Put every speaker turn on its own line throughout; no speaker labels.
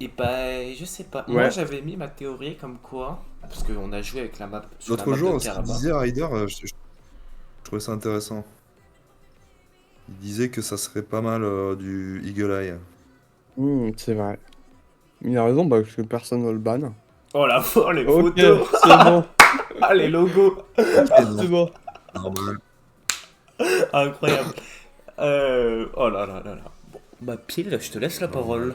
Et bah, je sais pas. Moi,
Ouais.
j'avais mis ma théorie comme quoi, parce qu'on a joué avec la map, sur la
L'autre
map de
jour, ce qu'il
Karabakh.
disait Ryder, je trouvais ça intéressant. Il disait que ça serait pas mal du Eagle Eye.
C'est vrai. Il a raison, parce que personne ne le ban.
Oh la oh, les
Ok,
photos.
c'est bon.
Ah, les logos.
Ok, non,
C'est bon.
normal.
Incroyable. Oh là là là là. Bon, bah, Pile, je te laisse la
Normal.
parole.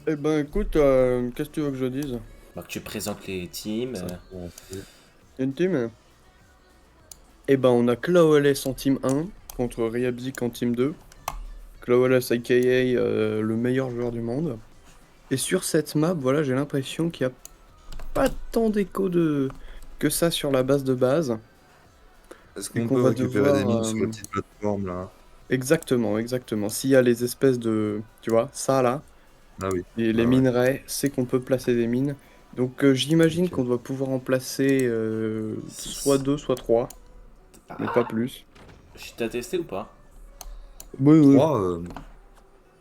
Eh ben écoute, qu'est-ce que tu veux que je dise?
Bah, que tu présentes les teams.
Ça pour commencer.
Une team? Eh ben on a Clawless en team 1 contre Ryabzik en team 2. Clawless aka le meilleur joueur du monde. Et sur cette map, voilà, j'ai l'impression qu'il n'y a pas tant d'écho que ça sur la base de base.
Est-ce
Et
qu'on
qu'on
peut
va
récupérer des
devoir...
mines sur la petite plateforme là?
Exactement, exactement. S'il y a les espèces de... Tu vois, ça là,
Ah oui.
et les
Ouais, ouais.
minerais, c'est qu'on peut placer des mines. Donc j'imagine
Nickel.
qu'on doit pouvoir en placer soit
6.
2, soit 3, mais pas
Ah,
plus.
t'as testé ou pas?
Oui, oui.
3,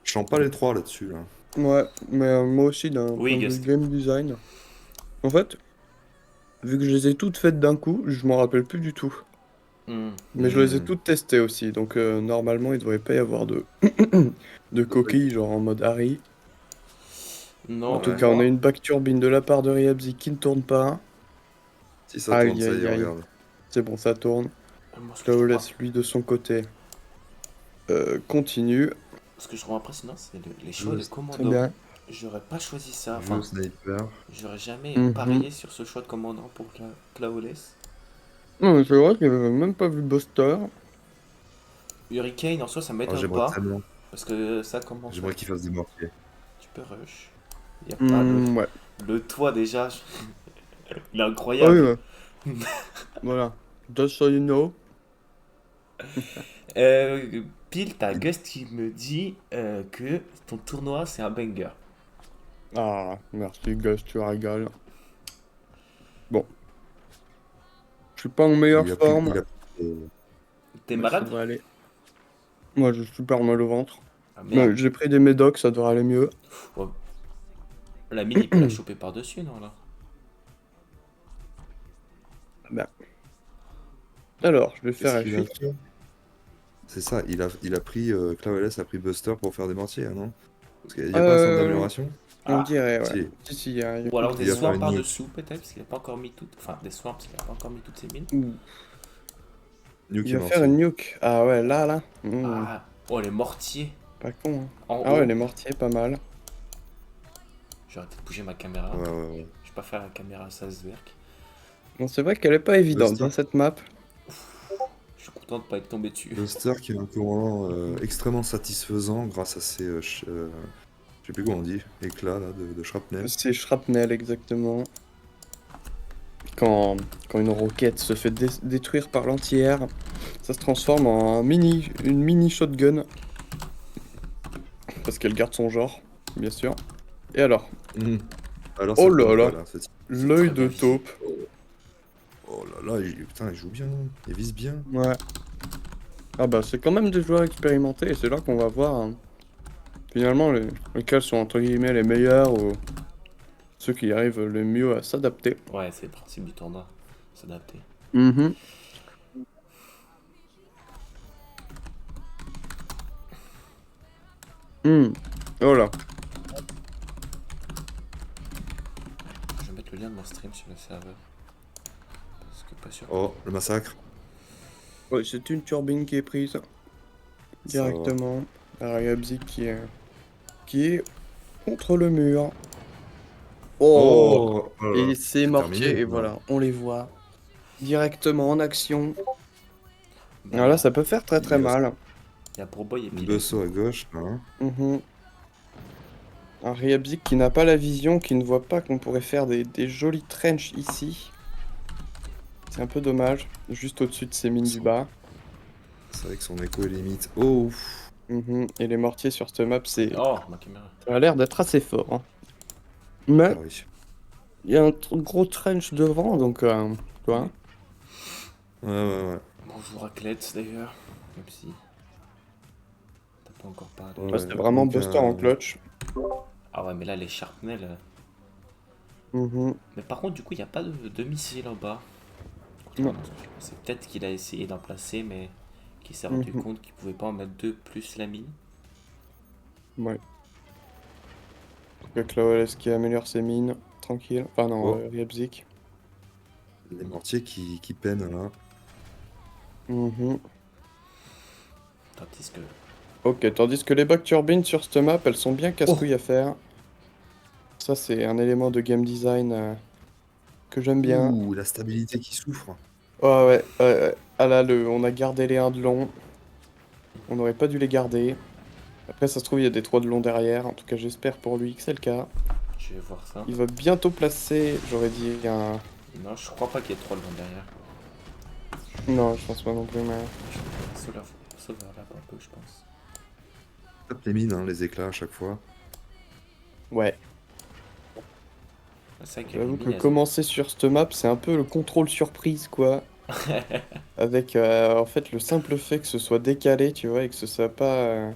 je sens pas les 3 là-dessus là.
Ouais, mais moi aussi d'un
Oui,
point de vue
Gust.
game design. En fait, vu que je les ai toutes faites d'un coup, je m'en rappelle plus du tout.
Hmm.
Mais je les ai
Hmm.
toutes testées aussi, donc normalement il devrait pas y avoir de, de
De bug.
coquilles, genre en mode Harry. En
Non,
tout
Ouais.
cas, on a
moi.
une back turbine de la part de Ryabzi qui ne tourne pas.
Si ça tourne,
Aïe
ça y
aïe
est,
aïe.
regarde.
C'est bon, ça tourne.
Moi, ce que je trouve,
Clawless, lui, de son côté, continue.
ce que je trouve impressionnant, c'est les choix de
Joue,
Très
commandant.
bien.
J'aurais pas choisi ça.
joue au
Enfin,
sniper.
j'aurais jamais
Mhm.
parié sur ce choix de commandant pour Clawless.
Non, mais c'est vrai que j'avais même pas vu Buster.
Hurricane, en soi, ça
Oh,
m'étonne
j'aimerais
pas.
tellement.
Parce que ça commence.
J'aimerais qu'il fasse des mortiers.
Tu peux rush. Y a pas le.
Ouais.
Le toit déjà, il est
Ah oui,
incroyable.
ouais. Voilà. Just so you know.
Pile, t'as Gust qui me dit que ton tournoi c'est un banger.
Ah, merci Gus, tu régales. Bon, je suis pas en meilleure
Il a pris,
forme,
il a pris,
T'es
mais ça
malade?
devrait aller. Moi, j'ai super mal au ventre.
Ah
Mais
merde.
j'ai pris des médocs, ça devrait aller mieux.
Ouais, la mine, il peut la choper par-dessus, non là?
Ben. Alors, je vais
Qu'est-ce
faire
qu'il a
F8.
fait? C'est ça, il a pris, Clawless a pris Buster pour faire des mortiers, hein, non? Parce qu'il n'y a pas un centre
Euh,
d'amélioration?
on
Ah.
dirait, ouais.
Si,
Si, si, il y a
Ou
une
alors des
il a fait
swamps
un
préserve.
nuke.
par-dessous, peut-être, parce qu'il a pas encore mis toutes. Enfin, des swamps, parce qu'il a pas encore mis toutes ses mines.
Ouh.
Nuke
Il
et
va faire
mortier.
une nuke. Ah ouais, là.
Ah. Oh, les mortiers.
Pas con, hein.
En
Ah ouais,
haut.
les mortiers, pas mal.
J'aurais peut-être bougé ma caméra.
Ouais, ouais, ouais.
Je vais pas faire la caméra Salzwerk.
Bon, c'est vrai qu'elle est pas évidente,
Buster,
hein, cette map.
Je suis content de pas être tombé dessus.
Buster qui est un commandant extrêmement satisfaisant grâce à ses, je sais plus comment on dit, éclats là, de shrapnel.
C'est shrapnel, exactement. Quand, quand une roquette se fait détruire par l'anti-air, ça se transforme en une mini shotgun. Parce qu'elle garde son genre, bien sûr. Et alors,
Mhm. Alors ça
oh
le
là
donne
là,
quoi là?
C'est
l'œil
très
de
bien visé.
taupe.
Oh là là, putain, il joue bien, il vise bien.
Ouais. Ah bah c'est quand même des joueurs expérimentés et c'est là qu'on va voir hein, finalement lesquels sont entre guillemets les meilleurs ou ceux qui arrivent le mieux à s'adapter.
Ouais, c'est le principe du tournoi. S'adapter.
Mhm. Hmm. Oh là.
Je vais mettre le lien de mon stream sur le serveur. Parce que pas sûr.
Oh, le massacre.
Ouais, c'est une turbine qui est prise
Ça va.
directement. Ariabzi qui est contre le mur. Oh!
Oh, oh là là,
Et c'est
c'est terminé
mortier, et
là.
voilà, on les voit directement en action.
Bah,
Alors là, ça peut faire très très
Il reste
mal.
y a Bourboy et
une
Pile.
Besso à gauche là, hein.
Mhm. Un Ryabzik qui n'a pas la vision, qui ne voit pas qu'on pourrait faire des jolis trenches ici. C'est un peu dommage, juste au-dessus de ces mines du
Son-
bas.
C'est vrai que son écho est limite. Oh, ouf.
Mhm. Et les mortiers sur cette map,
Oh, ma caméra.
ça a l'air d'être assez fort, hein. Mais
Ah oui.
il y a un gros trench devant, donc tu vois.
Ouais, ouais, ouais.
Bonjour Raclette d'ailleurs. Même si t'as pas encore parlé.
Là,
Ouais,
c'était vraiment
donc
Buster en clutch.
Ah ouais, mais là, les sharpnels.
Mhm.
Mais par contre, du coup, il n'y a pas de missile en bas.
Non.
C'est peut-être qu'il a essayé d'en placer, mais qu'il s'est rendu
Mhm.
compte qu'il pouvait pas en mettre deux plus la mine.
Ouais. Le Clawless qui améliore ses mines, tranquille. Enfin non,
Oh,
Riabzik.
les mortiers qui peinent là.
Mhm.
Tandis que.
Ok, tandis que les back turbines sur cette map, elles sont bien
Oh!
casse-couilles à faire. Ça, c'est un élément de game design que j'aime bien.
Ouh, la stabilité qui souffre.
Ouais. Ah là, on a gardé les 1 de long. On n'aurait pas dû les garder. Après, ça se trouve, il y a des 3 de long derrière. En tout cas, j'espère pour lui que c'est le cas.
Je vais voir ça.
Il va bientôt placer, j'aurais dit un...
Non, je crois pas qu'il y ait trop de long derrière.
Non, je pense pas non plus, mais...
Je vais sauver là un peu, je pense.
Tape les mines, hein, les éclats à chaque fois.
Ouais,
C'est vrai que les
j'avoue que
mines, elles
commencer sur cette map, c'est un peu le contrôle surprise, quoi. Avec, en fait, le simple fait que ce soit décalé, tu vois, et que ce soit pas...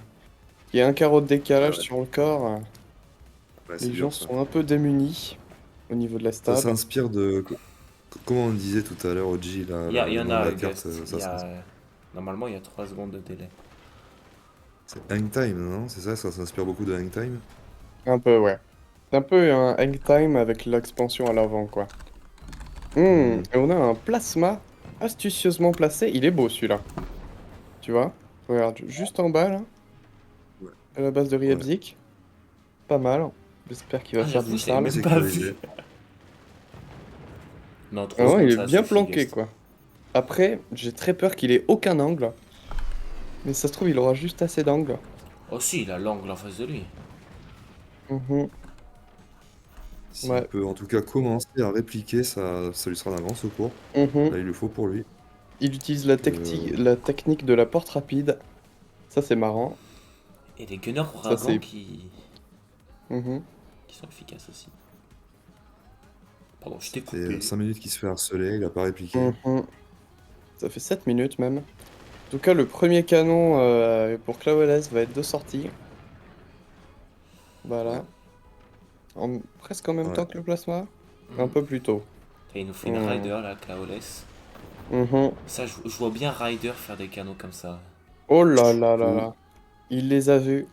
qu'il y ait un carreau de
Ouais,
décalage
ouais.
sur le corps,
Ouais, c'est
les gens
dur ça.
sont un peu démunis au niveau de la
Ça
stab.
s'inspire de. Comment on disait tout à l'heure, OG, là,
Il y
le
en
nom de
a,
la carte,
Gust.
ça s'inspire.
Normalement, il y a 3 secondes de délai.
C'est Hang Time, non? C'est ça, ça s'inspire beaucoup de Hang Time?
Un peu, ouais. C'est un peu un hang time avec l'expansion à l'avant, quoi.
Hmm.
Et on a un plasma astucieusement placé. Il est beau, celui-là. Tu vois? Regarde, juste en bas, là,
Ouais.
à la base de
Ouais.
Riabzik. Pas mal. J'espère qu'il va
Ah,
faire
j'avoue,
du
je l'avais
sale.
même pas vu.
Sécurisé.
Non,
Ah
3
non,
secondes,
il est
ça
bien
suffit,
planqué,
Gust.
quoi. Après, j'ai très peur qu'il ait aucun angle. Mais ça se trouve, il aura juste assez d'angle.
Oh si, il a l'angle en face de lui.
Mhm.
S'il
Ouais.
peut en tout cas commencer à répliquer, ça lui sera d'un grand secours.
Mhm.
Là, il le faut pour lui.
Il utilise
Euh,
la technique de la porte rapide. Ça, c'est marrant.
Et les gunners
Ça,
ouragans
c'est... Mhm.
qui sont efficaces aussi. Pardon, je t'ai
C'est
coupé.
5 minutes qu'il se fait harceler, il a pas répliqué.
Mhm. Ça fait 7 minutes, même. En tout cas, le premier canon pour Clawless va être de sortie.
Ouais,
Voilà. Presque en même
ouais.
temps que le plasma. Un
Hmm.
peu plus tôt.
Et il nous fait une
Hmm.
Rider là, Clawless.
Mhm.
Ça, je vois bien Rider faire des canons comme ça.
Oh là là là
Faut-
là. Il les a vus.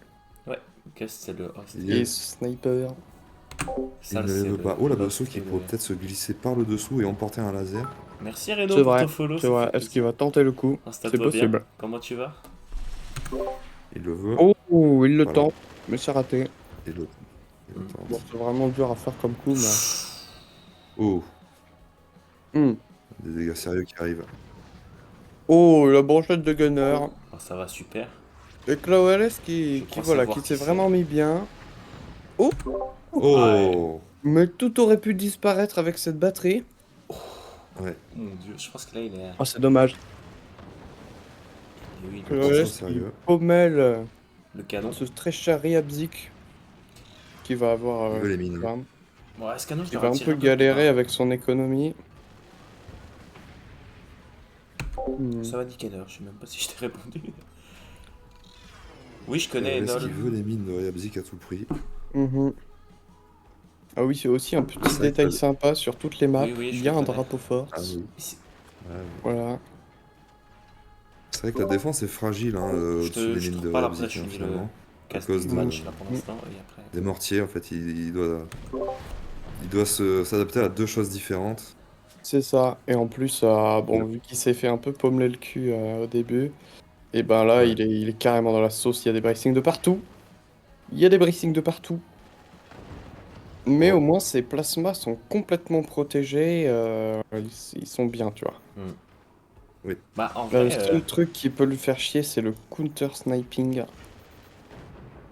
Ouais, Gust c'est le host.
Et
Il,
ce sniper.
il
Sal
ne
c'est
veut pas. Oh, la Besso
l'host
qui
et
pourrait
le.
peut-être se glisser par le dessous et emporter un laser.
Merci Reno
C'est
pour
vrai.
ton follow,
C'est
ça fait
vrai. Est-ce qu'il
plaisir.
va tenter le coup? C'est
Installe-toi bien.
possible.
Comment tu vas?
Il le veut.
Oh, il le
Voilà.
tente. Mais c'est raté.
Et l'autre. Il le
Bon,
tente.
c'est vraiment dur à faire comme coup, mais...
Oh,
Hmm.
des dégâts sérieux qui arrivent.
Oh, la brochette de gunner.
Oh, ça va super.
Et Clawless
Je
qui
crois
voilà,
savoir
qui
qui
s'est
c'est.
vraiment mis bien. Oh,
Ah ouais.
Oh!
mais tout aurait pu disparaître avec cette batterie.
Ouais,
Mon dieu, je pense que là il est.
Oh, c'est dommage.
Et oui,
je prends ça au
Clawless qui
sérieux.
pommelle
le canon.
ce très cher Riabzik qui va avoir...
Il veut les mines.
enfin,
Ouais, ce canon, je
qui
l'ai
va un
retiré
peu
un peu plus
galérer
bas.
avec son économie. Hmm.
Ça va nickel d'ailleurs, je sais même pas si je t'ai répondu. Oui, je
Et
connais
est-ce
Enol.
qu'il veut les mines de Ryabzik à tout prix?
Mhm. Ah oui, c'est aussi un petit
C'est vrai que
détail sympa sur toutes les maps.
Oui, oui,
Il
je
y
le
a un
connais.
drapeau
Ah
force.
oui.
C'est-
Ah oui.
Voilà.
C'est vrai que la défense est fragile hein, au-dessus des
je
mines
te
de
reparle après,
Ryabzik
je
hein,
finis le
finalement. À
casting
cause
match là pour
Mm.
l'instant. Et après.
des mortiers, en fait, il doit s'adapter à deux choses différentes.
C'est ça. Et en plus, bon, vu qu'il s'est fait un peu pommeler le cul au début, et ben là,
Ouais.
il est carrément dans la sauce. Il y a des bracings de partout. Il y a des bracings de partout. Mais
Ouais.
au moins, ces plasmas sont complètement protégés. Ils sont bien, tu vois.
Hmm.
Oui.
Bah, en
Là, le
vrai,
seul truc qui peut le faire chier, c'est le counter sniping.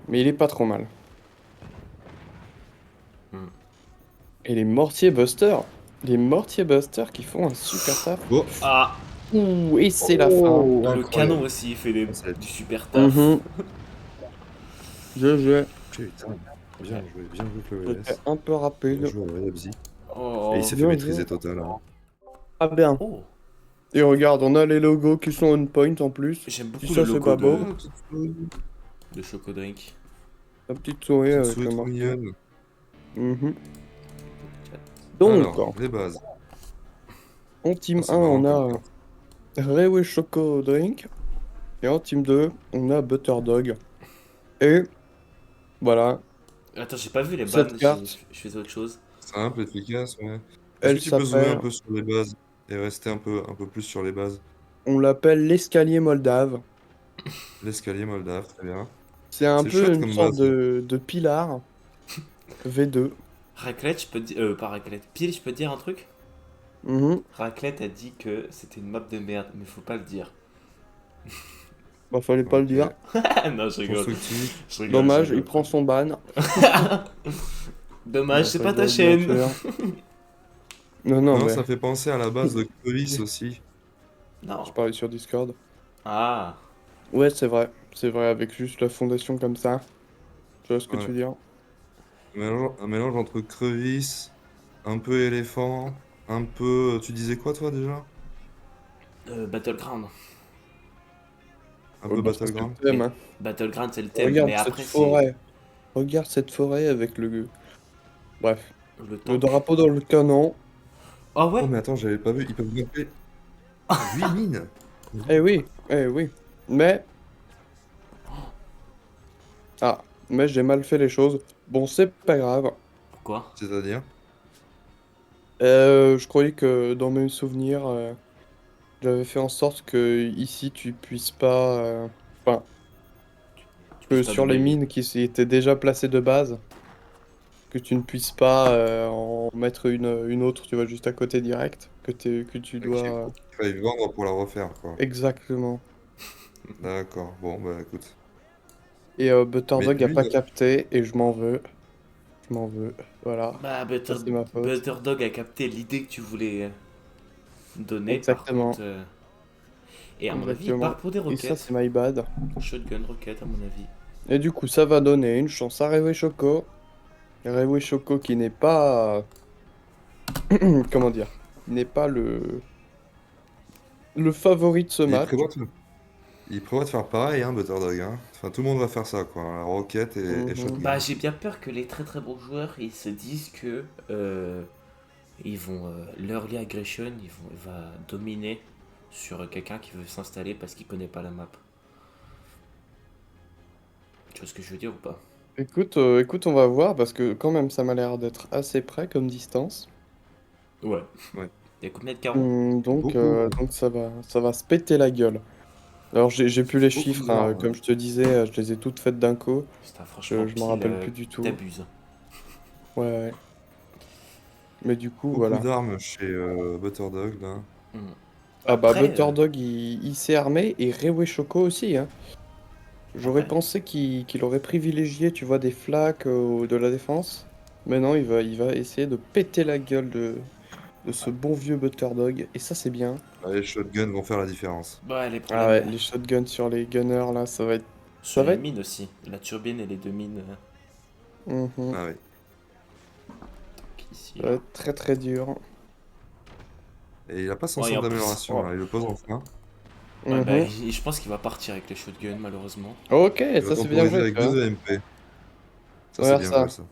Mais il est pas trop mal.
Hmm.
Et les mortiers busters. Les mortiers busters qui font un super taf.
Oh!
Ah,
Ouh, et c'est la fin.
Oh,
le
incroyable.
canon aussi, il fait
C'est-
du super taf.
Mhm. GG.
Putain, bien joué,
J'étais
Clawless.
un peu
Bien
rapide.
joué à Ryabzik. Et
Oh,
il s'est fait
bien
maîtriser
joué.
total. Hein.
Ah bien.
oh,
Et regarde, on a les logos qui sont on point en plus.
j'aime
Si
beaucoup
ça
le
c'est
logo
pas beau.
de Choco Drink.
La petite souris
Petite
avec
souris
le
trop
marqueur.
mignonne.
Mhm. Donc,
Alors, les bases.
en team
Ah, c'est
1,
marrant
on
comme
a
carte.
Railway Choco Drink. Et en team 2, on a Butterdog. Et voilà,
Attends, j'ai pas vu les
cette
bannes,
carte,
je faisais autre chose.
Simple, efficace, ouais. Est-ce que
elle
tu peux zoomer un
s'appelle,
peu sur les bases et rester un peu plus sur les bases?
on l'appelle l'escalier moldave.
L'escalier moldave, très bien.
C'est un
C'est
peu
chouette
une
comme
sorte
base.
de pilar V2.
Raclette, je peux te dire. Pas raclette. Pile, je peux te dire un truc?
Mhm.
Raclette a dit que c'était une map de merde, mais faut pas le dire.
Bah, fallait pas le
Ok.
dire.
Non, je rigole.
Constructif.
Je rigole, je
Dommage, il
rigole.
prend son ban.
Dommage,
Non,
c'est
je
pas ta
rigole, bien
chaîne.
sûr. Non, non,
Non,
mais
ça fait penser à la base de Crevis aussi.
je
Non.
parlais sur Discord.
Ah.
Ouais, c'est vrai. C'est vrai, avec juste la fondation comme ça. Tu vois ce que tu
Ouais.
veux dire?
Un mélange entre Crevis, un peu éléphant, un peu. Tu disais quoi toi déjà?
Battleground.
Un
Ouais,
peu
bah, ça, c'est le
Battleground?
thème,
Mais
hein.
Battleground, c'est le thème.
Regarde
Mais
cette
après, c'est
forêt. Regarde cette forêt avec le... Bref.
le
Le
tank.
drapeau dans le canon.
Ah
Oh,
ouais?
mais attends, j'avais pas vu. Ils peuvent grimper. Ah, 8 mines!
Eh oui, eh oui. Mais... Ah, mais j'ai mal fait les choses. Bon, c'est pas grave.
Pourquoi?
C'est-à-dire?
Je croyais que dans mes souvenirs, j'avais fait en sorte que ici tu puisses pas... Enfin,
Tu puisses
que
pas
sur les
bugger.
mines qui étaient déjà placées de base, que tu ne puisses pas en mettre une autre, tu vois, juste à côté direct, que tu
Ok,
dois...
faut qu'il faille vendre pour la refaire, quoi.
Exactement.
D'accord, bon, bah écoute.
Et
Mais
Butterdog a
lui,
pas capté, et je m'en veux. Je m'en veux. Voilà.
Bah,
Ça, c'est ma faute.
Butterdog a capté l'idée que tu voulais donner. Par
Exactement.
contre. Et à mon avis, il
Exactement.
part pour des
Et ça, c'est
roquettes.
my bad.
Shotgun roquette, à mon avis.
Et du coup, ça va donner une chance à Rewe Choco. Rewe Choco qui n'est pas... Comment dire? Qui n'est pas le favori de ce
il
match.
prévoit de... il prévoit de faire pareil, hein, Butterdog, hein. Enfin, tout le monde va faire ça, quoi. La roquette et
Mhm.
Bah,
shotgun.
j'ai bien peur que les très très bons joueurs ils se disent que ils vont l'early aggression, il va dominer sur quelqu'un qui veut s'installer parce qu'il connaît pas la map. Tu vois ce que je veux dire ou pas?
Écoute, on va voir parce que quand même, ça m'a l'air d'être assez près comme distance.
Ouais.
Ouais.
Il y a combien de carreaux?
Beaucoup,
Donc ça va se péter la gueule. Alors j'ai plus les
beaucoup
chiffres, hein,
d'armes.
comme je te disais, je les ai toutes faites d'un coup.
Putain, franchement,
Je me
pile,
rappelle plus du tout.
t'abuses.
Ouais, ouais. Mais du coup,
Beaucoup
voilà.
d'armes chez Butterdog, là.
Hmm.
Ah bah
Après,
Butterdog, il s'est armé et Rewe Choco aussi, hein.
ah
J'aurais
ouais.
pensé qu'il aurait privilégié, tu vois, des flaques de la défense. Mais non, il va essayer de péter la gueule de ce bon vieux Butterdog. Et ça, c'est bien.
Ah, les shotguns vont faire la différence.
Bah, les
Ah
problèmes
ouais, les shotguns sur les gunners, là,
sur
ça va
les
être,
mines aussi. La turbine et les deux mines
mhm,
Ah oui.
ici.
ça va être très très dur.
Et il a pas son
Oh, et
centre
en plus,
d'amélioration,
oh.
là. Il le pose enfin.
Ouais, bah,
Mhm.
je pense qu'il va partir avec les shotguns, malheureusement.
Ok,
Il va
ça c'est bien
temporiser
joué, tu
avec
vois.
deux EMP. Ça, c'est
Regarde
bien joué,
ça,
ça.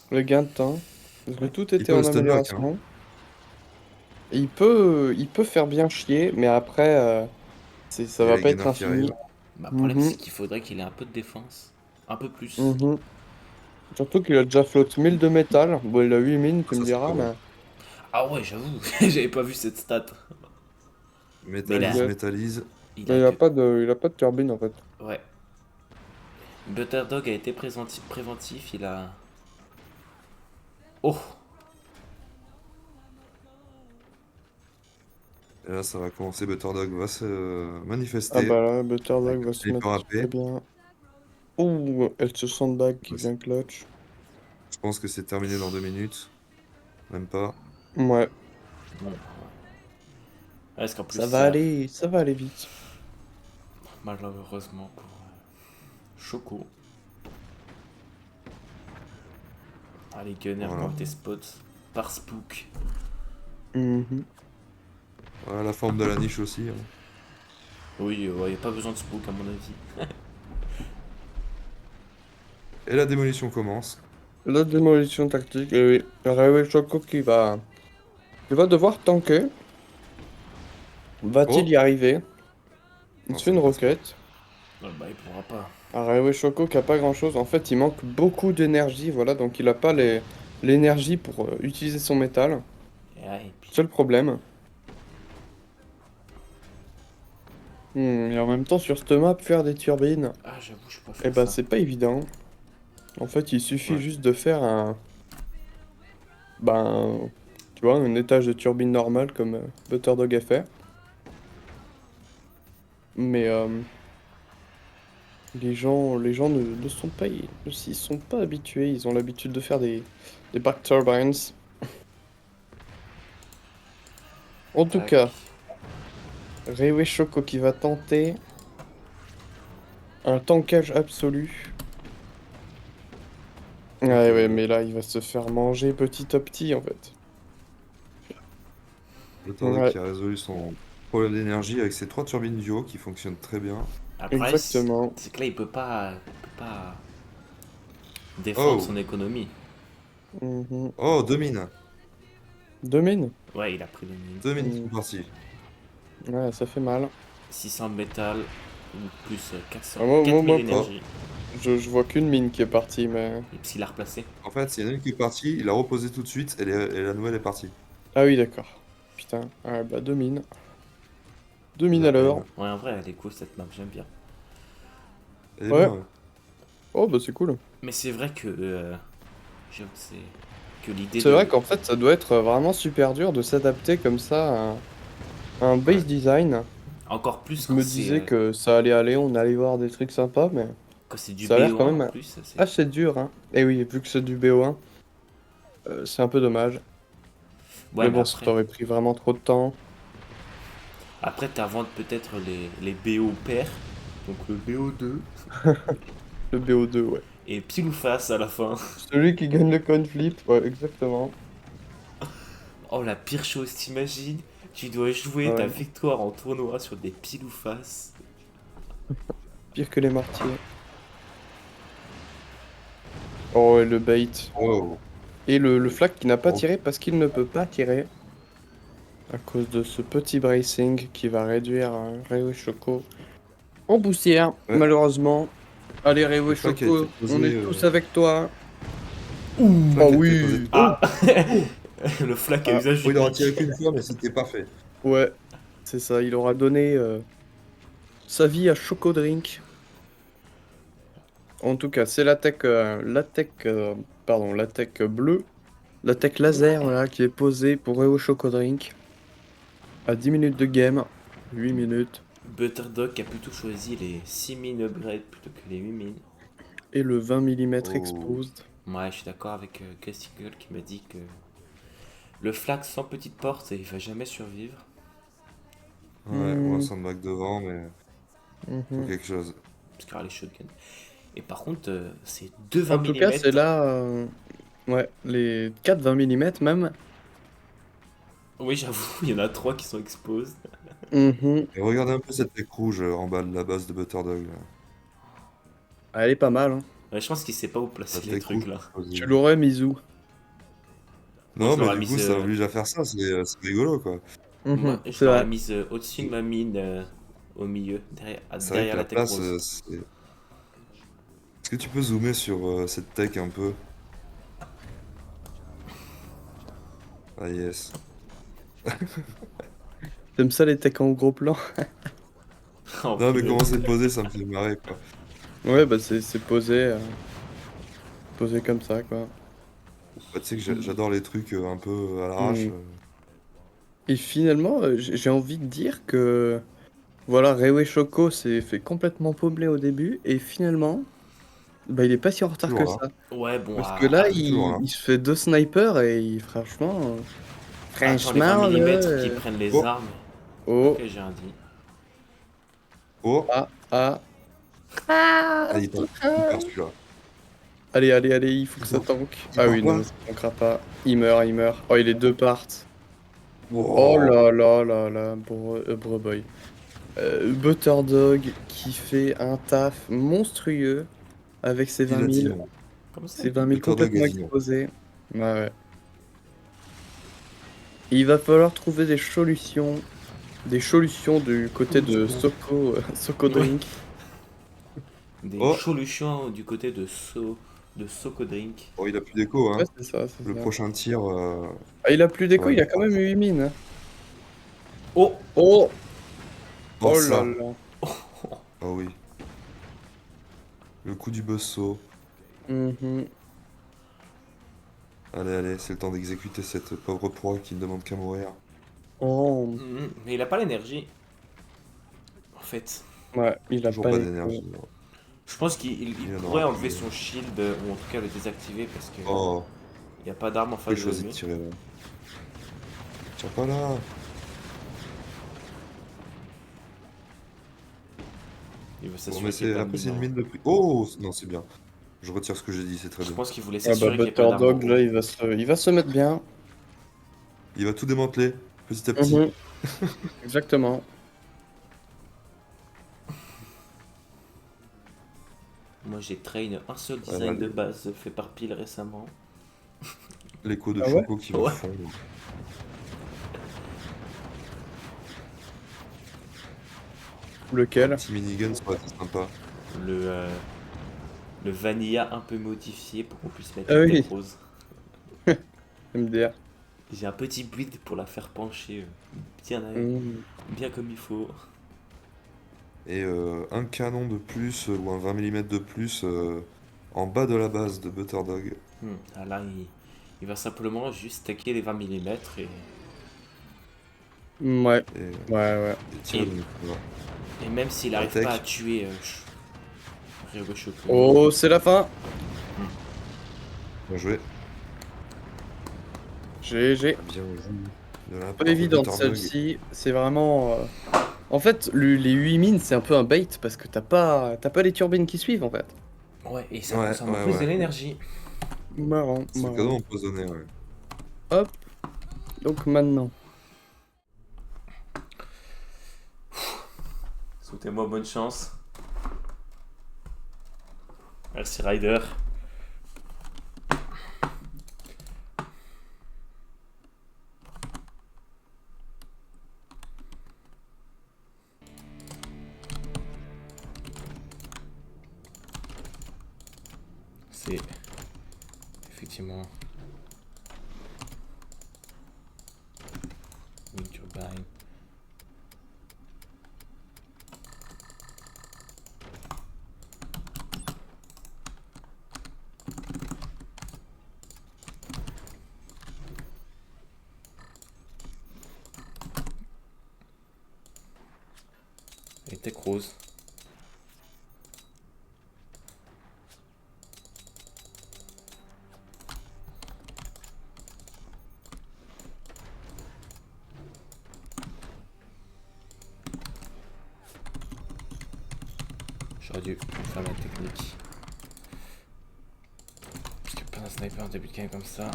le gain de temps. Parce que
Ouais.
tout
Il
était
peut le
en
stunlock, hein.
amélioration. Et il peut faire bien chier, mais après, ça
Il y a
va
les
pas être
gunners qui
infini.
arrivent.
Bah, le problème, c'est
Mhm,
qu'il faudrait qu'il ait un peu de défense. Un peu plus.
mhm. Surtout qu'il a déjà flotte 1000 de métal. Bon, il a 8 mines, tu me
Ça, c'est
diras,
pas mal.
mais...
Ah ouais, j'avoue, j'avais pas vu cette stat. Mais
Il
Métallise,
a,
métallise.
il
mais
a que.
il a pas de turbine, en fait.
Ouais. Butterdog a été préventif, il a. Oh!
Et là, ça va commencer. Butterdog va se
Ah
manifester
bah là,
avec
Butterdog
le
va se
sniper
mettre très
AP.
bien. Ouh, elle se sandbag qui vient clutch.
Je pense que c'est terminé dans 2 minutes. Même pas.
Ouais,
Bon. Ouais, parce qu'en plus,
ça va aller vite.
malheureusement pour Choco. Ah, les gunners qui ont
Voilà.
été spots par Spook.
Mhm.
Voilà la forme de la niche aussi, hein.
Oui, il n'y a pas besoin de Spook à mon avis.
Et la démolition commence.
La démolition tactique, et oui. Railway Choco qui va devoir tanker. Va-t-il
Oh!
y arriver? Il
Non,
se fait
ça
une
ne passe pas.
roquette.
Ah bah, il pourra pas.
Un Railway Choco qui a pas grand-chose. En fait, il manque beaucoup d'énergie, voilà, donc il a pas l'énergie pour utiliser son métal.
Et, ouais, et puis...
Seul problème. Et en même temps, sur cette map, faire des turbines,
Ah, j'avoue, je peux pas
eh
faire
ben,
ça.
c'est pas évident. En fait, il suffit
Ouais.
juste de faire ben, tu vois, un étage de turbine normal comme Butterdog a fait. Mais les gens ne sont pas, ils sont pas habitués. Ils ont l'habitude de faire des back turbines. En tout
Tac.
cas, Reiwe Shoko qui va tenter un tankage absolu. Ouais, ouais, mais là, il va se faire manger petit à petit, en fait.
Le Tordek
Ouais,
qui a résolu son problème d'énergie avec ses 3 turbines duo qui fonctionnent très bien.
Après,
exactement.
c'est que là, il peut pas défendre
Oh!
son économie.
Mhm.
Oh, 2 mines!
Deux mines.
Ouais, il a pris les mines.
2 mines qui
Mm.
sont parties.
Ouais, ça fait mal.
600 de métal, ou plus 400,
Ah, moi,
4000
Oh!
énergie.
je vois qu'une mine qui est partie, mais...
Et puis il l'a replacé.
En fait, il y en a une qui est partie, il l'a reposée tout de suite et la nouvelle est partie.
Ah oui, d'accord. Putain, ouais, bah deux mines. Deux mines
La
à l'heure.
haine.
Ouais, en vrai, elle est cool cette map, j'aime bien.
Elle est
Ouais.
bien, ouais.
Oh, bah c'est cool.
Mais c'est vrai que. J'avoue que c'est. Que l'idée
C'est vrai
de.
qu'en fait, ça doit être vraiment super dur de s'adapter comme ça à un base
Ouais.
design.
Encore plus
Je me disais que ça allait aller, on allait voir des trucs sympas, mais
quand c'est du
ça a l'air quand
BO1 en
même
plus. C'est...
assez dur, hein. Et oui, vu que c'est du BO1, c'est un peu dommage.
Ouais,
Mais
mais
bon, ça
après.
t'aurait pris vraiment trop de temps.
Après, t'inventes peut-être les BO pairs. Donc le BO2.
Le BO2, ouais.
Et pile ou face à la fin.
Celui qui gagne le coin flip, ouais, exactement.
Oh, la pire chose, t'imagines? Tu dois jouer ta
Ouais,
victoire en tournoi sur des pile ou face.
pire que les martyrs. Oh, et le bait.
Oh!
Et le flag qui n'a pas
Oh.
tiré parce qu'il ne peut pas tirer. À cause de ce petit bracing qui va réduire Reo Choco en poussière,
Ouais,
malheureusement. Allez, Reo
le flag a été
Choco, on
posé.
est tous avec toi.
Le
Oh
flag a été posé.
oui!
Oh!
Ah.
Oh!
Le flac à
Ah,
usage
Oh, il aura
unique.
tiré qu'une fois, mais c'était pas fait.
ouais, c'est ça, il aura donné sa vie à Choco Drink. En tout cas, c'est l'attaque bleue, l'attaque laser
Ouais.
voilà, qui est posée pour Reo Choco Drink à 10 minutes de game, 8 minutes,
Butterdog a plutôt choisi les 6 mines upgrade plutôt que les 8 mines.
et le 20 mm
Oh!
exposed.
Ouais, je suis d'accord avec Castigle qui m'a dit que le flag sans petite porte, il va jamais survivre.
Ouais, on va
Hmm,
s'en back devant, mais faut
mhm.
quelque chose.
Parce qu'il y aura les shotguns. Et par contre, c'est deux
En
20
tout cas, c'est
mm.
là, ouais, les 4 20 mm même.
Oui, j'avoue, il y en a 3 qui sont exposed.
Mhm.
Et regardez un peu cette tech rouge en bas de la base de Butterdog, là.
Elle est pas mal, hein.
Ouais, je pense qu'il sait pas où
La
placer les
tech rouge
trucs là.
posée.
Tu l'aurais, Mizu.
Moi,
Non,
je
mais
l'aurais
du coup,
mise,
ça oblige à faire ça, c'est rigolo, quoi.
moi,
Mhm,
je
c'est
l'aurais
vrai.
mise au-dessus de ma mine, au milieu, derrière,
C'est vrai
derrière
que
la
la
tech
place,
rose.
c'est... Est-ce que tu peux zoomer sur cette tech un peu? Ah yes.
T'aimes ça les techs en gros plan?
Oh,
Non, mais
punaise.
comment c'est posé, ça me fait marrer, quoi.
Ouais, bah c'est posé comme ça, quoi.
Bah, tu sais que j'adore les trucs un peu à l'arrache.
Hmm. Et finalement, j'ai envie de dire que, voilà, Rewe Choco s'est fait complètement paumer au début, et finalement, bah il est pas si en retard que
Toujours là.
ça.
Ouais, bon,
Parce que là,
Il est toujours là.
il se fait deux snipers, et franchement,
attends les 20
franchement, là,
mm qui prennent les
Oh,
armes. Ok,
oh,
j'ai un dit.
oh.
ah, ah.
Ah, il part celui-là.
Allez, allez, allez, il faut que ça
Non,
tank.
il
Ah
part
oui, non,
pas.
mais ça tankera pas. Il meurt, il meurt. Oh, il est deux parts. Oh
Wow.
là là là là, bro boy. Butterdog qui fait un taf monstrueux avec ses
Il
20
a dit
000,
non.
Comme ça.
ses 20 000
Butterdog
complètement
a dit non.
explosés. Ouais, ouais. Il va falloir trouver des solutions du côté de Soko, Soko
Ouais.
Drink.
Des
Oh,
solutions du côté de Socodrink.
oh, il a plus d'écho,
Ouais,
hein.
c'est ça, c'est
Le
ça.
prochain tir,
Ah, il a plus
ça
d'écho,
va
il
être
a quand même 8 mines. Hein.
Oh.
Oh!
Oh,
Oh là
ça.
là.
Ah oui. Le coup du buzzsaw.
Mhm.
Allez, allez, c'est le temps d'exécuter cette pauvre proie qui ne demande qu'à mourir.
Oh.
Mais il a pas l'énergie. En fait.
Ouais, il a
Toujours
pas
pas
les
d'énergie.
coups.
Je pense qu'il
Il en
pourrait
aura
enlever
plus.
son shield, ou en tout cas le désactiver parce que
Oh,
il n'y a pas d'arme en
pourquoi il
face de
choisit de
lui.
tirer là? Tire pas là.
Il veut
Bon,
s'assurer
mais
qu'il n'y ait pas de
après, c'est une
mine.
mine de prix. Oh, non, c'est bien. Je retire ce que j'ai dit, c'est très
Je
bien.
pense qu'il voulait
Ah bah
s'assurer qu'il n'y ait pas d'arme en
Butterdog, là,
haut.
il va se mettre bien.
Il va tout démanteler, petit à petit.
Mhm. Exactement.
Moi j'ai train un seul
Voilà,
design de base fait par Pile récemment.
l'écho de
Ah ouais?
Choco qui va
Ouais.
fondre. Un
Lequel?
petit minigun, ça aurait été sympa.
Le, euh, le vanilla un peu modifié pour qu'on puisse mettre
Ah
une
oui,
tech rose.
MDR.
J'ai un petit build pour la faire pencher bien,
Mhm.
bien comme il faut.
Et un canon de plus ou un 20 mm de plus en bas de la base de Butterdog.
Ah là, il va simplement juste taquer les 20 mm
Ouais,
Et,
ouais.
et tirer
Et-
le voilà.
et même s'il n'arrive
Attaque.
pas à tuer Ryogo Shoko,
Oh, c'est la fin.
Bien joué.
GG.
Bien joué. De la part
Pas
de
évidente
Butterdog.
celle-ci. C'est vraiment. En fait, les 8 mines, c'est un peu un bait parce que t'as pas les turbines qui suivent en fait.
ouais, et ça
Ouais,
consomme en
ouais,
plus de
ouais.
l'énergie.
Marrant,
C'est le cadeau
marrant.
empoisonné, ouais.
Hop. Donc maintenant.
Souhaitez-moi bonne chance. Merci Ryder. C'est effectivement wind turbine. Et tech rose. J'aurais dû faire ma technique. Parce que pas un sniper en début de game comme ça.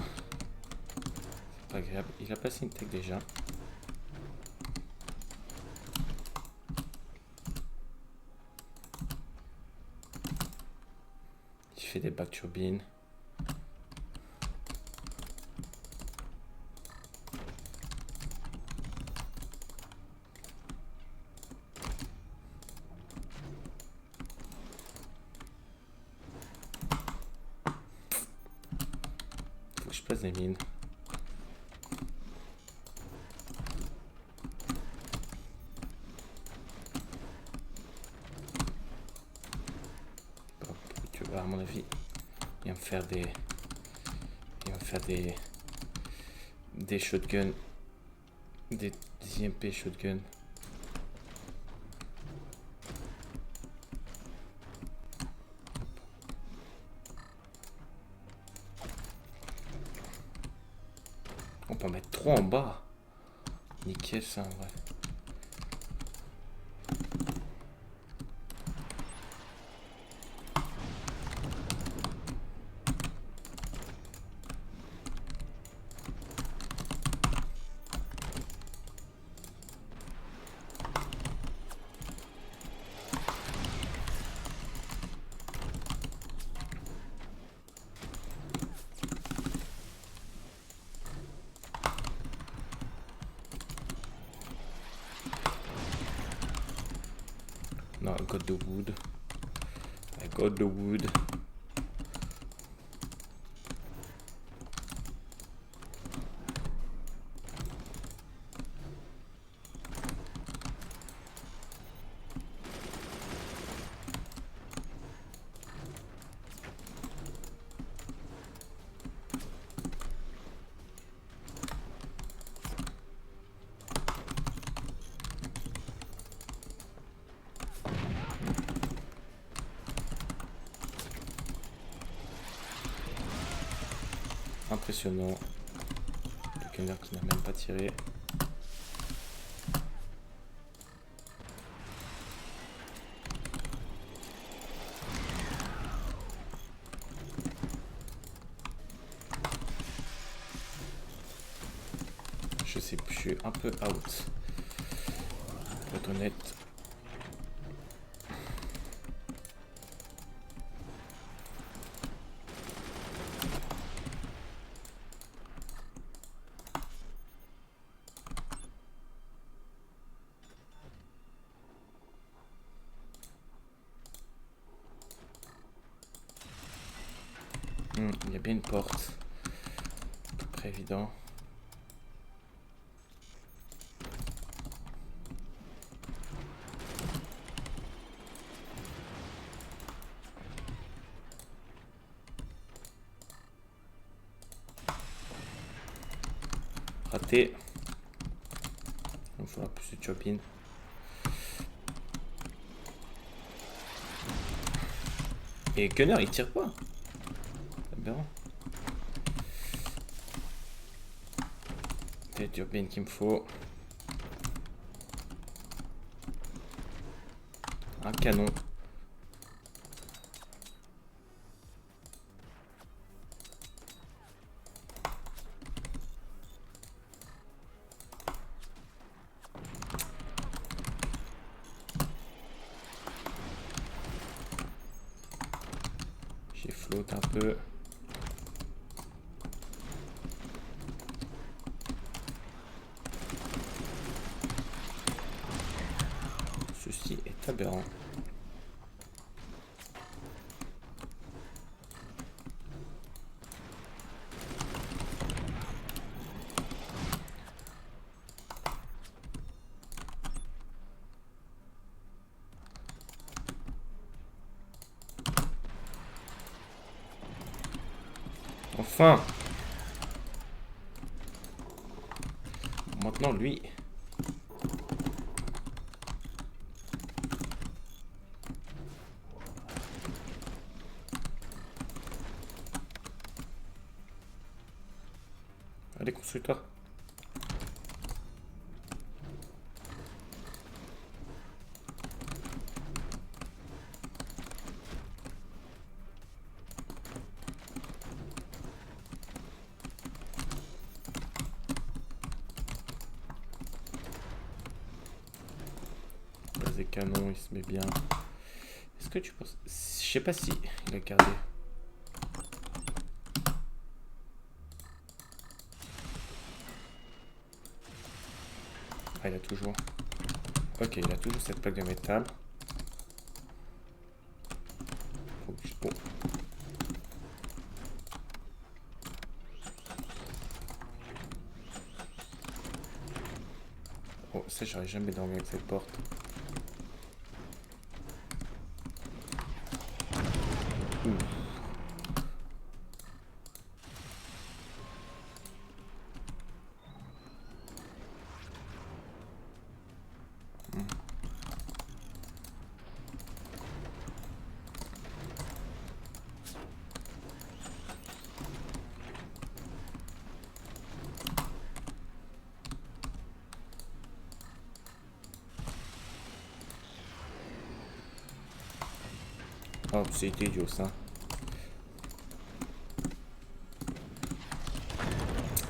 C'est pas agréable. Il a passé une tech déjà. Il fait des back turbines. Faut que je place des mines. Hop, tu vois, à mon avis, il va me faire des. Il va me faire des shotguns. Des IMP shotgun. On peut en mettre 3 en bas. Nickel ça en vrai. No, I got the wood. I got the wood. Impressionnant. Le gunner qui n'a même pas tiré. Je sais plus, je suis un peu out. Pour être honnête. Il y a bien une porte. À peu près évident. Raté. Il faudra plus de chop-in. Et Gunner il tire pas. Aberrant. Peut-être chop-in qu'il me faut. Un canon. J'ai flotte un peu. Ceci est aberrant. Enfin! Maintenant, lui. Allez, construis-toi. Les canons, il se met bien. Est-ce que tu penses... Je sais pas si il a gardé. Ah, il a toujours... Ok, il a toujours cette plaque de métal. Faut que je... Oh. Oh, ça, j'aurais jamais dormi avec cette porte. Ouh. Oh, c'était idiot ça.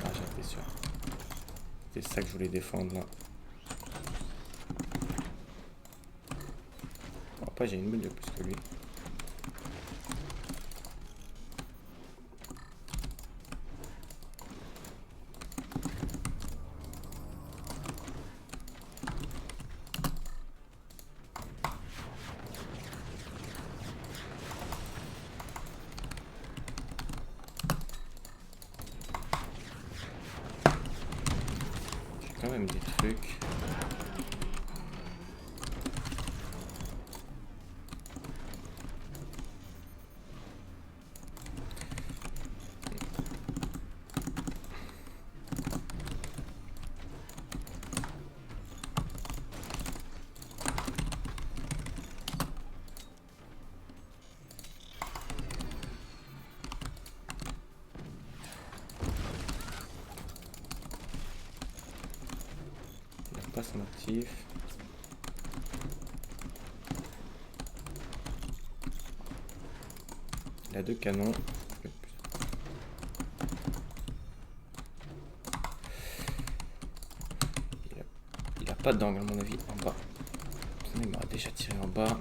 Ah, j'étais sûr. C'est ça que je voulais défendre là. Bon, après, j'ai une bulle de plus que lui. quand même des trucs. Il n'a pas son actif. Il a 2 canons. Il a pas d'angle à mon avis en bas. Il m'a déjà tiré en bas.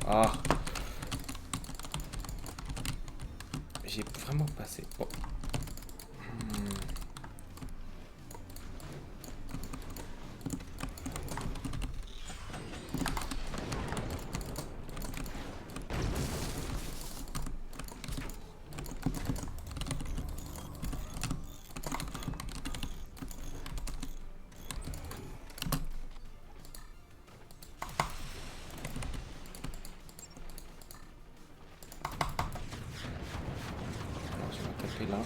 Ah, j'ai vraiment passé. Oh. Alors, je vais taper là.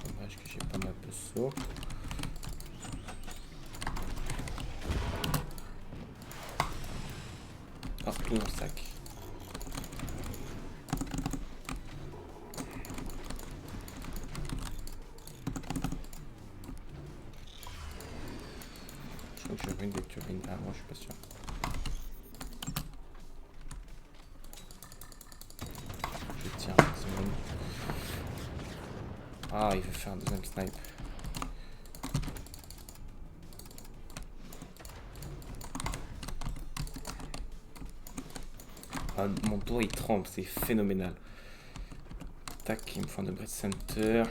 Dommage que j'ai pas ma saut. Ah, tout dans le sac. Je crois que je ruine des turbines. Ah, moi je suis pas sûr. Je tiens un maximum. Ah, il veut faire un deuxième snipe. Ah, mon doigt il tremble, c'est phénoménal. Tac, il me faut un upgrade center.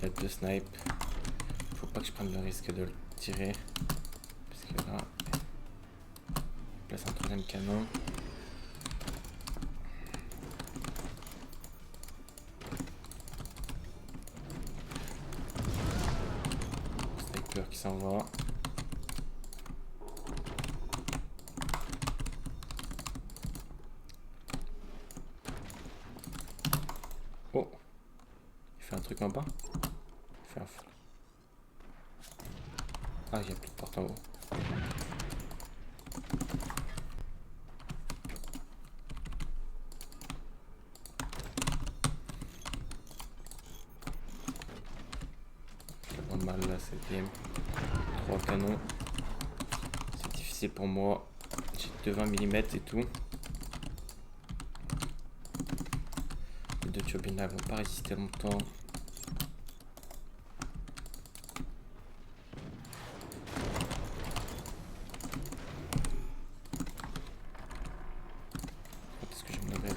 Il y a 2 snipes. Faut pas que je prenne le risque de le tirer. Parce que là, il place un troisième canon. Sniper qui s'en va. Oh, il fait un truc en bas. Il fait un feu. Ah, il n'y a plus de porte en haut. J'ai pas mal là cette game. 3 canons. C'est difficile pour moi. J'ai de 20 mm et tout. Les 2 turbines là vont pas résister longtemps. Quand est-ce que je me lèverai?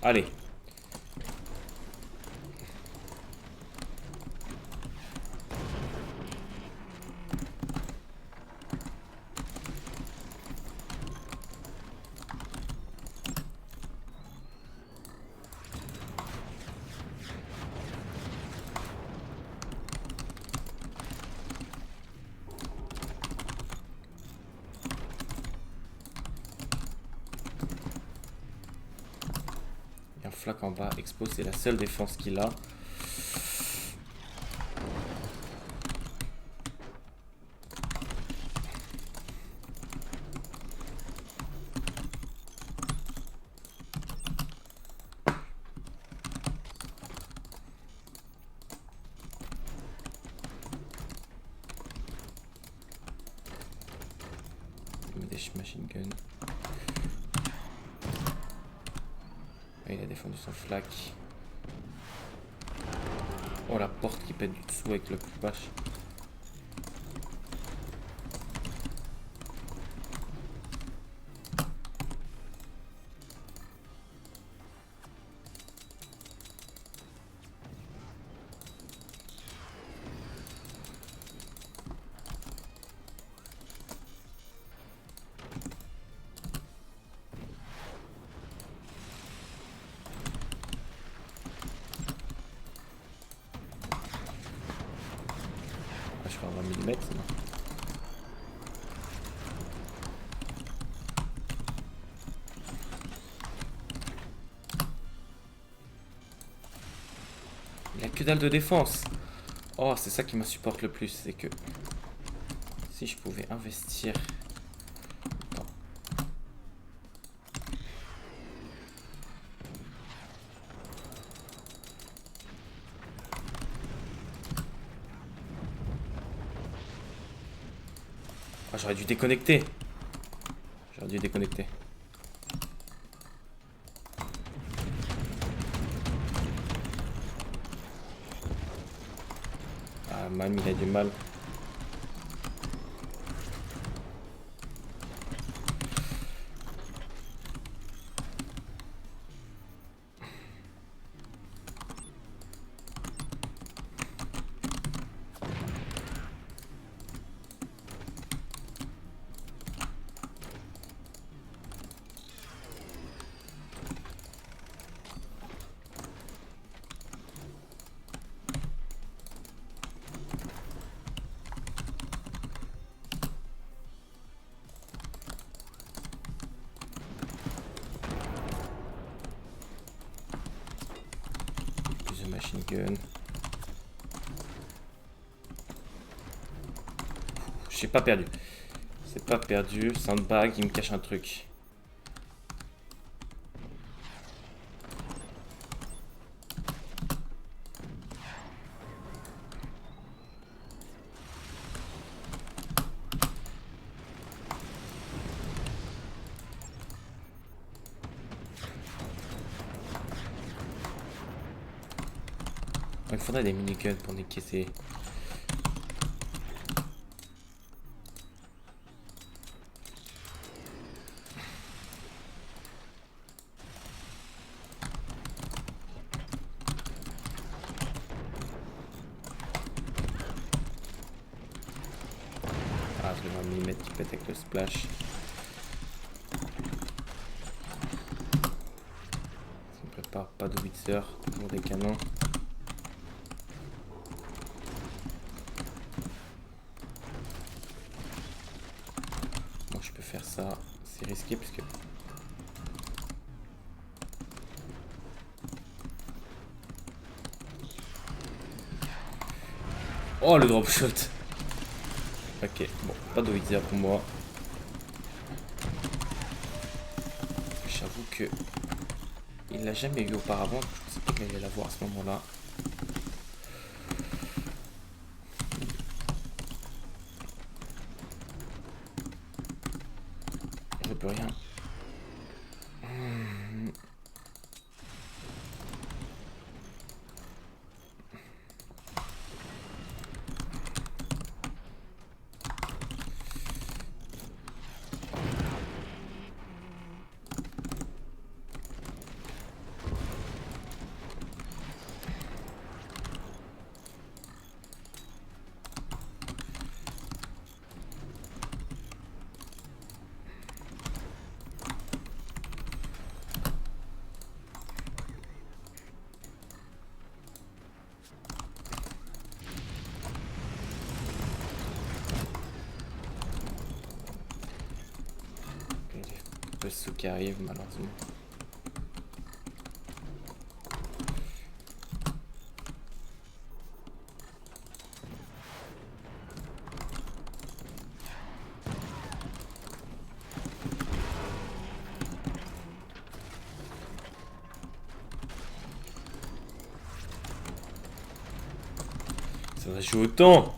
Allez. Un flac en bas, Expo, c'est la seule défense qu'il a. met des machine guns. Ah, il a défendu son flak. Oh, la porte qui pète du dessous avec le vache. Je fais un 20 mm, non? Il a que dalle de défense. Oh, c'est ça qui m'insupporte le plus, c'est que si je pouvais investir. Attends. Ah, j'aurais dû déconnecter. J'aurais dû déconnecter. Ah, même il a du mal. Plus de machine gun. J'ai pas perdu. C'est pas perdu. Sandbag, il me cache un truc. Il faudrait des miniguns pour niquer ces... Ah, je le 20 mm qui pète avec le splash. Ça me prépare pas de Witzer, toujours des canons. Bon, je peux faire ça, c'est risqué puisque... Oh, le drop shot. Ok, bon, pas de Witzer pour moi. J'avoue que il l'a jamais eu auparavant, je pensais pas qu'il allait l'avoir à ce moment-là. Je peux rien. Ce qui arrive malheureusement. Ça va jouer autant.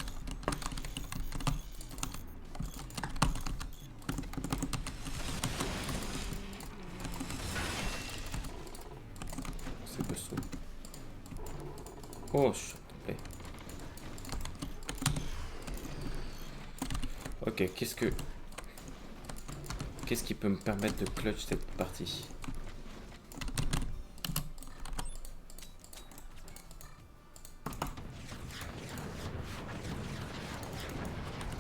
Oh, je suis tombé. Ok, qu'est-ce qui peut me permettre de clutch cette partie?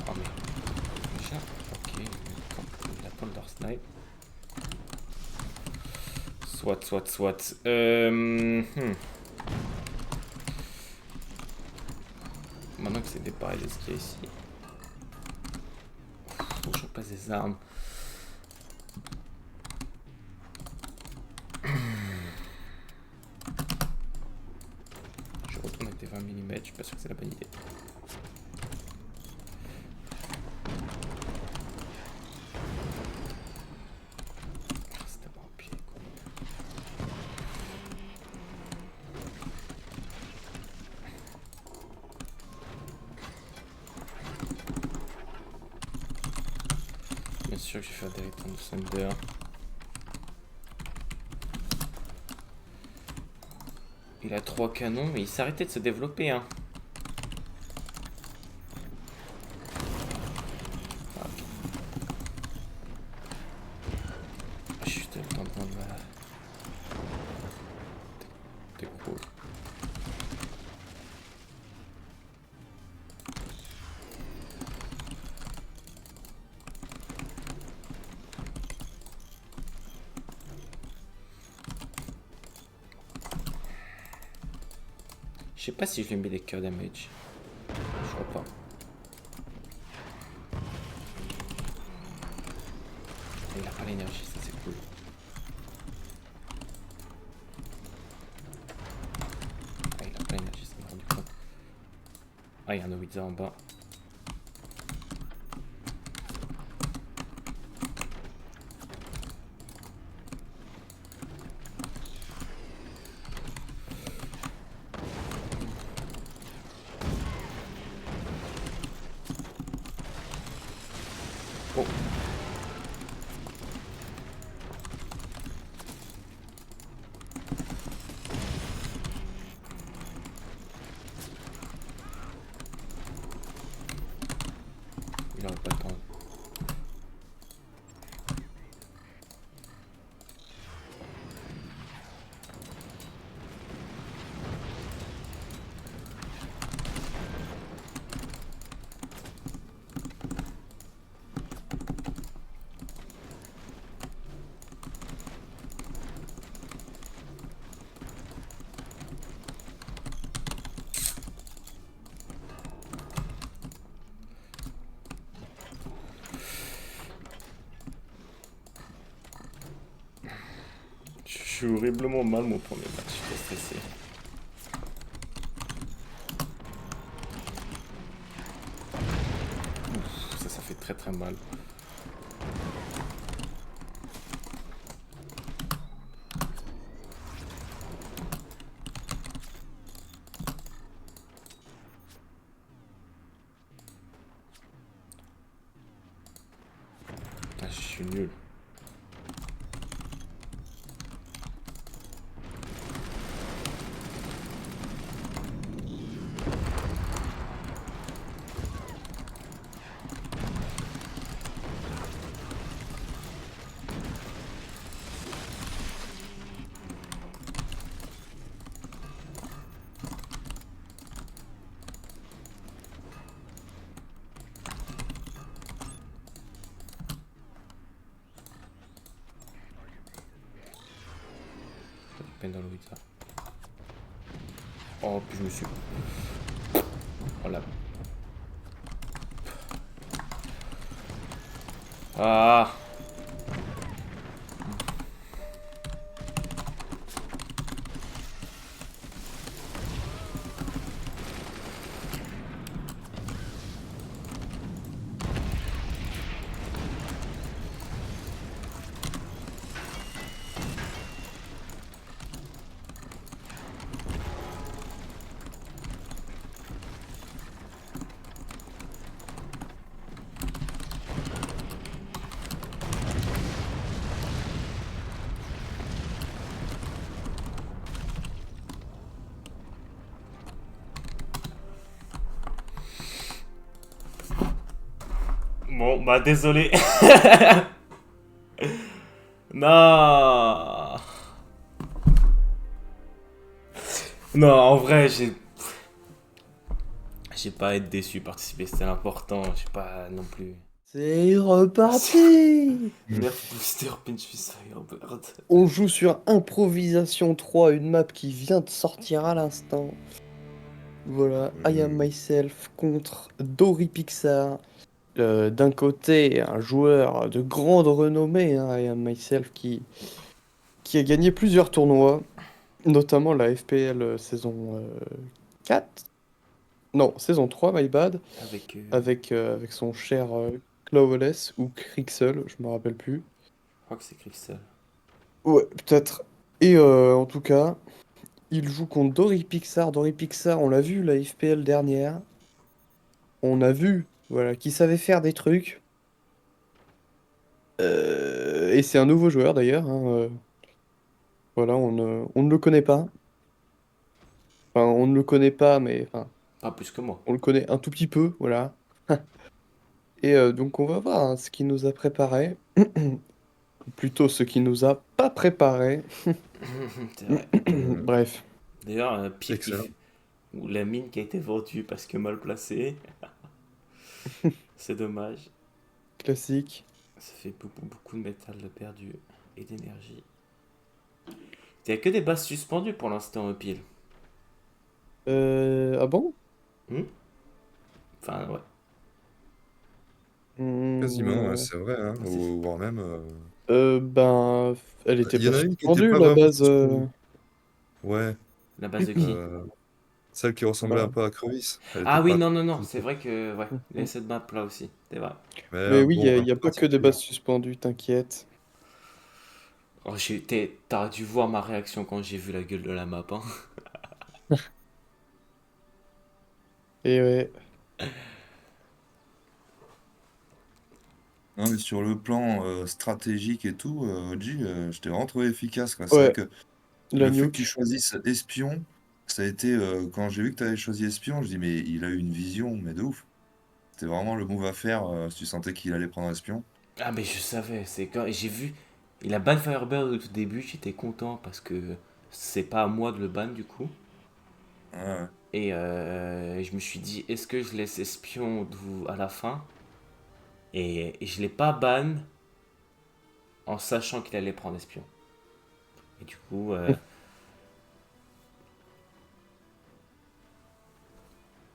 Oh mais déjà, ok, il attend leur snipe. Soit. Maintenant que c'est dépareillé ce qu'il y a ici. Faut que je repasse des armes. Je retourne avec des 20 mm, je suis pas sûr que c'est la bonne idée. C'est d'abord un pied, quoi. Bien sûr que je vais faire des return de Thunder. Il a 3 canons, mais il s'est arrêté de se développer, hein. Ah, ok. Je suis juste le temps de prendre ma... T'es cool. Je sais pas si je lui mets des cœurs damage. Je crois pas. Il a pas l'énergie, ça c'est cool. Ah, il a pas l'énergie, ça m'a rendu compte. Ah, il y a un Wither en bas. Oh. Il aurait pas le temps. Je suis horriblement mal mon premier match, je suis trop stressé. Ouf, ça fait très très mal. Ah, je suis nul. Peine dans le Wither. Oh, puis je me suis... Oh là. Ah. Bon, bah désolé. Non. Non, en vrai, j'ai pas à être déçu, participer, c'était important. J'ai pas non plus.
C'est reparti!
Nerf Booster Pinch Fist Firebird.
On joue sur Improvisation 3, une map qui vient de sortir à l'instant. Voilà, I Am Myself contre Dory Pixar. D'un côté, un joueur de grande renommée, hein, I Am Myself, qui a gagné plusieurs tournois, notamment la FPL saison 4. Non, saison 3, my bad,
Avec.
avec son cher Clawless ou Crixel, je me rappelle plus.
Je crois que c'est Crystal.
Ouais, peut-être. Et en tout cas, il joue contre Dory Pixar. Dory Pixar, on l'a vu la FPL dernière. On a vu, voilà, qu'il savait faire des trucs. Et c'est un nouveau joueur d'ailleurs, hein, voilà, on ne le connaît pas. Enfin, on ne le connaît pas, mais enfin,
Pas plus que moi.
on le connaît un tout petit peu, voilà. Et donc on va voir hein, ce qu'il nous a préparé. Ou plutôt ce qu'il nous a pas préparé.
C'est vrai.
Bref,
D'ailleurs, un pic
Excellent.
ou la mine qui a été vendue parce que mal placée. C'est dommage.
classique.
Ça fait beaucoup de métal perdu et d'énergie. Il n'y a que des bases suspendues pour l'instant au pile.
Ah bon?
Hmm. Enfin, ouais.
Quasiment, ouais,
Ouais.
c'est vrai, hein,
C'est-
ou voire même.
Ben, elle était
Il y
pas
en a une qui était
suspendue,
pas
la
vraiment
base.
suspendue. Ouais,
La base de qui?
celle qui ressemblait un
Voilà.
peu à Crevice. Elle était
Ah oui,
pas
non, non, non,
tout
c'est vrai que, ouais, il y a cette map là aussi, c'est vrai.
Mais
Mais oui,
bon, un
il y a
peu
pas que des
particulière.
bases suspendues, t'inquiète.
Oh, t'aurais dû voir ma réaction quand j'ai vu la gueule de la map, hein.
Et ouais.
Non, mais sur le plan stratégique et tout, OG, je t'ai vraiment trouvé efficace, quoi. C'est vrai
Ouais,
que
la
le fait que tu
nuke.
choisisses Espion, ça a été. Quand j'ai vu que tu avais choisi Espion, je dis, mais il a eu une vision, mais de ouf. C'était vraiment le move à faire si tu sentais qu'il allait prendre Espion.
Ah, mais je savais, c'est quand j'ai vu, il a ban Firebird au tout début, j'étais content parce que c'est pas à moi de le ban du coup.
Ouais, ouais.
Et je me suis dit, est-ce que je laisse espion à la fin? Et je l'ai pas ban en sachant qu'il allait prendre espion. Et du coup,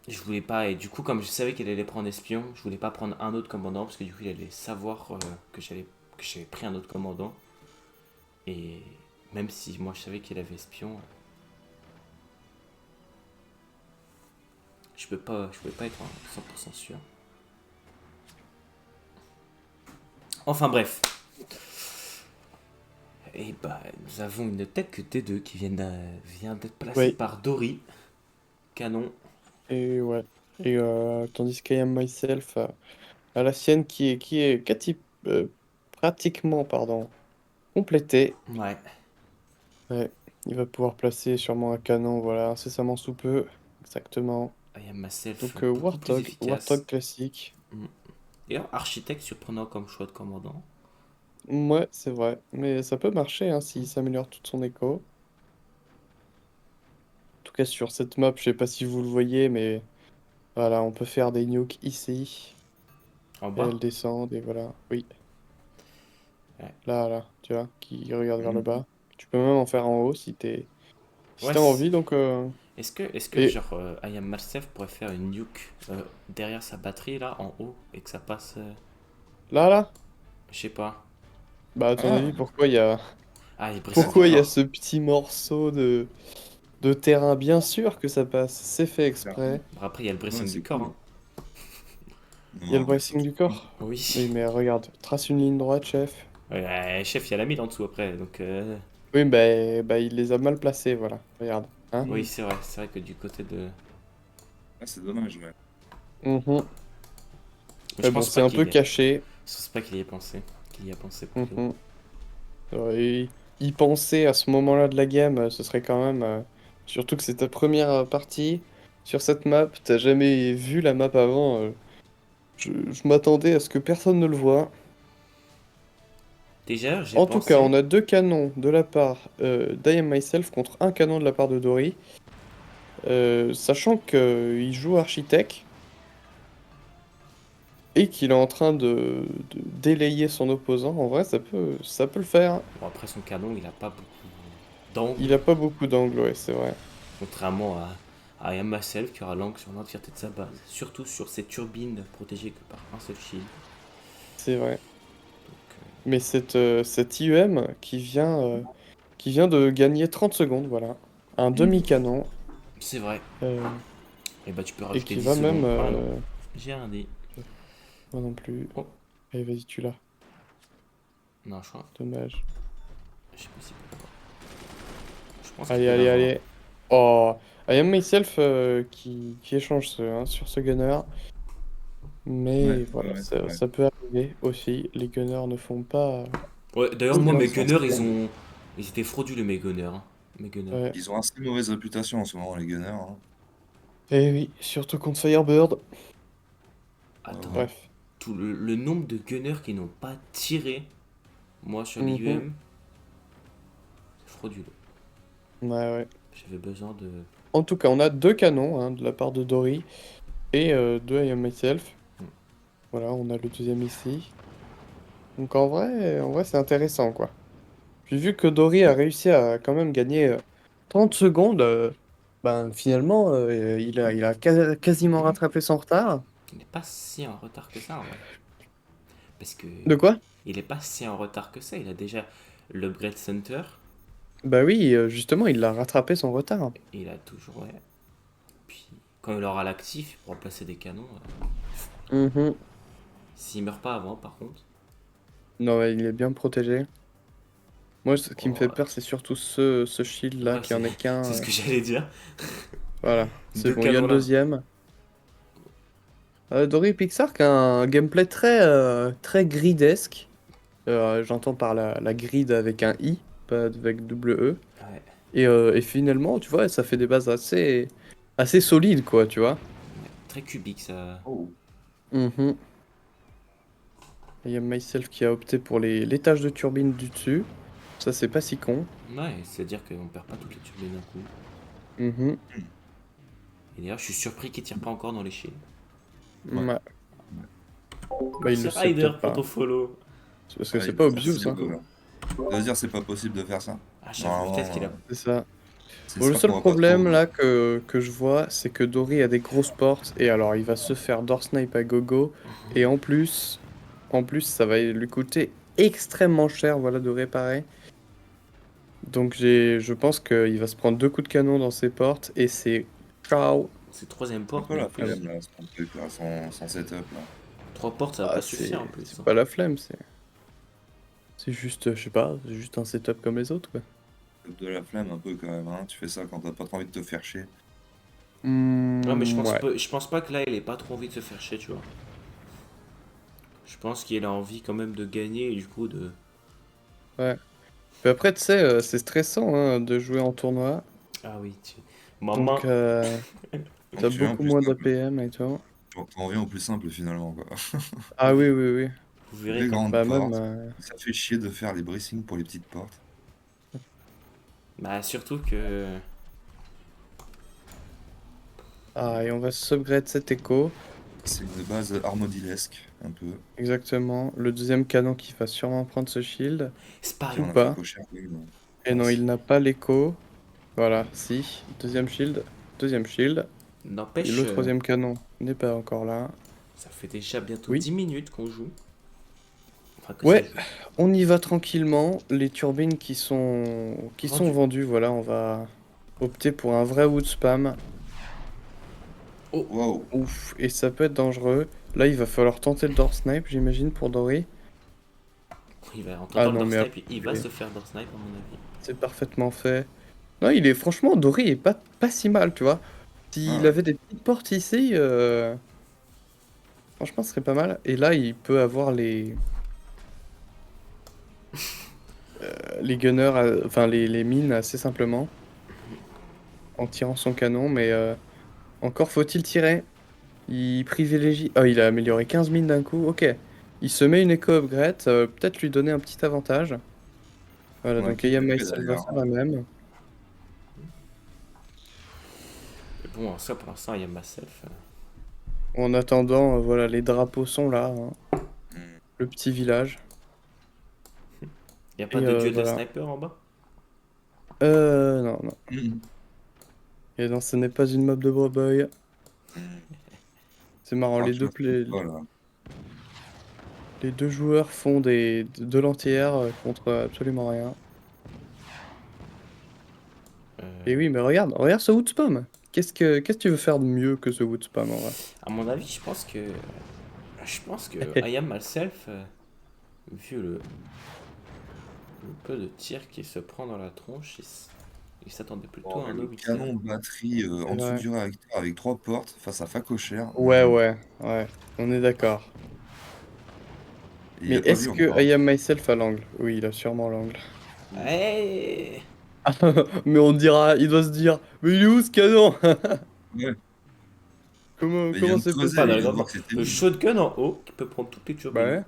je voulais pas. Et du coup, comme je savais qu'il allait prendre espion, je voulais pas prendre un autre commandant parce que du coup, il allait savoir que j'avais pris un autre commandant. Et même si moi je savais qu'il avait espion, je pouvais pas être 100% sûr. Enfin bref. Et bah, nous avons une tech T2 qui vient d'être placée
Oui,
par Dory. Canon.
et ouais. Et tandis qu'I Am Myself a la sienne qui est pratiquement, pardon, complétée.
Ouais.
Ouais, il va pouvoir placer sûrement un canon, voilà, incessamment sous peu. Exactement.
I am myself
Donc
beaucoup plus
Warthog
efficace.
classique.
Mm. D'ailleurs, architecte surprenant comme choix de commandant.
Ouais, c'est vrai. Mais ça peut marcher hein, s'il s'améliore toute son écho. En tout cas, sur cette map, je sais pas si vous le voyez, mais voilà, on peut faire des nukes ici.
En
Et
bas.
elles descendent, et voilà. Oui,
Ouais.
là, tu vois, qui regarde vers le
Mhm.
bas. Tu peux même en faire en haut si
Ouais.
t'as envie, donc...
Est-ce que
Et
genre I am myself pourrait faire une nuke derrière sa batterie là en haut et que ça passe.
là,
Je sais pas.
bah à ton
Ah,
avis, pourquoi il y a...
Ah, les brissons du
Pourquoi il y a
corps.
ce petit morceau de terrain? Bien sûr que ça passe, c'est fait
clairement.
exprès.
Bon, après, il y a le
Ouais,
bracing du
c'est
corps,
cool.
hein.
Il y a le
Non, mais
bracing
surtout.
du corps.
Oui.
Oui, mais regarde, trace une ligne droite, chef.
Ouais, chef, il y a la mine en dessous après. Donc,
Oui, bah il les a mal placés, voilà. Regarde. Hein?
oui, c'est vrai. C'est vrai que du côté de.
Ah, c'est dommage, ouais.
Mhm.
Mais je
Mais bon,
pense
c'est
pas
un peu
qu'il y ait.
caché.
Je pense pas qu'il y ait pensé. Qu'il y a pensé plutôt.
Mhm. Et y penser à ce moment-là de la game, ce serait quand même... surtout que c'est ta première partie sur cette map, t'as jamais vu la map avant. Je m'attendais à ce que personne ne le voit.
Déjà, j'ai
En tout cas,
pensé.
on a 2 canons de la part d'I Am Myself contre un canon de la part de Dory. Sachant qu'il joue Architect et qu'il est en train de délayer son opposant, en vrai, ça peut le faire.
Bon, après son canon, il a pas beaucoup d'angle,
Il a pas beaucoup d'angle, ouais, c'est vrai.
contrairement à I Am Myself qui aura l'angle sur l'entièreté de sa base, surtout sur ses turbines protégées que par un seul shield.
C'est vrai.
Donc,
Mais cette IEM qui vient de gagner 30 secondes, voilà. Un demi-canon.
c'est vrai.
euh,
Et bah, tu peux
et
rajouter
qui
10
va même.
secondes. Ah non, j'ai rien dit.
Moi non plus.
Oh,
Allez, vas-y, tu l'as.
non, je crois.
Dommage.
Je sais pas s'il peut l'avoir. Je pense qu'il
Allez,
peut
allez,
l'avoir.
allez. Oh, I am myself qui échange sur ce gunner.
Ouais,
Mais voilà,
ouais, c'est
ça,
vrai.
ça peut arriver aussi. Les gunners ne font pas
Ouais, d'ailleurs,
que
moi,
bien
mes
Ils ont,
ça.
gunners, ils étaient frauduleux, mes gunners, hein. Mes gunners.
Ouais.
ils ont assez mauvaise réputation en ce moment, les gunners, hein.
Et oui, surtout contre Firebird.
Ouais,
Attends,
ouais.
Bref.
tout le nombre de gunners qui n'ont pas tiré, moi, sur
Mhm.
l'IUM, c'est frauduleux.
Ouais, ouais.
J'avais besoin de.
En tout cas, on a 2 canons de la part de Dory et de I am myself.
Hmm.
Voilà, on a le deuxième ici. Donc en vrai, c'est intéressant, quoi. Puis vu que Dory a réussi à quand même gagner 30 secondes, ben finalement, il a quasiment rattrapé son retard.
Il n'est pas si en retard que ça, en vrai. Parce que.
De quoi?
Il est pas si en retard que ça. Il a déjà l'upgrade center.
Bah oui, justement, il a rattrapé son retard.
Et il a toujours. Ouais. Puis, quand il aura l'actif, il pourra placer des canons.
Mhm.
S'il meurt pas avant, par contre.
Non, ouais, il est bien protégé. Moi, ce qui me fait
Oh,
peur, c'est surtout ce shield-là,
ouais,
qui en est qu'un.
c'est ce que j'allais dire.
Voilà, c'est
Deux
bon, il y a
canons
le
là.
deuxième. Dory Pixar qui a un gameplay très gridesque. J'entends par la grid avec un I, pas avec double E.
Ouais.
Et finalement, tu vois, ça fait des bases assez solides, quoi, tu vois.
Très cubique, ça.
Oh.
Mhm. Il y a Myself qui a opté pour les tâches de turbine du dessus. Ça, c'est pas si con.
Ouais, c'est-à-dire qu'on perd pas toutes les turbines d'un coup.
Mhm.
Et d'ailleurs, je suis surpris qu'il tire pas encore dans les shields.
Ouais.
Ouais. Bah, il
Merci
le sait
Ryder
peut-être
pour
pas.
ton follow.
C'est parce que
Ouais,
c'est
il
pas
doit faire
obvious,
ça,
hein.
quoi. Ça veut dire c'est pas possible de faire ça.
Ah, j'avoue, peut-être qu'il a.
Normalement,
C'est ça.
c'est
Bon, le
ça
seul
qu'on va pas trop.
problème là que je vois, c'est que Dory a des grosses portes et alors il va se faire door snipe à gogo et en plus ça va lui coûter extrêmement cher, voilà, de réparer. Donc je pense qu'il va se prendre 2 coups de canon dans ses portes et c'est ciao.
C'est troisième
Un
porte,
peu
mais en
la
plus.
flemme là, son truc là, son setup là.
Trois portes, ça va
Ah,
pas suffire en
c'est
plus, hein.
pas la flemme, c'est juste, je sais pas, c'est juste un setup comme les autres, quoi.
De la flemme un peu quand même, hein. Tu fais ça quand t'as pas trop envie de te faire chier.
Ouais, mais
Ouais.
je pense pas que là, il ait pas trop envie de se faire chier, tu vois. Je pense qu'il a envie quand même de gagner et du coup de.
Ouais. Puis après, tu sais, c'est stressant hein, de jouer en tournoi.
Ah oui, tu.
Donc,
Maman,
Donc
t'as
tu viens au
beaucoup
plus
moins
simple.
d'APM et tout.
T'en reviens au plus simple finalement quoi.
Ah oui, oui, oui.
vous verrez
Les
quand.
grandes
Bah même...
portes. Ça fait chier de faire les bracings pour les petites portes.
Bah, surtout que.
Ah, et on va subgrade cet écho.
C'est une base armodilesque un peu.
Exactement. Le deuxième canon qui va sûrement prendre ce shield.
C'est
Et
pareil.
Ou
on a fait
pas.
cocher un peu,
Et non,
merci.
il n'a pas l'écho. Voilà, si. Deuxième shield. Deuxième shield. Et
N'empêche,
le troisième canon n'est pas encore là.
ça fait déjà bientôt
Oui.
10 minutes qu'on joue. Enfin, que ça
Ouais,
joue.
on y va tranquillement. Les turbines qui sont
Vendu.
vendues, voilà, on va opter pour un vrai wood spam.
Oh,
Wow.
Ouf, et ça peut être dangereux. Là, il va falloir tenter le door snipe, j'imagine, pour Dory.
il va en
Ah
tentant le
non,
door
mais
snipe, il va
après,
se faire door snipe à mon avis.
c'est parfaitement fait. Non, franchement, Dory est pas si mal, tu vois.
Ah
S'il
ouais.
avait des petites portes ici, franchement, ce serait pas mal. Et là, il peut avoir les gunners, enfin les mines assez simplement, en tirant son canon, mais encore faut-il tirer. Il privilégie... Oh, il a amélioré 15 000 d'un coup, ok. Il se met une éco-upgrade, ça va peut-être lui donner un petit avantage. Voilà,
Ouais,
donc
qui
Ayam
l'a fait
Myself va
d'ailleurs.
faire la même.
Mais bon, en soi, pour l'instant, il y a Myself.
En attendant, voilà, les drapeaux sont là, hein.
Hmm.
Le petit village.
Il n'y a pas
Et
de duel de
voilà.
sniper en bas?
Non, non.
Hmm.
Et non, ce n'est pas une mob de Broboy.
Hmm.
C'est marrant,
Ah, tu vois, c'est pas là.
les deux joueurs font de l'anti-air contre absolument rien. Et
Euh,
oui, mais regarde ce wood spam. Qu'est-ce que tu veux faire de mieux que ce wood spam en vrai?
à mon avis, je pense que. Je pense que I Am Myself, vu le peu de tir qu'il se prend dans la tronche, il s'attendait plutôt
Oh,
à
mais
un
le
Obixer.
canon de batterie
C'est
en dessous
vrai.
du réacteur avec 3 portes face à Facocher.
Ouais, ouais, ouais, on est d'accord.
Il
Mais
a pas vu
est-ce que
encore.
I am myself a l'angle? Oui, il a sûrement l'angle.
Hey.
Mais on dira, il doit se dire, mais il est où ce canon?
Ouais.
Comment
Mais il vient
comment
de
c'est
creuser,
Pas
possible?
il
dans le
vient de
grand
voir
plan.
que c'était
Le
où.
shotgun en haut qui peut prendre toutes les
Bah
turbines.
ouais.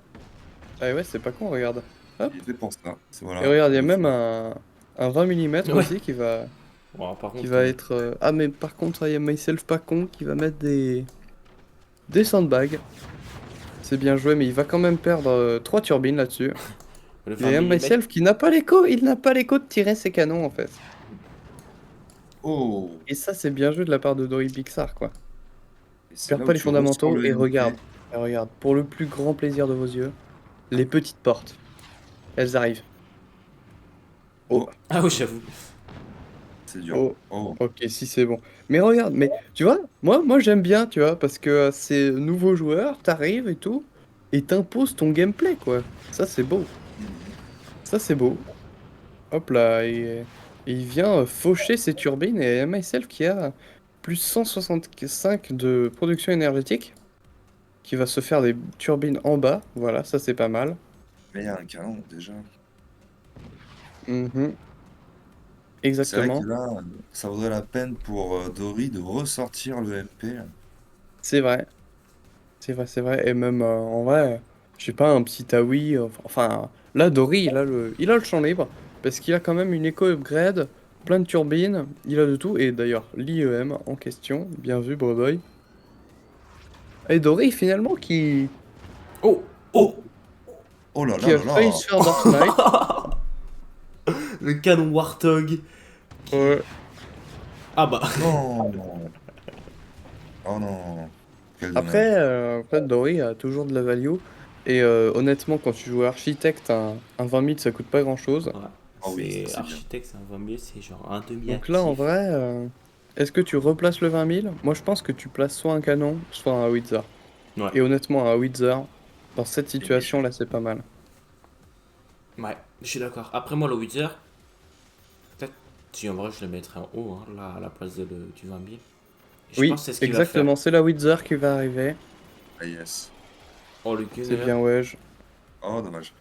Ah ouais, c'est pas con, regarde.
Il
Hop.
est fait pour ça. C'est
Et
voilà,
regarde, il y a
le
même
fou.
un 20 mm
Ouais.
aussi
Bon, par
qui
contre,
va être... Ah mais par contre, I am myself pas con, qui va mettre des sandbags. C'est bien joué, mais il va quand même perdre 3 turbines là-dessus.
le
Il
20
y a
mm.
Myself qui n'a pas l'écho, il n'a pas l'écho de tirer ses canons en fait.
Oh!
Et ça, c'est bien joué de la part de Dory Pixar, quoi.
Et c'est
Perd
là où
pas les
tu ressors
fondamentaux
le MP.
et regarde, pour le plus grand plaisir de vos yeux, les petites portes, elles arrivent. Oh,
Oh,
Ah oui, j'avoue.
c'est dur.
oh,
Oh,
ok, si c'est bon. Mais regarde, mais tu vois, moi j'aime bien, tu vois, parce que c'est nouveau joueur, t'arrives et tout, et t'imposes ton gameplay, quoi. Ça, c'est beau.
mhm.
Ça, c'est beau. Hop là, et il vient faucher ses turbines et MySelf qui a plus 165 de production énergétique, qui va se faire des turbines en bas. Voilà, ça c'est pas mal.
Mais il y a un canon déjà.
Mhm,
C'est vrai que
exactement,
là, ça vaudrait la peine pour Dory de ressortir le MP.
c'est vrai, c'est vrai, c'est vrai. Et même en vrai, je sais pas, un petit Taoui, enfin, là Dory, il a le champ libre, parce qu'il a quand même une éco-upgrade, plein de turbines, il a de tout. Et d'ailleurs, l'IEM en question, bien vu, Breboy. Et Dory finalement
Oh.
Oh!
Oh.
Oh là là
qui a
là
failli
là!
se faire Dark Knight.
Le canon Warthog.
Ouais.
Ah bah.
Non! Oh non! Quel
Après,
dommage.
Dory a toujours de la value. Et honnêtement, quand tu joues architecte, un 20 000 ça coûte pas grand chose.
Ouais.
Oh oui, ça
C'est
c'est bien.
architecte, c'est un 20 000, c'est genre un
Donc là, en
demi-actif.
vrai, est-ce que tu replaces le 20 000? Moi, je pense que tu places soit un canon, soit un howitzer.
Ouais.
Et honnêtement, un howitzer, dans cette
Et bien
situation-là, c'est pas mal.
Ouais, je suis d'accord. Après moi, le Wither, peut-être si en vrai je le mettrais en haut, hein, là, à la place du 20 000. Et je pense
Oui,
que c'est ce qu'il va faire.
exactement, c'est la howitzer qui va arriver.
Ah yes.
Oh, le
C'est
gunner.
bien, ouais.
Oh dommage.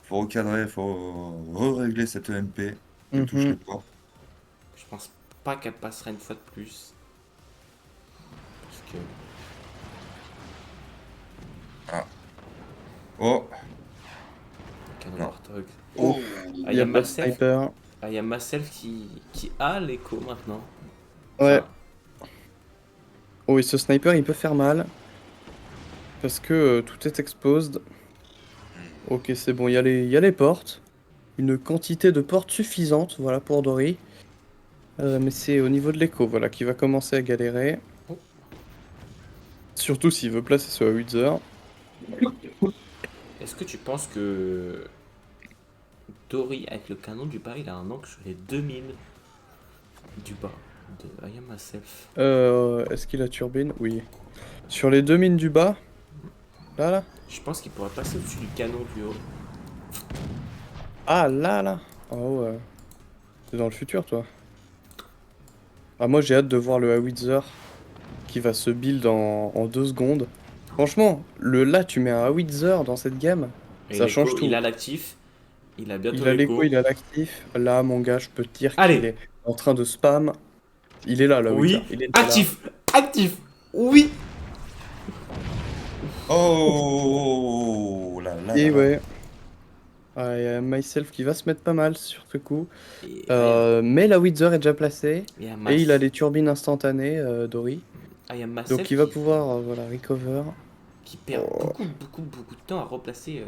Faut recadrer, faut re-régler cette EMP qui touche les
Mhm.
portes.
Je pense pas qu'elle passera une fois de plus. Parce que.
Ah. Oh!
Canon
Non.
Warthog.
Oh!
Ah,
Il
il
n'y
y
a
a
pas de
Myself.
sniper.
Ah, il y a Myself qui a l'écho maintenant.
Ouais.
Enfin,
Oh, et ce sniper, il peut faire mal. Parce que tout est exposed. Ok, c'est bon, il y a les portes. Une quantité de portes suffisante, voilà, pour Dory. Mais c'est au niveau de l'écho, voilà, qui va commencer à galérer.
oh,
Surtout s'il veut placer ce Howitzer.
est-ce que tu penses que Dory avec le canon du bas, il a un angle sur les 2000 du bas de I Am Myself?
Est-ce qu'il a turbine? Oui. Sur les deux mines du bas, là.
Je pense qu'il pourrait passer au-dessus du canon du haut.
Ah, là. Oh, ouais. T'es dans le futur, toi. Ah, moi, j'ai hâte de voir le Howitzer qui va se build en 2 secondes. Franchement, là, tu mets un Howitzer dans cette gamme,
Et
ça change
l'écho, il
tout.
a l'actif. Il a bientôt
Il a l'écho,
l'écho.
il a l'actif. Là, mon gars, je peux te dire qu'il
Allez.
est en train de spam. Il est là, le Howitzer.
Oui.
Il est déjà là.
Actif. Actif. Oui.
Oh là là là
Et
là.
ouais, Myself qui va se mettre pas mal sur ce coup.
Et
Mais la Wither est déjà placée.
il y a
Et il a les turbines instantanées, Dory.
il y a
Donc
Massel
il va pouvoir voilà, recover.
qui perd
Oh,
beaucoup de temps à replacer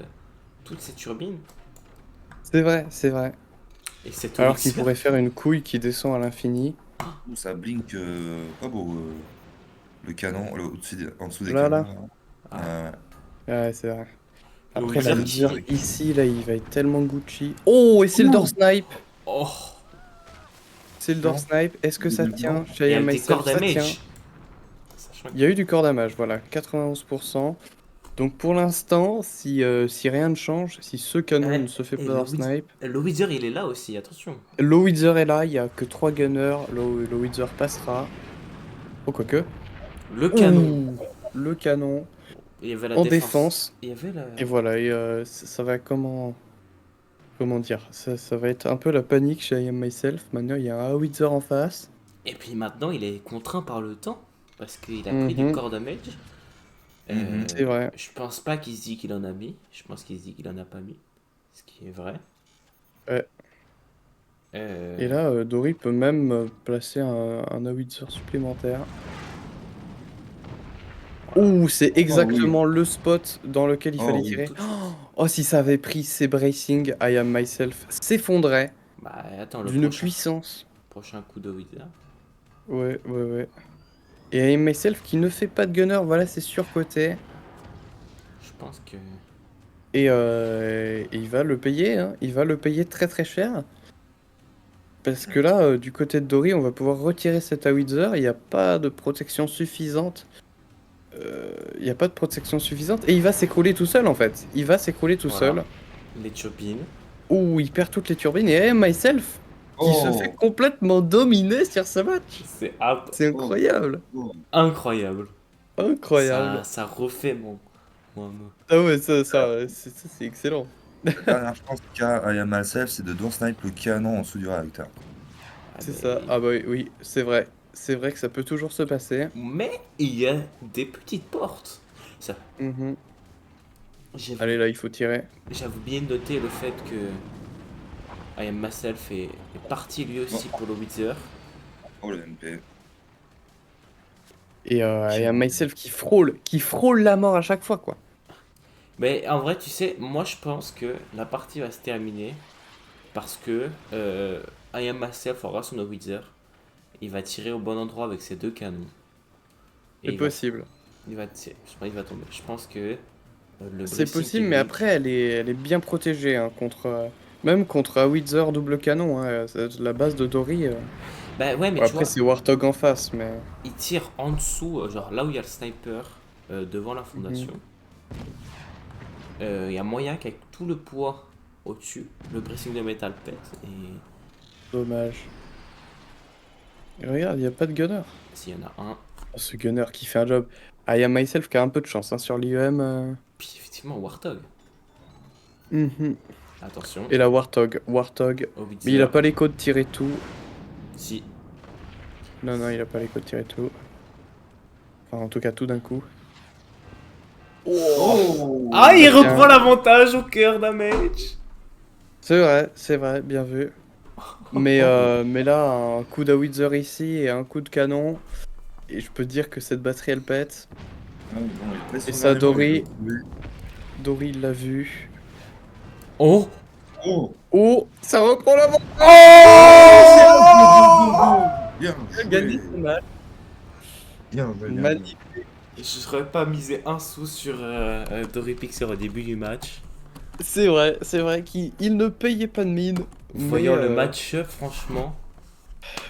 toutes ces turbines.
c'est vrai, c'est vrai.
Et cette
Alors qu'il
Howitzer,
pourrait faire une couille qui descend à l'infini.
Ouh, ça blink pas beau. Le canon, en dessous des
Là,
canons,
là.
là.
ah,
Ouais, c'est vrai.
le
Après, la
Howitzer
Wither
qui.
ici, là, il va être tellement Gucci. Oh, et c'est le door
Ouh.
snipe.
Oh!
C'est le door
Non,
snipe. Est-ce que
il
ça
est blanc.
tient?
Il y a
Cheyenne
eu des corps
Myself, ça tient.
damage. Sachant
Il y a eu du corps damage, voilà, 91%. Donc pour l'instant, si rien ne change, si ce canon ne se fait
et
pas door snipe,
Le Wither, il est là aussi, attention.
Low Wither est là, il y a que 3 gunners, Low Wither passera. Oh, quoique.
Le canon.
Ouh, le canon
Il y avait la
en
défense.
défense.
Il y avait la.
Et voilà, et ça va comment dire, ça va être un peu la panique chez I Am Myself. Maintenant, il y a un Wither en face.
Et puis maintenant, il est contraint par le temps. Parce qu'il a pris du
Mhm,
corps damage.
Mhm.
c'est vrai.
Je pense pas qu'il se dit qu'il en a mis. Je pense qu'il se dit qu'il en a pas mis. Ce qui est vrai.
Ouais. Et
Euh,
là, Dory peut même placer un Wither supplémentaire. Ouh, c'est
Oh oui,
exactement le spot dans lequel il
oh
fallait
oui.
tirer.
tout de suite.
Oh, si ça avait pris ses bracing, I Am Myself s'effondrait
Bah attends, le
d'une
prochain.
puissance.
Prochain coup de Wither.
Ouais, ouais, ouais. Et I Am Myself qui ne fait pas de gunner, voilà, c'est surcoté.
Je pense que.
Et il va le payer, hein. Il va le payer très très cher. Parce que là, du côté de Dory, on va pouvoir retirer cet Howitzer. Il n'y a pas de protection suffisante. Il n'y a pas de protection suffisante. Et il va s'écrouler tout seul en fait. Il va s'écrouler tout
Voilà.
seul.
Les turbines.
Ouh, il perd toutes les turbines. Et Myself qui se fait
Oh,
complètement dominer sur ce match.
C'est
C'est
oh,
incroyable.
oh.
incroyable. Ça,
Incroyable.
ça refait
Ah ouais, c'est excellent.
La dernière chance qu'a I Am Myself, c'est de door snipe le canon en dessous du réacteur.
Ah,
C'est ça. Ah bah oui, oui, c'est vrai. C'est vrai que ça peut toujours se passer.
mais il y a des petites portes. Ça,
Mhm.
j'avais
Allez, là, il faut tirer.
j'avais bien noté le fait que I Am Myself est parti lui
Oh,
aussi pour le Wither.
oh le MP.
Et il y a Myself qui frôle la mort à chaque fois, quoi.
Mais en vrai, tu sais, moi je pense que la partie va se terminer parce que I Am Myself aura son Wither. Il va tirer au bon endroit avec ses deux canons. Et
C'est possible.
je pense qu'il va tomber. Je pense que le
C'est
Bracing qui
possible, mais
blink.
après, elle est bien protégée, hein, même contre Howitzer double canon, hein, la base de Dory.
Bah ouais, mais
Bon,
tu
après,
vois,
c'est Warthog en face, mais.
il tire en dessous, genre là où il y a le sniper, devant la
Mhm.
fondation. Il y a moyen qu'avec tout le poids au-dessus, le Bracing de métal pète. Et
Dommage. Et regarde, il n'y a pas de gunner.
s'il y en a un.
Oh, ce gunner qui fait un job. Ah, il y a Myself qui a un peu de chance hein, sur l'IEM.
Puis effectivement, Warthog.
Mhm.
Attention,
Et la Warthog. Mais il a
Howitzer.
pas l'écho de tirer tout.
Si.
Non, non, il a pas l'écho de tirer tout. Enfin, en tout cas, tout d'un coup. Oh,
Ah, il
bien.
reprend l'avantage au cœur damage.
C'est vrai, bien vu. Mais là, un coup d'Howitzer ici et un coup de canon. Et je peux te dire que cette batterie, elle pète.
Ah oui, bon, il est
Et
presque
ça,
vers les
Dory,
gens, il veut-
Dory l'a vu.
Oh.
Oh!
Oh, ça reprend l'avant.
Oh.
Bien
Il a gagné
joué!
ce match.
Bien joué, bien joué.
Magnifique.
Je serais pas misé un sou sur Dory Pixel au début du match.
C'est vrai qu'il ne payait pas de mine.
Voyant le match-up, franchement.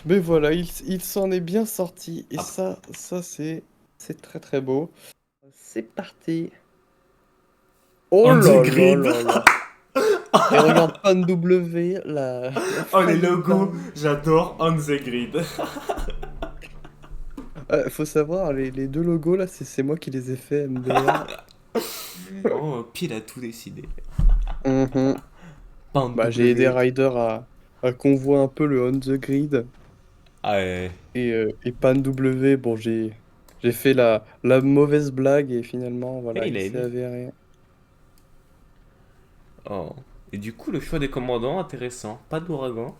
Mais voilà, il s'en est bien sorti. Et
Ah,
ça c'est très très beau. C'est parti. Oh
on the
là là
grid.
là là. Et regarde Pan W, la
Oh, les
faillite
logos.
ban.
J'adore on the grid.
Faut savoir, les deux logos là, c'est moi qui les ai fait, MDR.
Oh, Pile a tout décidé.
Mhm.
Bande
Bah, j'ai aidé
W.
Ryder à qu'on voit un peu le on the grid.
Ah ouais.
Et Pan W, bon, J'ai fait la mauvaise blague et finalement, voilà,
Et il
il
a
s'est
aimé.
avéré.
Oh. Et du coup, le choix des commandants, intéressant. Pas d'ouragan.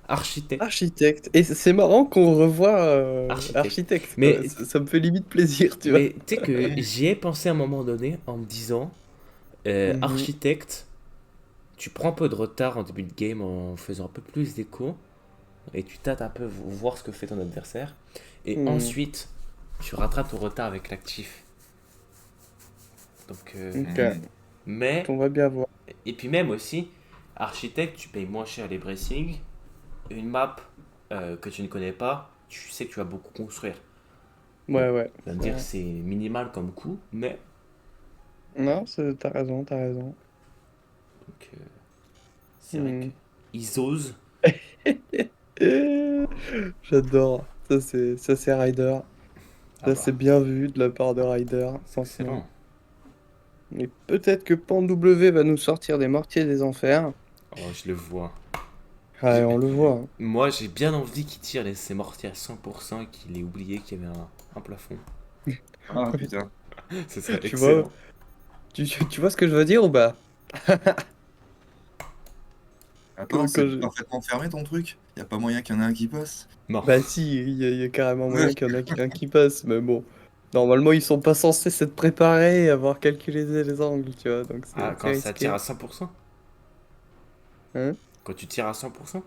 Architecte.
Architecte. Et c'est marrant qu'on revoit
Architecte.
architecte.
Mais,
Ça me fait limite plaisir, tu vois.
mais tu sais que j'y ai pensé à un moment donné en me disant,
Mhm.
architecte, tu prends un peu de retard en début de game en faisant un peu plus d'écho et tu tâtes un peu voir ce que fait ton adversaire. Et
Hmm.
ensuite, tu rattrapes ton retard avec l'actif. Donc,
Ok.
mais,
On va bien voir.
et puis même aussi, architecte, tu payes moins cher les bracings. Une map que tu ne connais pas, tu sais que tu vas beaucoup construire. Bon,
Ouais, ouais.
tu vas me
C'est
dire
vrai.
c'est minimal comme coût, mais
Non, t'as raison, t'as raison.
donc, c'est vrai que
Hmm.
ils osent.
J'adore. Ça c'est Ryder.
Ah
Ça
bah,
c'est bien vu de la part de Ryder,
c'est
franchement.
excellent.
Et peut-être que Pan W va nous sortir des mortiers des enfers.
Oh, je le vois.
Ouais, on le voit, hein.
Moi, j'ai bien envie qu'il tire ses mortiers à 100% et qu'il ait oublié qu'il y avait un plafond.
Ah putain.
Ce serait
Tu vois,
excellent.
tu vois ce que je veux dire ou pas?
Attends,
Quand
c'est
je-
parfaitement fermé ton truc? Y a pas moyen qu'il y en ait un qui passe?
Non.
Bah si, il y a carrément
Ouais.
moyen qu'il y en a un qui passe, mais bon. Normalement, ils sont pas censés s'être préparés et avoir calculé les angles, tu vois, donc
Ah,
c'est
quand ça tire
risqué.
à 100%.
Hein?
Quand tu tires à 100%.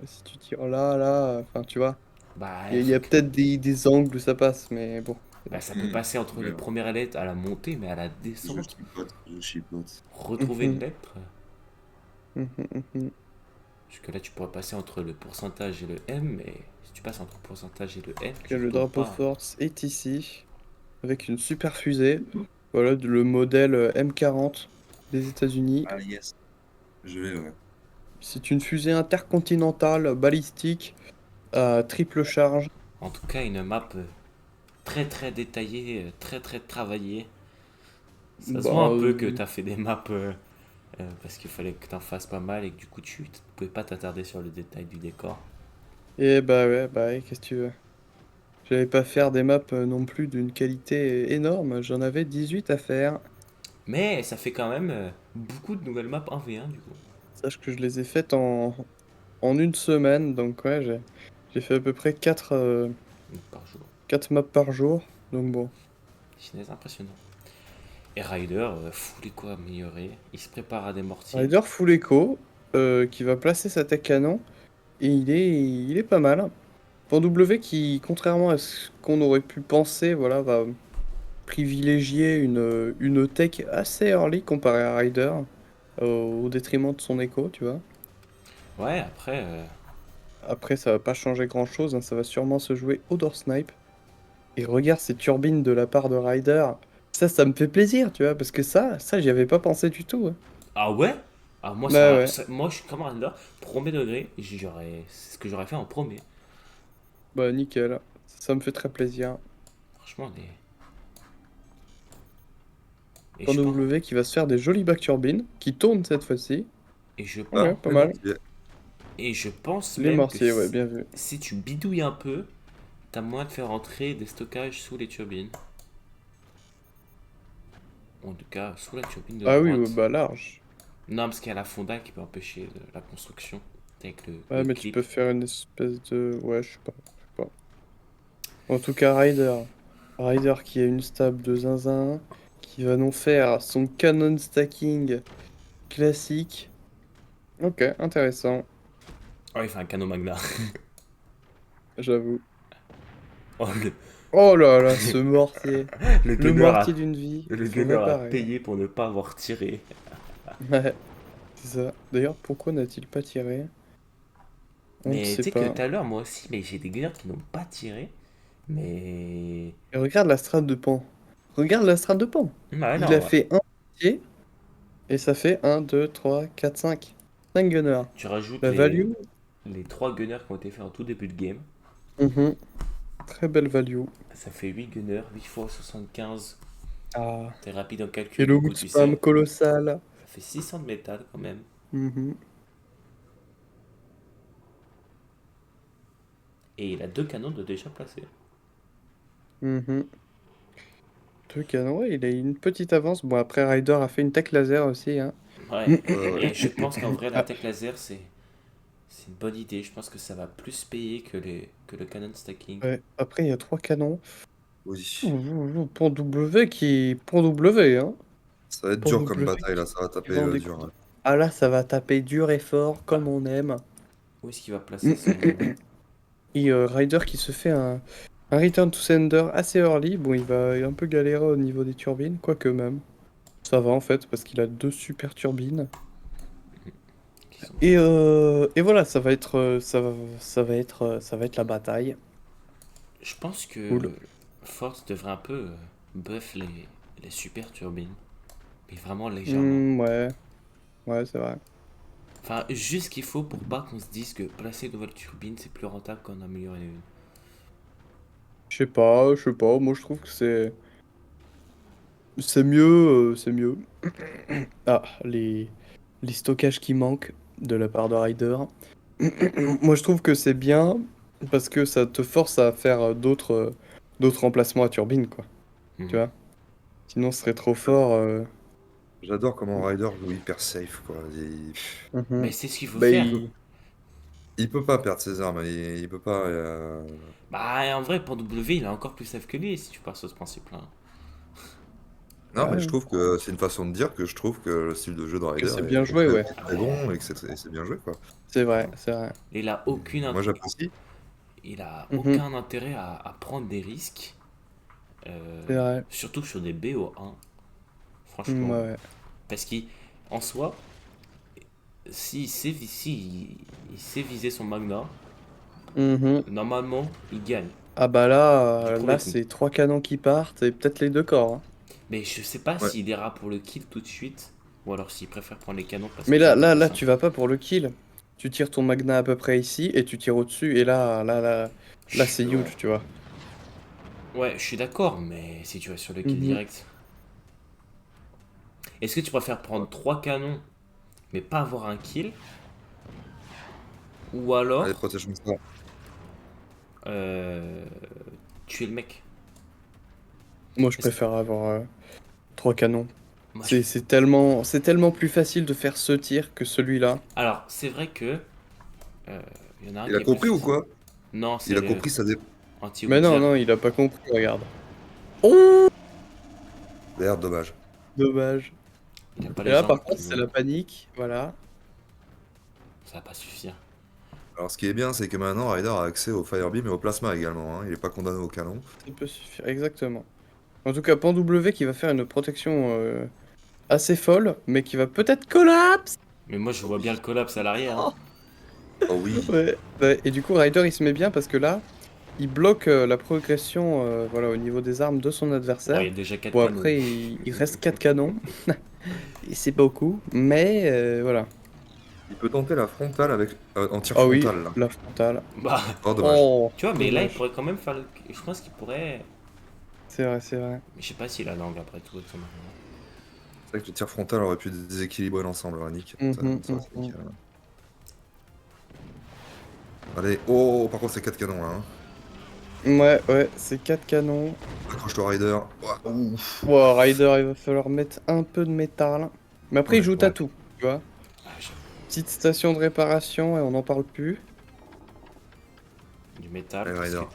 Si tu tires là, enfin, tu vois,
Bah,
il
il
y
faut
a
que.
peut-être des angles où ça passe, mais bon.
Bah, ça peut
Hmm.
passer entre les
Ouais,
premières lettres à la montée, mais à la
je
descente,
chipote, je chipote.
retrouver une
Mhm,
lettre.
mhm, mhm.
Jusque là, tu pourrais passer entre le pourcentage et le M, mais si tu passes entre le pourcentage et le M,
Ok,
tu
le
retournes
drapeau
pas.
force est ici, avec une super fusée. Voilà, le modèle M40 des États-Unis.
Ah yes, je vais, ouais.
C'est une fusée intercontinentale balistique à triple charge.
En tout cas, une map très très détaillée, très très travaillée. Ça se voit
Bah,
un peu que tu as fait des maps parce qu'il fallait que tu en fasses pas mal et que du coup, tu pouvais pas t'attarder sur le détail du décor.
et bah ouais, qu'est-ce que tu veux? J'allais pas faire des maps non plus d'une qualité énorme, j'en avais 18 à faire.
Mais ça fait quand même beaucoup de nouvelles maps 1v1 du coup.
Sache que je les ai faites en une semaine, donc ouais, j'ai fait à peu près
Donc, par jour.
4 maps par jour. Donc bon.
C'est impressionnant. Et Ryder, full éco amélioré. Il se prépare à des mortiers.
Rider Full Echo, qui va placer sa tech canon, et il est pas mal. Pour W qui, contrairement à ce qu'on aurait pu penser, voilà, va privilégier une tech assez early comparé à Rider, au détriment de son écho, tu vois.
Ouais, après,
Après, ça va pas changer grand-chose, hein, ça va sûrement se jouer au door snipe. Et regarde ces turbines de la part de Ryder. Ça me fait plaisir, tu vois, parce que ça, j'y avais pas pensé du tout, hein.
ah ouais. Ah, moi,
Ouais, ouais.
moi, je suis comme Ryder, premier degré. C'est ce que j'aurais fait en premier.
Bah, nickel. Ça me fait très plaisir.
Franchement, et
Point
je pense,
W qui va se faire des jolies back turbines, qui tournent cette fois-ci.
et je
Ouais,
pense,
pas
C'est bon,
mal.
et je pense
Les
même que
mortiers, ouais, bien vu.
si tu bidouilles un peu, t'as moyen de faire entrer des stockages sous les turbines. En tout cas, sous la turbine de
Ah oui, ouais,
droite.
bah large.
Non, parce qu'il y a la fonda qui peut empêcher la construction avec
Ouais,
le
mais tu peux
clip.
faire une espèce de... Ouais, je sais pas. En tout cas, Ryder. Ryder qui a une stable de zinzin, qui va nous faire son canon stacking classique. Ok, intéressant,
Oh, il fait un canon magna.
j'avoue.
Oh,
Oh là là, ce mortier.
le
Le
gunner
mortier
a,
d'une vie,
le
faut
gunner a
réparer.
payé pour ne pas avoir tiré.
Ouais, c'est ça. D'ailleurs, pourquoi n'a-t-il pas tiré? On ne
Mais
sait
tu sais que
pas.
tout à l'heure, moi aussi, mais j'ai des gunners qui n'ont pas tiré. Mais.
Et regarde la strat de Pan. Regarde la strat de Pan.
Ouais,
Il a
non, ouais.
fait un mortier et ça fait un 2 3 4 5 5 gunners.
Tu rajoutes
La value,
les 3 gunners qui ont été faits en tout début de game.
mhm, très belle value.
Ça fait 8 gunners, 8 fois 75.
Ah.
T'es rapide en
Et
calcul,
le
du
wood
coup, tu
spam
sais.
colossal.
Ça fait 600 de métal quand même.
Mhm.
Et il a 2 canons de déjà placés.
Mhm. Le canon, ouais, il a une petite avance. Bon, après, Ryder a fait une tech laser aussi, hein.
Ouais.
Ouais.
Et je pense qu'en vrai, la
Ah,
tech laser, c'est une bonne idée. Je pense que ça va plus payer que le canon stacking.
ouais. Après, il y a 3 canons.
Oui.
Pour W qui... Pour W, hein.
Ça va être
Pour
dur comme
W
bataille là, ça va
qui
taper
vend des
dur,
coups.
là.
Ah là, ça va taper dur et fort,
Bah,
comme on aime.
où est-ce qu'il va placer son.
Et Ryder qui se fait un return to sender assez early. Bon, il va un peu galérer au niveau des turbines, quoique même. Ça va en fait, parce qu'il a 2 super turbines.
Qui sont très.
Et voilà, ça va être la bataille.
Je pense
Cool.
que Force devrait un peu buff les super turbines. Mais vraiment légèrement.
Ouais, ouais, c'est vrai.
Enfin, juste ce qu'il faut pour pas qu'on se dise que placer une nouvelle turbine, c'est plus rentable qu'en améliorer une.
Je sais pas, moi je trouve que c'est mieux, c'est mieux. Ah, les stockages qui manquent de la part de Ryder. Moi je trouve que c'est bien parce que ça te force à faire d'autres emplacements à turbine, quoi. Tu
Mhm.
vois? Sinon ce serait trop fort.
J'adore comment Ryder joue hyper safe quoi.
Mais
Mhm.
c'est ce qu'il faut
Bah,
faire.
Il peut pas perdre ses armes, il peut pas.
Bah, en vrai, pour W, il est encore plus safe que lui si tu pars sur ce principe-là.
Non, mais
ouais,
je trouve que c'est une façon de dire que je trouve que le style de jeu de
que
Ryder
c'est bien
est
joué,
très,
ouais.
Ah
très
ouais.
bon et que c'est bien joué quoi.
C'est vrai, c'est vrai.
Il a
Et moi j'apprécie.
Mhm.
aucun intérêt à prendre des risques.
C'est vrai.
Surtout sur des BO1. Franchement.
Ouais.
Parce qu'en soi, il sait viser son Magna,
Mhm.
normalement, il gagne.
Ah bah
Du
là
premier coup.
c'est 3 canons qui partent et peut-être les 2 corps, hein.
Mais je sais pas
Ouais.
s'il ira pour le kill tout de suite. Ou alors s'il préfère prendre les canons parce
Mais
que c'est un peu plus
là,
simple.
tu vas pas pour le kill. Tu tires ton Magna à peu près ici et tu tires au-dessus et là c'est
Ouais,
huge, tu vois.
ouais, je suis d'accord, mais si tu vas sur le kill
Mhm.
direct. Est-ce que tu préfères prendre 3 canons mais pas avoir un kill? Ou
Allez,
alors
protège-moi ça.
euh, tuer le mec?
Moi je
Parce que
préfère avoir 3 canons.
moi,
C'est tellement plus facile de faire ce tir que celui-là.
alors, c'est vrai que euh, il y en a un
Il
qui
a
est plus
compris ou
facile.
quoi?
Non,
Il
c'est
a
le
compris ça dé.
Mais non,
anti-Ouija.
non, il a pas compris, regarde. Oh,
D'ailleurs, dommage.
dommage.
Il a pas
Et
les
là
jambes
par contre
qui
c'est
vont.
la panique, voilà.
Ça va pas suffire.
Alors, ce qui est bien, c'est que maintenant, Ryder a accès au Firebeam et au Plasma également, hein. Il est pas condamné au canon.
Ça peut suffire, exactement. En tout cas, Pan W qui va faire une protection assez folle, mais qui va peut-être collapse.
Mais moi, je
Oh
vois bien le
oui.
collapse à l'arrière, hein.
Oh,
Oh oui.
ouais. Ouais, et du coup, Ryder il se met bien parce que là, il bloque la progression voilà, au niveau des armes de son
Bon, il
adversaire.
y a déjà 4
Bon,
canons.
après, il reste 4 canons, et c'est beaucoup, mais voilà.
Il peut tenter la frontale avec en tir
Ah oui,
frontal là.
la frontale.
Bah,
Oh dommage.
Oh,
tu vois, mais là, il
dommage.
pourrait quand même faire le. Je pense qu'il pourrait.
C'est vrai, c'est vrai.
Mais je sais pas s'il a langue après tout avec son arme.
C'est vrai que le tir frontal aurait pu déséquilibrer l'ensemble, Nick. Ça aurait été
Mhm.
nickel. Allez, oh, par contre c'est 4 canons là, hein.
Ouais, ouais, c'est 4 canons.
Accroche-toi Ryder. Ouah, ouf.
Wow, Ryder, il va falloir mettre un peu de métal. Mais après, il
Ouais,
joue
ouais.
tout, tu vois.
Ah, j'avoue,
Petite station de réparation et on n'en parle plus.
du métal.
Allez
Parce que
Ryder.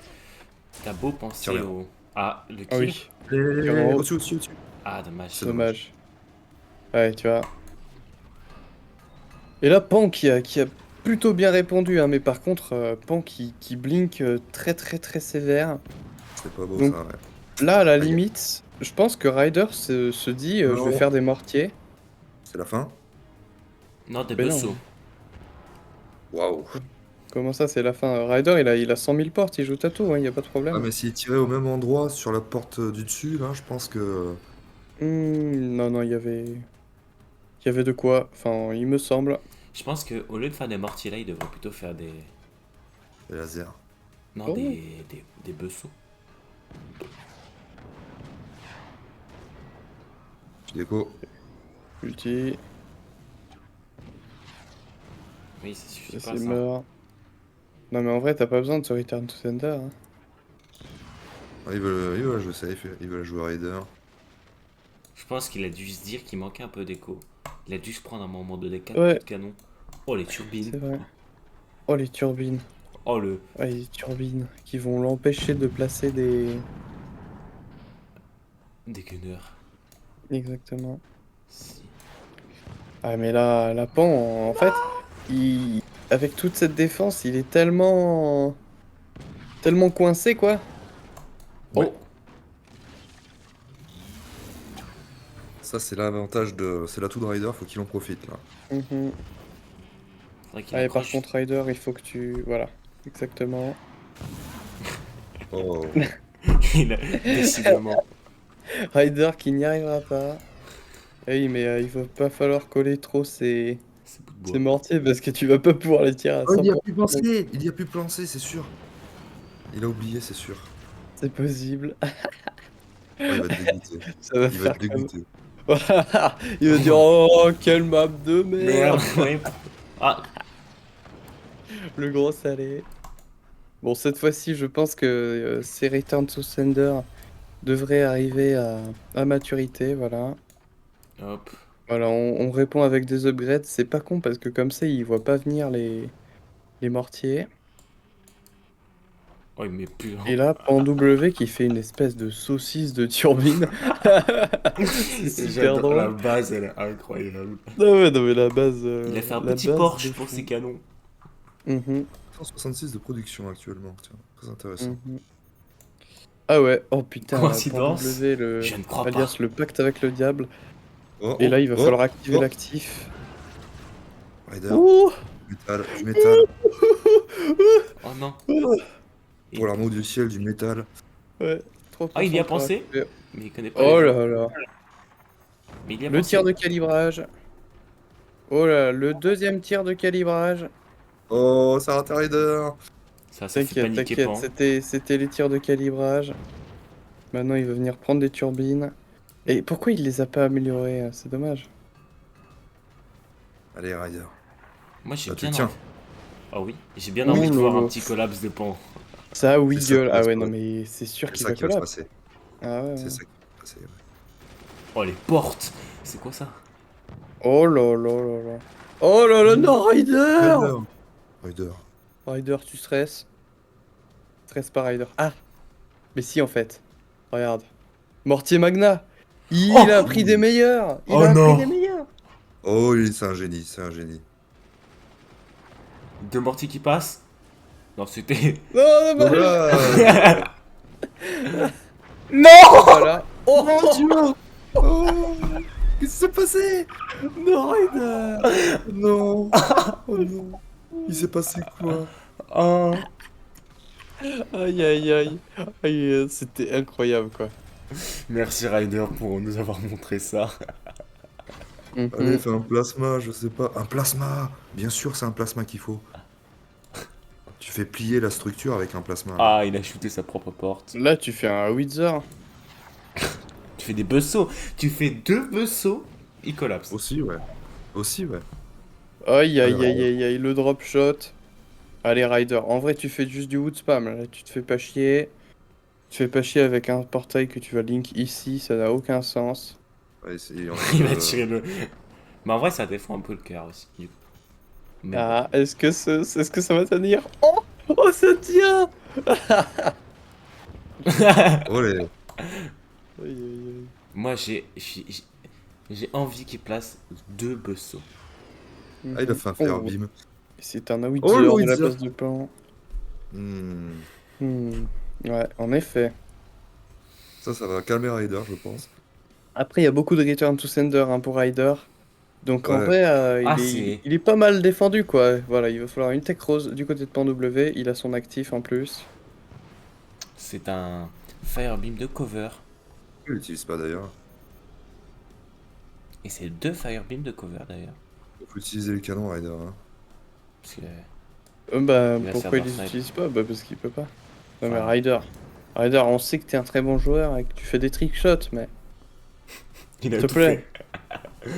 t'as beau
Tire
penser
bien.
au. Ah, le
Ah
kill?
oui, tir en
Allez,
haut,
au-dessus, au-dessus, au-dessus.
Ah, dommage.
C'est dommage.
dommage. Ouais, tu vois. Et là, Pan qui a plutôt bien répondu, hein, mais par contre, Pan qui blink très très très sévère.
C'est pas beau
Donc
ça, ouais.
là, à la
Aïe.
limite, je pense que Ryder se dit je vais
Non.
faire des mortiers.
C'est la fin.
Non, des
Mais non,
bessons.
Waouh.
comment ça, c'est la fin? Ryder, il a 100 000 portes, il joue tatou, il n'y a pas de
Ah
problème.
mais s'il tirait au même endroit sur la porte du dessus, là, je pense que...
Non, non, il y avait de quoi. Enfin, il me semble.
Je pense que au lieu de faire des mortiers là, il devrait plutôt faire des.
Les lasers.
Non,
Oh,
des bessons.
Je déco.
ulti,
Oui, ça suffit
ça
pas
c'est
ça.
mort. Non, mais en vrai, t'as pas besoin de ce Return to Sender, hein.
Ils veulent jouer safe, ils veulent jouer Raider.
Je pense qu'il a dû se dire qu'il manquait un peu d'écho. Il a dû se prendre un moment donné 4
Ouais.
coups de canon. Oh les turbines.
C'est vrai. Oh, les turbines.
Oh le.
Ouais, les turbines qui vont l'empêcher de placer des...
Des gunners.
Exactement.
Si.
Ah, mais là, Pan, en fait, il... avec toute cette défense, il est tellement... tellement coincé, quoi.
Ouais.
Oh
Ça, c'est l'avantage de. C'est l'atout de Raider, faut qu'il en profite là.
Mhm.
Faudrait qu'il
Allez, par
accroche.
contre, Ryder, il faut que tu... Voilà, exactement.
Oh.
Il a- Décidément.
Ryder qui n'y arrivera pas. Eh oui, mais il va pas falloir coller trop ces
C'est bout de bois.
mortiers parce que tu vas pas pouvoir les tirer à
Oh, il y a
100%.
plus pensé! Il y a plus pensé, c'est sûr. Il a oublié, c'est sûr.
C'est possible.
Oh, il va te dégoûter.
Ça va
Il va
faire
te dégoûter.
Il va dire oh quelle map de
Merde,
merde.
ouais. Ah,
Le gros salé. Bon, cette fois-ci, je pense que ces Return to Sender devraient arriver à maturité, voilà.
hop.
Voilà, on répond avec des upgrades, c'est pas con parce que comme ça, ils voient pas venir les mortiers.
Oh, il met plus.
Et là, Pan W qui fait une espèce de saucisse de turbine. C'est super
J'adore. La
drôle.
base, elle est incroyable.
Non, mais la base.
Il a fait un
La
petit
base
Porsche
de
pour
fou.
ses canons.
Mhm,
166 de production actuellement, tiens. Très intéressant.
mhm. Ah ouais, oh putain, Pan
Coïncidence?
W,
Je ne crois
alias
pas.
le pacte avec le diable.
Oh,
Et
oh,
là, il va
oh,
falloir activer
oh.
l'actif.
Raider,
Ouh
métal, du métal.
Oh non.
Pour l'amour du ciel, du métal.
Ouais, 3%
Ah, il y a
pour
pensé,
activer.
mais il connaît pas
Oh
les gens.
là là.
Mais il y a
Le
pensé.
tir de calibrage. Oh là, le deuxième tir de calibrage.
Oh, ça rate Raider.
Ça fait
T'inquiète,
paniquer
t'inquiète,
Pan.
c'était les tirs de calibrage. Maintenant, il va venir prendre des turbines. Et pourquoi il les a pas améliorées? C'est dommage.
Allez, Raider.
Moi, j'ai
Là, tu
bien
tiens.
envie. Ah oui, j'ai bien
Ouh
envie de
là
voir un
là.
petit collapse de Pan.
Ça, oui,
C'est ça
gueule.
qui va
Ah
se
ouais, non,
passer.
mais c'est sûr
C'est
qu'il
ça
va
qui va se
collapse.
passer.
Ah ouais,
C'est
ouais.
ça qui va se passer. Ouais.
Oh, les portes. C'est quoi ça?
Oh là là là là. Oh là là, non, Ryder!
Raider. Raider.
Ryder, tu stresses? Stress pas, Ryder. Ah! Mais si, en fait. Regarde. Mortier Magna! Il a
Oh!
pris des meilleurs! Il
Oh
a pris des
non!
meilleurs!
Oh, c'est un génie, c'est un génie.
Deux mortiers qui passent? Non, c'était.
Non,
Donc
dommage!
là,
Non!
Voilà. Oh
mon Dieu! Oh, qu'est-ce qui s'est passé?
non, Ryder!
Non! Oh non! Il s'est passé quoi?
Oh.
Aïe aïe aïe. Aïe, c'était incroyable, quoi.
Merci Ryder pour nous avoir montré ça.
Allez,
Mhm.
fais un plasma, je sais pas. Un plasma! Bien sûr, c'est un plasma qu'il faut. Tu fais plier la structure avec un plasma.
Ah, il a shooté sa propre porte.
Là, tu fais un Wither.
Tu fais des bessaux. Tu fais deux bessaux. Il collapse.
Aussi, ouais. Aussi, ouais.
Aïe aïe
Ouais,
aïe aïe aïe, le drop shot. Allez, Ryder. En vrai, tu fais juste du wood spam. Là, tu te fais pas chier. Tu te fais pas chier avec un portail que tu vas link ici. Ça n'a aucun sens.
Ouais,
Il va tirer le. Mais en vrai, ça défend un peu le cœur aussi. Du coup. Mais bon.
Ah, est-ce que ça va tenir? Oh! Oh, ça tient!
Oh, les...
Aïe, aïe, aïe.
Moi, j'ai envie qu'il place deux bessaux.
Ah, il a fait un flare
Oh,
beam.
c'est un
Oh,
Wither
le
de la
Wither.
place de pan.
Hmm.
Ouais, en effet.
Ça va calmer Raider, je pense.
Après, il y a beaucoup de Return to Sender hein, pour Ryder. Donc en
Ouais.
vrai,
Ah, c'est.
il est pas mal défendu quoi. Voilà, il va falloir une tech rose du côté de Pan W. Il a son actif en plus.
C'est un Firebeam de cover.
Il l'utilise pas d'ailleurs.
Et c'est deux Firebeam de cover d'ailleurs.
Il faut utiliser les canons Raider. Hein.
Parce que.
Bah
Il va se
pourquoi
faire
il les
snipe.
utilise pas? Bah parce qu'il peut pas. Non mais
Enfin.
Ryder. Ryder, on sait que t'es un très bon joueur et que tu fais des trick shots, mais
Il a
s'il te
tout
plaît.
fait.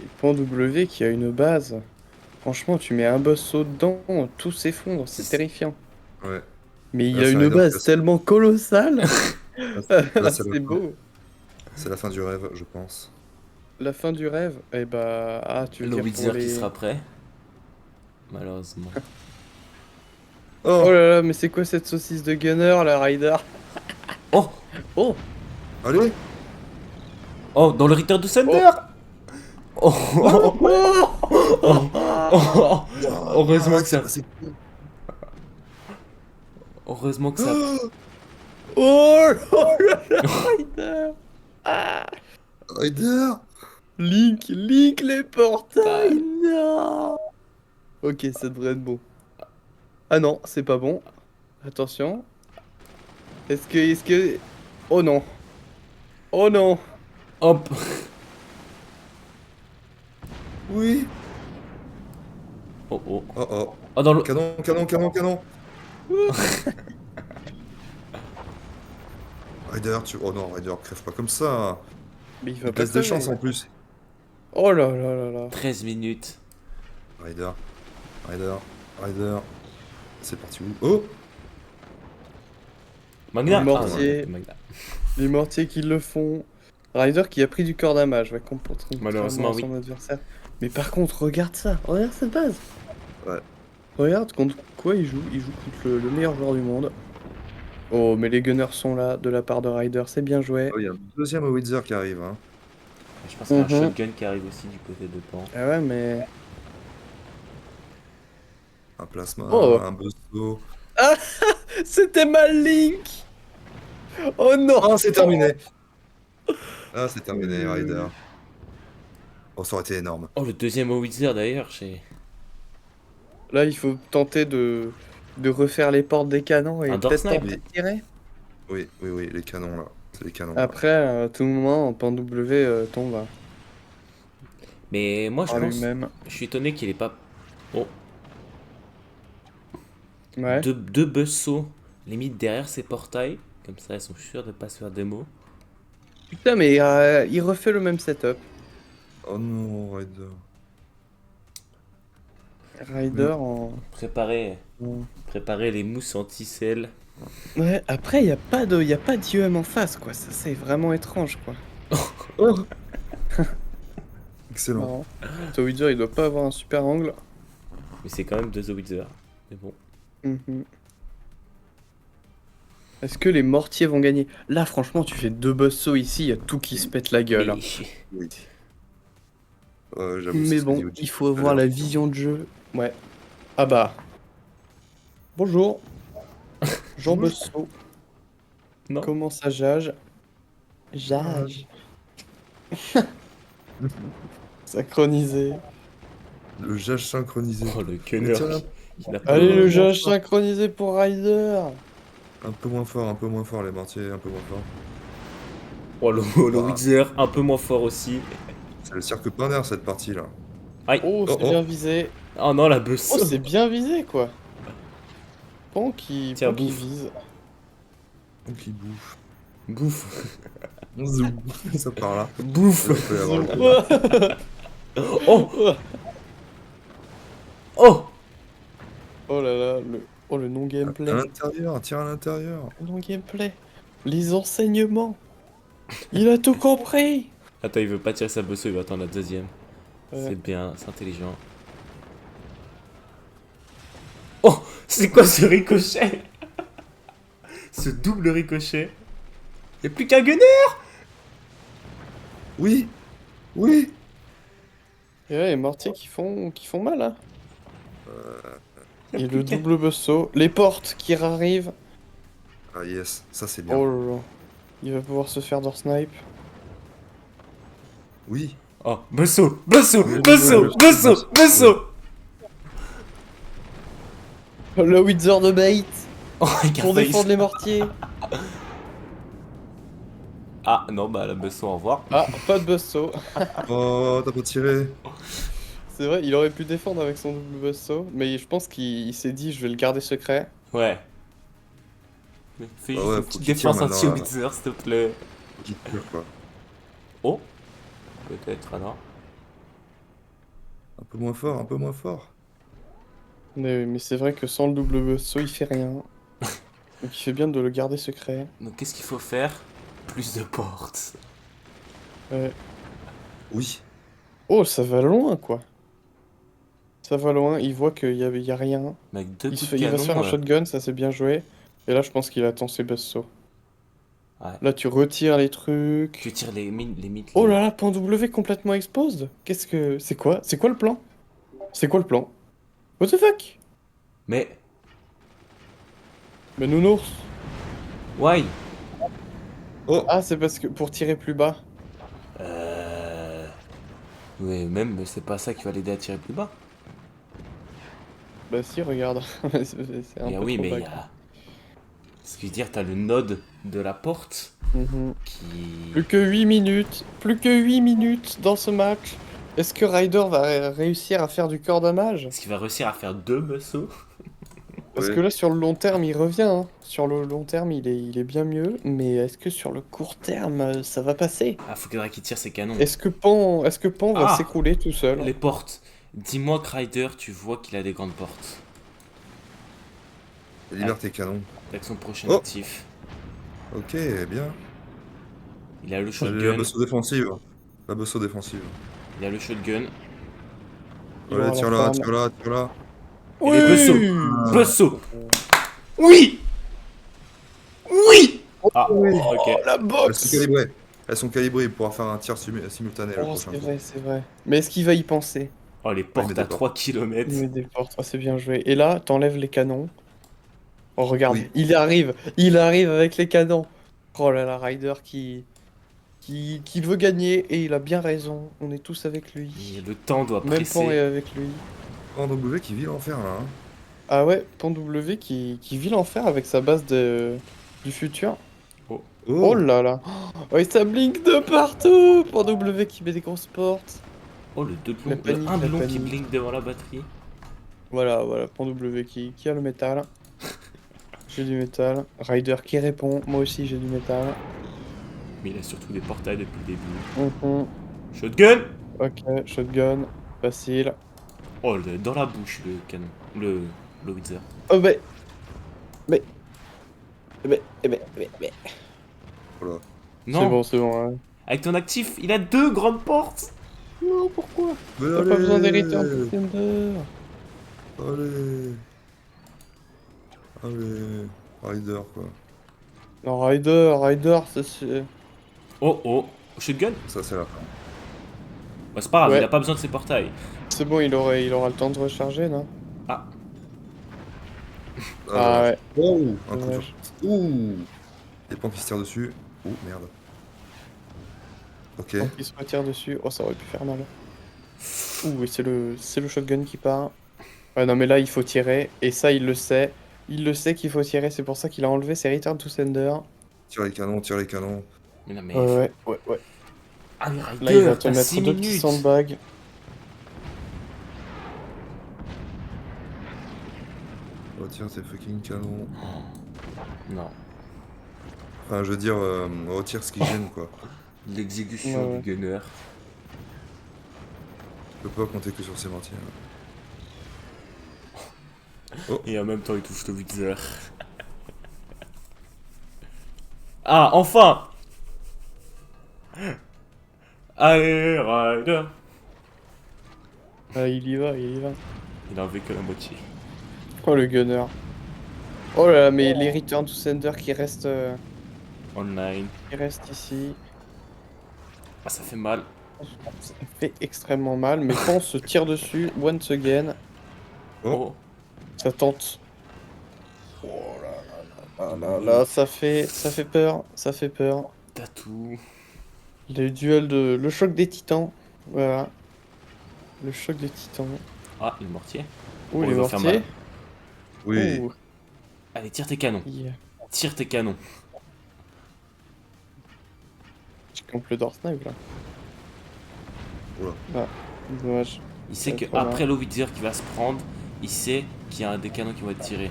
Et Pan W qui a une base. Franchement, tu mets un boss saut dedans, tout s'effondre, c'est terrifiant.
Ouais.
Mais il
Là,
a
c'est
une
Ryder
base
qui a-
tellement colossale.
Là, c'est
C'est beau.
c'est la fin du rêve, je pense.
La fin du rêve. Eh bah, ah, tu veux
Le
dire pour
Wither qui
les.
sera prêt. Malheureusement.
Oh
Oh!
là là, mais c'est quoi cette saucisse de gunner, la Ryder?
Oh!
Oh!
Allez!
Oh, dans le Return to
Oh!
Sender! Oh, oh,
Oh!
oh, oh, oh. Heureusement que ça. Heureusement que ça.
Oh!
Oh! Oh là là, Ryder! Ah!
Ryder!
Link, Link les portails! Non! Ok, ça devrait être bon. Ah non, c'est pas bon. Attention. Est-ce que... Oh non. Oh non.
Hop!
Oui!
Oh, oh.
Oh oh!
Oh, dans le.
Canon, canon, canon, canon! Ryder, tu. Oh non, Ryder, crève pas comme ça!
Mais il va
Il
pas
laisse des
crever.
chances en plus!
Oh là là là là.
13 minutes.
Ryder, Ryder, Ryder. C'est parti où? Oh!
Magna!
Le mortier.
Ah, non, Magna.
Les mortiers qui le font. Ryder qui a pris du corps damage, ouais, contre
Malheureusement, oui.
son adversaire. Mais par contre, regarde ça. Regarde cette base.
Ouais.
Regarde contre quoi il joue. Il joue contre le meilleur joueur du monde. Oh, mais les gunners sont là de la part de Ryder. C'est bien joué.
Oh, il y a un deuxième Wither qui arrive, hein.
Je pense qu'il y a un
Mhm.
shotgun qui arrive aussi du côté de Pan.
Ah ouais, mais...
Un plasma,
Oh.
un busto.
C'était mal Link. Oh non.
Oh, c'est terminé! Ah, c'est terminé, Ryder. Oh, ça aurait été énorme.
Oh, le deuxième au Wither d'ailleurs, j'ai.
Là, il faut tenter de refaire les portes des canons et
Un door
peut-être
snipe.
tenter de tirer.
Oui, oui, oui, les canons là. C'est les canons.
Après, à tout moment, Pan W tombe hein,
Mais moi, je
par
pense.
lui-même.
Je suis étonné qu'il ait pas. Oh,
Ouais.
deux buzzsaws limite derrière ces portails. Comme ça, ils sont sûrs de pas se faire démo.
Putain, mais il refait le même setup.
Oh non, Ryder.
Ryder en...
Préparer les mousses anti-sel.
Ouais, après, il n'y a pas d'IEM en face, quoi. Ça, c'est vraiment étrange, quoi. Oh,
Excellent.
marrant. Ce Wither, il doit pas avoir un super angle.
Mais c'est quand même deux Wither. Mais bon.
Mhm. Est-ce que les mortiers vont gagner? Là, franchement, tu fais deux buzzsaws ici, il y a tout qui se pète la gueule. hein.
Oui. J'avoue, c'est
Mais
ce que
bon,
dit Uchi
il faut
tout à
avoir
l'heure.
la vision de jeu. Ouais. Ah bah. Bonjour. Jean Bosseau.
Non.
Comment ça jage? Jage. Synchronisé.
Le jage synchronisé.
Oh, le gunner.
Tiens,
Il a pas
Allez, le
moins
jage
fort.
synchronisé pour Ryder.
un peu moins fort les mortiers, un peu moins fort.
Oh, le Wither, un peu moins fort aussi.
C'est le cirque plein d'air cette partie là.
Aïe.
Oh, c'est
Oh, oh.
bien visé.
Oh non, la
Oh,
buzzsaw.
c'est bien visé, quoi. Pan qui
Tiens,
Pan qui
bouffe.
vise.
Donc il bouffe.
Bouffe.
Zoom. Ça part là.
Bouffe.
On peut avoir le-
Oh. Oh.
Oh là là, le
À
non-gameplay.
l'intérieur, tire à l'intérieur.
Le non-gameplay. Les enseignements. Il a tout compris.
Attends, il veut pas tirer sa buzzsaw, il va attendre la deuxième.
Ouais.
C'est bien, c'est intelligent. Oh, c'est quoi ce ricochet? Ce double ricochet. Y'a plus qu'un gunner.
Oui, oui.
Et ouais, les mortiers qui font mal, hein.
Y a
Et
plus
le
qu'un-
double buzzsaw. Les portes qui arrivent.
Ah yes, ça c'est bien.
Oh là là. Il va pouvoir se faire door snipe.
Oui.
Oh, buzzsaw, buzzsaw.
Le Wither de bait.
Oh, regarde
Pour
ça, il
défendre
s-
les mortiers.
Ah non, bah la buzzsaw, au revoir.
Ah, pas de buzzsaw.
Oh, t'as pas tiré.
C'est vrai, il aurait pu défendre avec son double buzzsaw. Mais je pense qu'il s'est dit, je vais le garder secret.
Ouais. Mais fais
Ah
juste
ouais,
une
faut
petite
qu'il tire
défense
maintenant,
anti-Wither, s'il te plaît.
Qui tire quoi.
Oh. Peut-être alors.
Un peu moins fort, un peu moins fort.
Mais c'est vrai que sans le double buzzsaw, il fait rien. Donc il fait bien de le garder secret.
Donc qu'est-ce qu'il faut faire? Plus de portes.
Ouais.
Oui.
Oh, ça va loin, quoi. Ça va loin, il voit qu'il y a rien.
Mais avec deux coups de
Il va se faire un
canon.
shotgun, ça c'est bien joué. Et là, je pense qu'il attend ses bassos.
Ouais.
Là, tu retires les
Tu
trucs.
tires les mythes.
Oh là là, point W complètement exposed. Qu'est-ce que... C'est quoi? C'est quoi le plan? C'est quoi le plan? What the fuck?
Mais,
Mais nounours.
why?
Oh,
Ah, c'est parce que... Pour tirer plus bas.
Ouais, même, c'est pas ça qui va l'aider à tirer plus bas.
Bah si, regarde. C'est un
Et ah
peu
oui,
trop
mais
bas.
il y a. Ce que je veux dire, t'as le node de la porte
Mhm.
qui.
Plus que 8 minutes. Plus que 8 minutes dans ce match. Est-ce que Ryder va réussir à faire du corps damage?
Est-ce qu'il va réussir à faire 2 muscles?
Parce
ouais.
que là, sur le long terme, il revient. Hein. Sur le long terme, il est bien mieux. Mais est-ce que sur le court terme, ça va passer?
Ah, faudra qu'il tire ses canons.
Est-ce que Pan va
Ah
s'écrouler tout seul?
Les portes. Dis-moi que Ryder, tu vois qu'il a des grandes portes.
Libère tes canons.
Avec son prochain
Oh.
actif.
Ok, bien.
Il a le
La
shotgun.
besso défensive. La besso défensive.
Il a le shotgun.
Il
Allez,
aura la
tire-la,
femme.
tire-la, tire-la.
Et les Besso.
Oui.
Besso. Oui. Oui. Ah,
Oui.
ok.
Oh, la
Elles sont
boxe!
calibrées. Elles sont calibrées pour pouvoir faire un tir simultané le
Oh,
prochain
c'est
coup.
vrai, c'est vrai. Mais est-ce qu'il va y penser?
Oh, les
il met
portes
des
à
portes.
3
Il
km.
met des portes. Oh, c'est bien joué. Et là, t'enlèves les canons. Oh, regarde,
Oui.
il arrive avec les canons. Oh là là, Ryder qui veut gagner et il a bien raison. On est tous avec lui.
Et le temps doit
Même Pan est
presser.
avec lui.
En W qui vit l'enfer là. Hein.
Ah ouais, Pan W qui vit l'enfer avec sa base du futur.
Oh,
Oh là là. Oh, et ça blink de partout. Pan W qui met des grosses portes.
Oh, le
La panique,
un
la
blond qui
panique.
blink devant la batterie.
Voilà, Pan W qui a le métal. J'ai du métal. Ryder qui répond. Moi aussi j'ai du métal.
Mais il a surtout des portails depuis le début.
Mhm.
Shotgun.
Ok, shotgun. Facile.
Oh, dans la bouche, le canon. Le Wither.
Oh mais... Mais...
voilà.
Non,
C'est bon. Ouais.
avec ton actif, il a 2 grandes portes.
Non, pourquoi?
Mais
T'as pas besoin
allez,
d'hériter en Defender.
allez, allez, Rider quoi.
Non, Ryder, ça c'est...
Oh, shotgun.
Ça c'est la fin.
Bah, c'est pas grave,
Ouais.
il a pas besoin de ses portails.
C'est bon, il aura le temps de recharger, non?
Ah,
Ah ouais.
Oh, un coup de
Dommage.
shot. Ouh. Les pans qui se tirent dessus. Oh merde. Ok.
Donc il se retire dessus. Oh, ça aurait pu faire mal. Ouh, et c'est le shotgun qui part. Ouais, non, mais là, il faut tirer. Et ça, il le sait. Il le sait qu'il faut tirer. C'est pour ça qu'il a enlevé ses Return to Sender.
Tire les canons, tire les canons.
mais non, mais.
Ouais.
Ah, mais
Là, il va
Ryder,
te
t'as
mettre
6
deux petits
minutes.
sandbags.
Retire tes fucking canons.
Non,
Enfin, je veux dire, retire ce qui gêne quoi.
l'exécution
Ouais.
du gunner.
Je peux pas compter que sur ses mortiers.
Et en même temps, il touche le Wither. Ah, enfin. Allez, Ryder.
Ah, il y va.
Il a enlevé que la moitié.
Oh, le gunner. Oh là là, mais les Return to Sender
Online.
qui restent ici.
Ah, ça fait mal.
Ça fait extrêmement mal. Mais quand on se tire dessus, once again,
Oh.
ça tente. Oh là là là, ça fait peur. Ça fait peur.
T'as tout.
Le choc des titans. Voilà. Le choc des titans.
Ah, le mortier.
Ouh,
Oh,
les
il va faire
mortiers.
mal.
Oui.
Ouh.
Allez, tire tes canons.
Yeah.
Tire tes canons.
Je compte le door snipe là.
Oula.
Ah, dommage.
Il sait
Ouais,
que
trop bien.
après le Wither qui va se prendre, il sait qu'il y a des canons qui vont être tirés.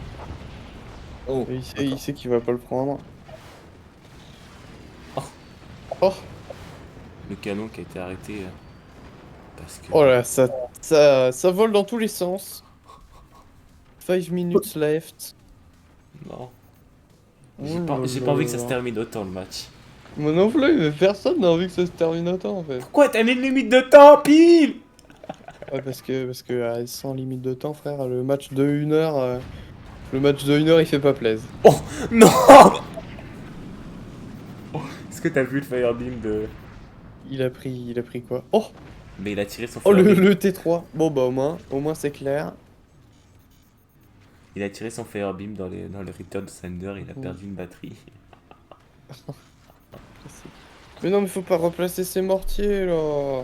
Oh.
Et il sait qu'il va pas le prendre.
Oh.
Oh,
Le canon qui a été arrêté parce que.
oh là, ça vole dans tous les sens. 5 minutes left.
Non. J'ai pas envie que ça se termine autant le match.
Moi non plus, mais personne n'a envie que ça se termine autant en fait.
Pourquoi t'as mis une limite de temps, pile?
Ouais, parce que sans limite de temps, frère, le match de 1 heure, le match de 1 heure, il fait pas plaise.
Non. Est-ce que t'as vu le Firebeam de...
Il a pris quoi? Oh!
Mais il a tiré son
Oh,
Firebeam.
le T3. Bon, bah, au moins c'est clair.
Il a tiré son Firebeam dans le Return to Sender, il a perdu une batterie.
Mais non, mais faut pas replacer ses mortiers, là.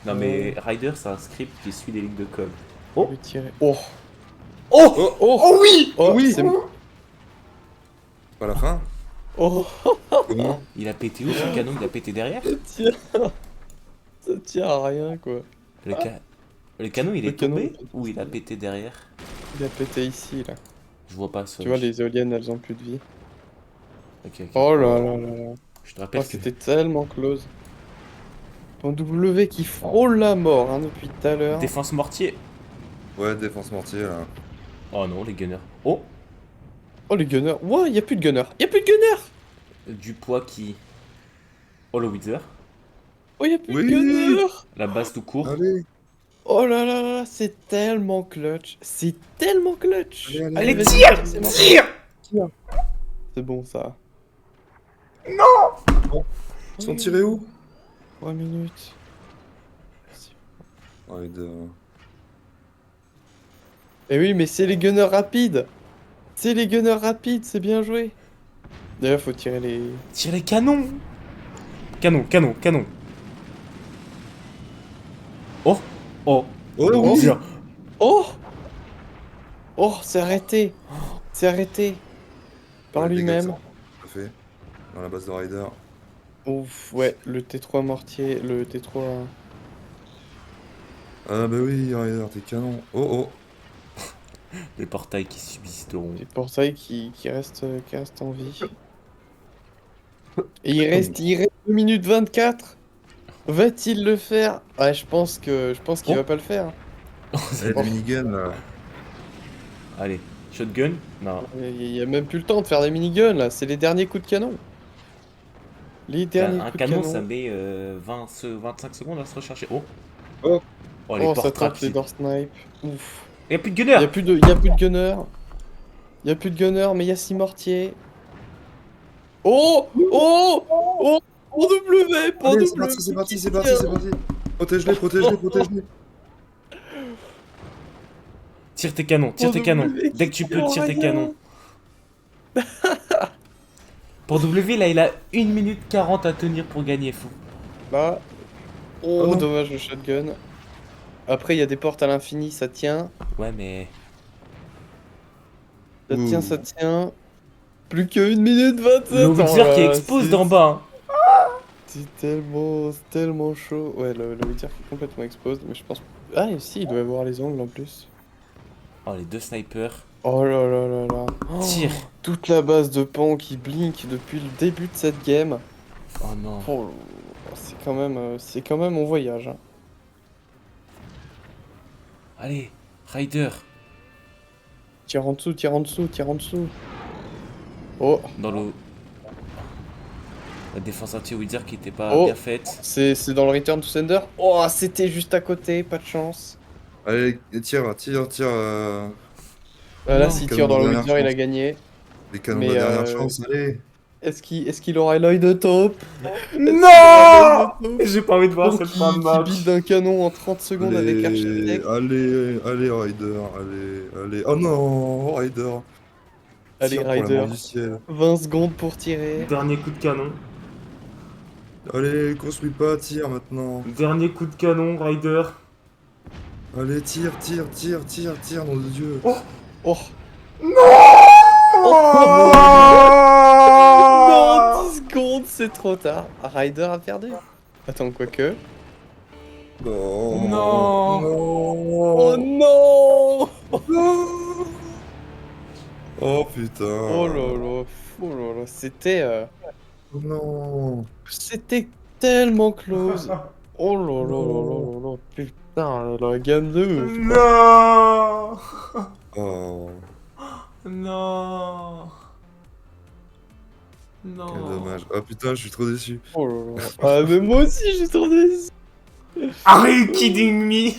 Non mais Ryder c'est un script qui suit les lignes de code. Oh.
Je vais tirer. Oh!
Oh
Oh!
Oh oui
Oh,
oui.
c'est...
Pas la fin.
Oh!
Comment?
Il a pété où son canon? Il a pété derrière?
Ça tient à rien, quoi.
Le canon il
Le
est
canon,
tombé?
il est
Ou il a pété derrière?
Il a pété ici, là.
Je vois pas ça.
Tu vois, les éoliennes, elles ont plus de vie.
Ok, ok.
Oh là là là là.
Je te
Oh,
rappelle que...
c'était tellement close. Ton W qui frôle la mort, hein, depuis tout à l'heure.
Défense mortier.
Ouais, défense mortier là.
Oh non, les gunners. Oh.
Oh, les gunners. Ouah, y a plus de gunners. Y a plus de gunners.
Du poids qui... Oh le Wither.
Oh, y a plus
Oui.
de gunners.
La base tout court.
Allez,
Oh là là là, c'est tellement clutch. C'est tellement clutch.
Allez, allez,
Allez,
vas-y,
tire
c'est bon.
Tire
C'est bon, ça.
ils sont tirés où?
3 minutes.
Rider.
Eh oui, mais c'est les gunners rapides. C'est les gunners rapides, c'est bien joué. D'ailleurs, faut tirer les...
Tire les canons. Canon, canon, canon. Oh. Oh.
Oh
Le
oui.
Wither.
Oh! Oh, c'est arrêté. C'est arrêté. Par
Ouais, dégâts
lui-même.
que ça a fait. Dans la base de Rider.
Ouf, ouais, le T3 mortier, le T3...
Ah bah oui, Rider, t'es canon. Oh
Les portails qui subsisteront.
Les portails qui restent en vie. Et il reste 2 minutes 24. Va-t-il le faire? Ouais, je pense qu'il
Oh.
va pas le faire.
oh. Allez, des miniguns là.
Allez, shotgun. Non.
Il y a même plus le temps de faire des miniguns là, c'est les derniers coups de canon. Les derniers
Un
coups de
canon,
canon.
ça met 25 secondes à se recharger. Oh.
Oh.
Oh, les
Oh, ça
portes
tape les
rapides.
door snipe. Ouf.
Y'a plus de
Il
gunner.
y a plus de gunner. Il y a plus de gunner, mais il y a 6 mortiers. Oh! Oh! Oh! Pour W! Pour
Allez,
W!
c'est parti, c'est parti, c'est parti. Protège-les, protège-les, protège-les.
Tire tes canons, tire tes canons. Dès que tu peux, tire tes canons. Pour W, là, il a 1 minute 40 à tenir pour gagner, fou.
Là.
Oh
Oh,
non.
dommage le shotgun. Après, il y a des portes à l'infini, ça tient.
Ouais, mais...
Ça
Ouh.
tient, ça tient. Plus que 1 minute 27.
Le Wither qui expose d'en bas. Hein.
C'est tellement chaud. Ouais, le Wither qui est complètement exposed, mais je pense... Ah, et si, il doit avoir les ongles en plus.
Oh, les deux snipers.
Oh là là là là. Oh,
Tire.
toute la base de pan qui blink depuis le début de cette game.
Oh non.
Oh, c'est quand même mon voyage. Hein.
Allez, Ryder.
Tire en dessous, tire en dessous, tire en dessous. Oh,
Dans le... La défense anti-Wither qui était pas
Oh.
bien faite.
c'est dans le Return to Sender. Oh, c'était juste à côté, pas de chance.
Allez, tire.
Là,
Non.
s'il
Canon
tire dans
de
le
dernière
Wither, il a
chance.
gagné.
Les canons
Mais,
de la dernière chance, allez.
Est-ce qu'il aura l'œil de taupe?
Non. J'ai pas envie de voir cette
qui,
fin de
qui
match.
build un canon en 30 secondes avec Architect.
Allez, Rider, allez. Oh non, Rider.
Allez,
Tire pour l'amour
Rider.
du ciel.
20 secondes pour tirer.
Dernier coup de canon.
Allez, construis pas, tire maintenant.
Dernier coup de canon, Ryder.
Allez, tire, nom de Dieu.
Oh,
Oh
non, 10 secondes, c'est trop tard. Ryder a perdu. Attends, quoique.
Non.
Non.
Oh
Non.
non!
Oh putain.
Oh là là,
Non.
c'était tellement close. Oh là là, putain, la gamme de ouf.
Non.
Oh.
Non.
Quel
Non.
dommage. Oh putain, je suis trop déçu.
Oh là là. Ah, mais moi aussi, j'ai tourné.
Are you kidding me?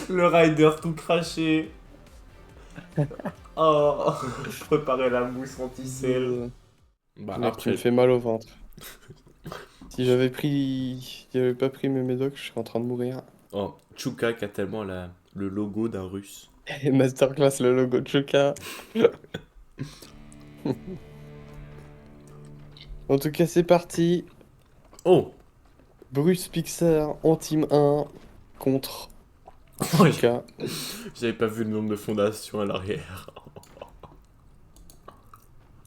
Le rider tout craché. Oh, préparer la mousse anti-sel. Bah
Merde, tu me
après,
fais mal au ventre. Si j'avais pas pris mes médocs, je serais en train de mourir.
oh, Chuka qui a tellement le logo d'un russe.
Et Masterclass, le logo de Chuka. En tout cas, c'est parti.
Oh,
Bruce Pixar en team 1 contre Chuka.
j'avais pas vu le nombre de fondations à l'arrière.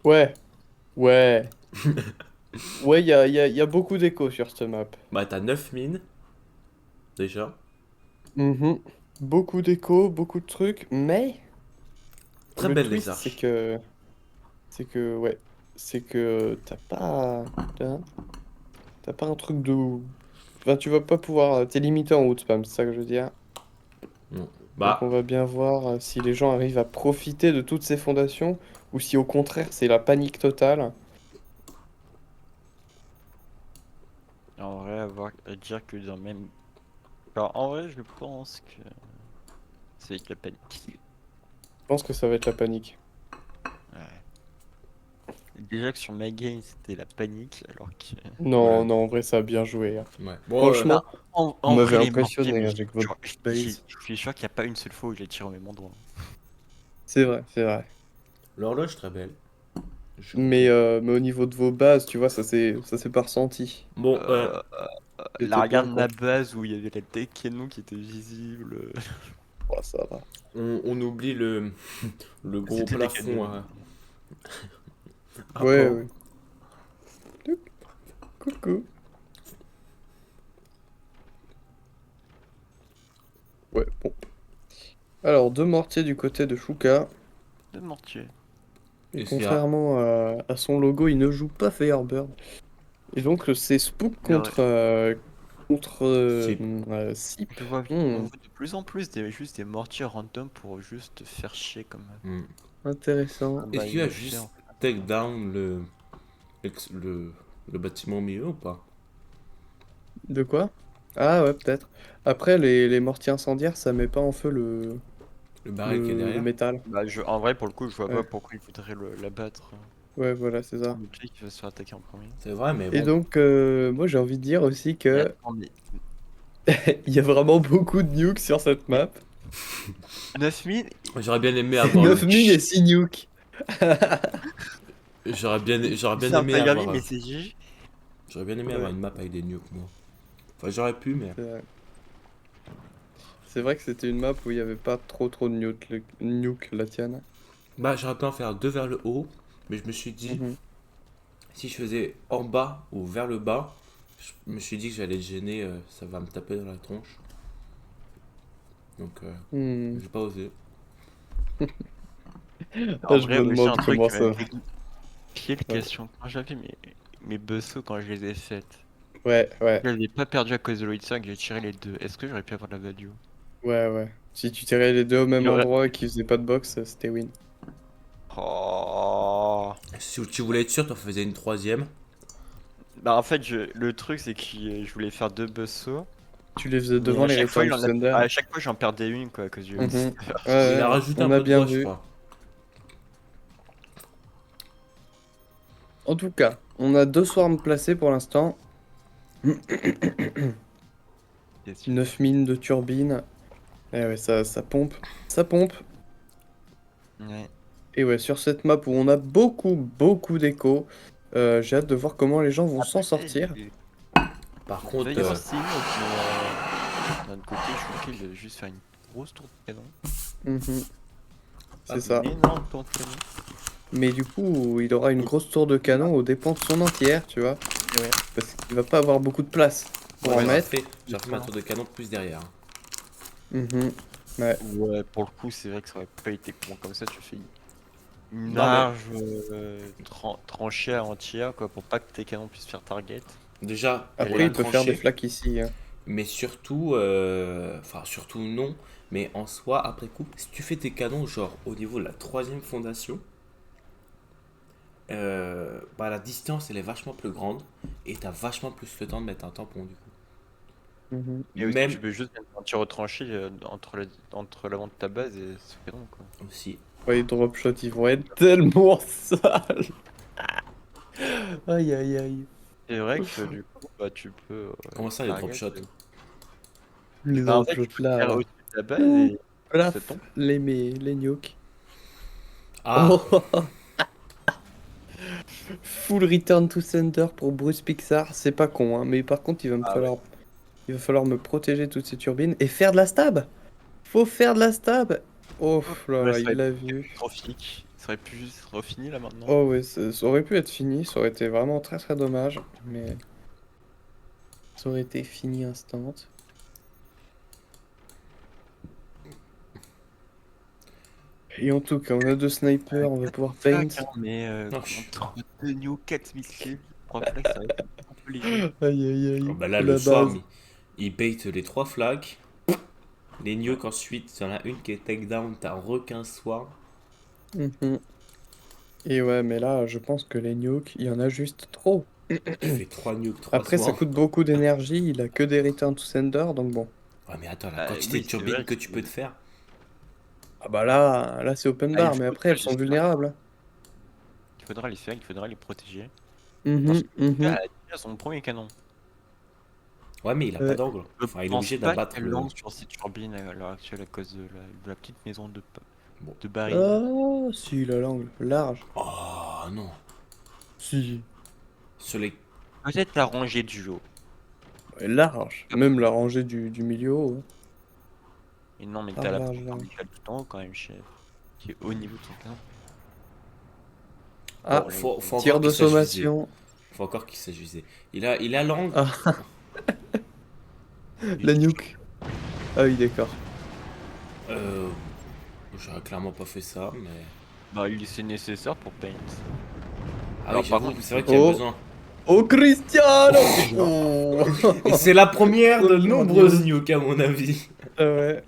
Ouais, ouais. Ouais, y a beaucoup d'écho sur cette map.
Bah t'as 9 mines, déjà.
Mhm. Beaucoup d'écho, beaucoup de trucs, mais
Très
le
belles les
twist,
arches.
ouais, c'est que t'as pas un truc de... Enfin, tu vas pas pouvoir... T'es limité en haut de spam, c'est ça que je veux dire.
Non.
Donc on
Bah,
va bien voir si les gens arrivent à profiter de toutes ces fondations, ou si au contraire c'est la panique totale.
En vrai, à dire que dans même. Alors, en vrai, je pense que c'est avec la panique.
Je pense que ça va être la panique.
Ouais. Déjà que sur ma game, c'était la panique, alors que.
Non,
Ouais.
non, en vrai ça a bien joué, hein.
ouais. Bon,
Franchement,
En,
vous
en
m'avez
vrai, les
impressionné
mortiers, mais
avec votre
genre,
base.
je suis sûr qu'il n'y a pas une seule fois où je l'ai tiré au même endroit.
C'est vrai, c'est vrai.
l'horloge très belle. Je confirme.
Mais au niveau de vos bases, tu vois, ça s'est pas ressenti.
Bon,
Euh,
C'était
L'arrière
bien,
de
quoi.
ma base où il y avait la tech canon qui était visible.
Oh, ça va.
on oublie le gros
C'était des
plafond
canons.
à
Ouais,
port.
ouais. Touc, coucou. Ouais, bon. Alors, deux mortiers du côté de Shuka.
De mortier.
Et
Est-ce qu'il y a...
contrairement à son logo, il ne joue pas Firebird. Et donc, c'est Spook
C'est...
Sip.
Je vois,
Hmm,
on voit de plus en plus juste des mortiers random pour juste te faire chier
Hmm.
intéressant.
Est-ce qu'il y a
il le fait,
juste
en fait.
take down le bâtiment au milieu ou pas?
De quoi? Ah ouais, peut-être. Après, les mortiers incendiaires, ça met pas en feu
Le baril qui est
le
derrière?
métal.
En vrai, pour le coup, je vois pas
Ouais,
pourquoi il voudrait l'abattre.
ouais, voilà, c'est ça.
Le truc qui va se faire attaquer en premier.
C'est vrai, mais
Et
bon.
donc, moi, j'ai envie de dire aussi
Mais
que
attends, mais
il y a vraiment beaucoup de nukes sur cette map.
9000.
J'aurais bien aimé
C'est
avoir
9000 et 6 nukes.
J'aurais bien
C'est un
aimé
Tiger
avoir...
Beam, mais c'est GG.
J'aurais bien aimé
Ouais.
avoir une map avec des nukes, moi. Enfin, j'aurais pu, mais...
C'est vrai que c'était une map où il n'y avait pas trop de nukes, la tienne.
Bah, j'aurais pu en faire deux vers le haut, mais je me suis dit,
Mhm.
si je faisais en bas ou vers le bas, je me suis dit que j'allais être gêné, ça va me taper dans la tronche. Donc,
Hmm.
j'ai pas osé.
Ah,
En
je
vrai,
me
aussi
demande
un truc
comment
qui
ça
m'a
va.
fait chier le
Ouais,
question. Quand j'avais mes buzzsaws quand je les ai faites,
ouais, ouais,
je l'avais pas perdu à cause de l'Oid 5, j'ai tiré les deux. Est-ce que j'aurais pu avoir de la value?
ouais. Si tu tirais les deux au même
Il aurait-
endroit et qu'ils faisaient pas de box, c'était win.
Oh.
Si tu voulais être sûr, t'en faisais une troisième.
Bah en fait, le truc c'est que je voulais faire deux buzzsaws,
Tu les faisais
mais
devant
à
les
chaque fois,
Return to Sender.
à chaque fois j'en perdais une quoi à cause du
Mhm.
Winster.
Il a
Ouais,
rajouté un
on a
peu de
bien
bois, je
vu.
crois.
En tout cas, on a deux swarms placés pour l'instant. 9 mines de turbines. Eh ouais, ça pompe. Ça pompe.
Ouais.
Et ouais, sur cette map où on a beaucoup d'écho, j'ai hâte de voir comment les gens vont s'en sortir.
Par
Il va
contre,
y avoir Steam, mais d'un autre côté, je suis ok, il va juste faire une grosse tour de canon.
Mhm.
Ah,
C'est ça.
Une énorme tour de canon.
Mais du coup, il aura une grosse tour de canon aux dépens de son entière, tu vois.
Ouais.
Parce qu'il va pas avoir beaucoup de place pour en
ouais,
mettre.
j'ai refait ma tour de canon plus derrière.
Mhm. Ouais.
Ouais, pour le coup, c'est vrai que ça aurait pas été con comme ça. Tu fais une
Non, mais-
large tranchée entière quoi, pour pas que tes canons puissent faire target.
Déjà, pour
Après,
la
il peut faire des
tranchée,
flaques ici, hein.
mais surtout, enfin surtout non, mais en soi, après coup, si tu fais tes canons genre au niveau de la troisième fondation, bah, la distance elle est vachement plus grande et t'as vachement plus le temps de mettre un tampon du coup.
Mhm.
Et aussi,
Même
tu peux juste mettre un tir retranché entre l'avant de ta base et c'est fait donc quoi.
aussi.
Ouais, les drop shots, ils vont être tellement sales. Aïe, aïe, aïe.
C'est vrai que du coup, bah, tu peux
Comment ça les drop
target.
shots?
Les
Bah, en
drop
fait,
shots
tu peux
là,
tirer
là.
au-dessus de la base et ça
Plaf,
tombe.
les nukes.
Ah!
Oh, full return to sender pour Bruce Pixar, c'est pas con, hein, mais par contre,
Ah ouais.
il va falloir me protéger toutes ces turbines et faire de la stab. Faut faire de la stab. Oh là
Ouais,
là,
ça aurait
il l'a
été
vu.
catastrophique. Ça aurait pu juste refini là maintenant.
Oh ouais, ça aurait pu être fini, ça aurait été vraiment très très dommage, mais ça aurait été fini instant. Et en tout cas, on a deux snipers, on va pouvoir paint.
Mais
Non, je-
contre 2 New 4 missiles, 3 flags, ça va être un peu léger.
Aïe aïe
Oh,
aïe,
bah là
c'est
le
la
swarm
base.
il bait les 3 flags. Les nukes ensuite, il y en a une qui est takedown, t'as requin swarm.
Mhm. Et ouais, mais là, je pense que les nukes, il y en a juste trop.
Tu fais 3 nukes, 3
Après, ça
swarm.
coûte beaucoup d'énergie, il a que des return to sender, donc bon.
Ouais mais attends, la quantité
Oui,
de
c'est
turbines
vrai
que tu peux te faire.
Ah bah là, c'est open bar, mais après, elles sont vulnérables.
il faudra les faire, il faudra les protéger. Parce
Mhm,
que
mhm.
là, elle a son premier canon.
Ouais mais il a pas
Ouais.
d'angle.
Je
Enfin il est
pense
obligé
pas
d'abattre
qu'elle
le...
lance sur cette turbine à l'heure actuelle à cause de la petite maison
Bon.
de barils.
Ah, si, il a l'angle large.
Oh non.
Si,
Sur les...
Peut-être la rangée du haut.
ouais, large. Même la rangée du milieu haut, hein.
Et non, mais
Large,
t'as la
large,
porte
large.
orbitale tout en haut quand même, chef. Qui est au niveau de son canon.
Ah,
Bon,
Là,
faut
tir
encore
de
qu'il sache viser.
sommation.
Faut encore qu'il sache viser. Il a l'angle.
Ah, la nuke. Ah oui, d'accord.
Euh... J'aurais clairement pas fait ça mais...
Bah, c'est nécessaire pour paint.
Ah
Alors,
oui
par
j'avoue,
contre,
c'est vrai qu'il y a
Oh,
besoin.
oh Cristiano! Oh.
Et c'est la première de
Première
nombreuses
nuke.
nukes à mon avis.
Ah ouais.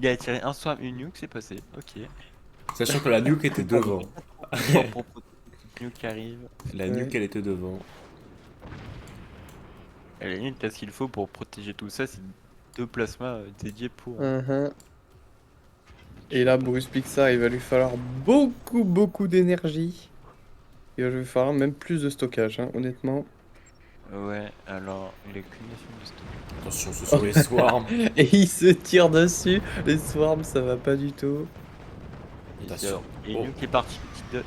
il a tiré un swap, une nuke, c'est passé. Ok.
Sachant que la nuke était devant.
Pour protéger cette nuke qui arrive.
La
Ouais.
nuke elle était devant.
À la limite, t'as ce qu'il faut pour protéger tout ça, c'est 2 plasmas dédiés pour.
Mhm. Et là, Bruce Pixar, il va lui falloir beaucoup, beaucoup d'énergie. Il va lui falloir même plus de stockage, hein, honnêtement.
Ouais, alors, l'accumulation de stock.
Attention, ce sont les swarms.
Et il se tire dessus. Les swarms, ça va pas du tout.
Attention.
Et
Oh.
nuke est parti. Non.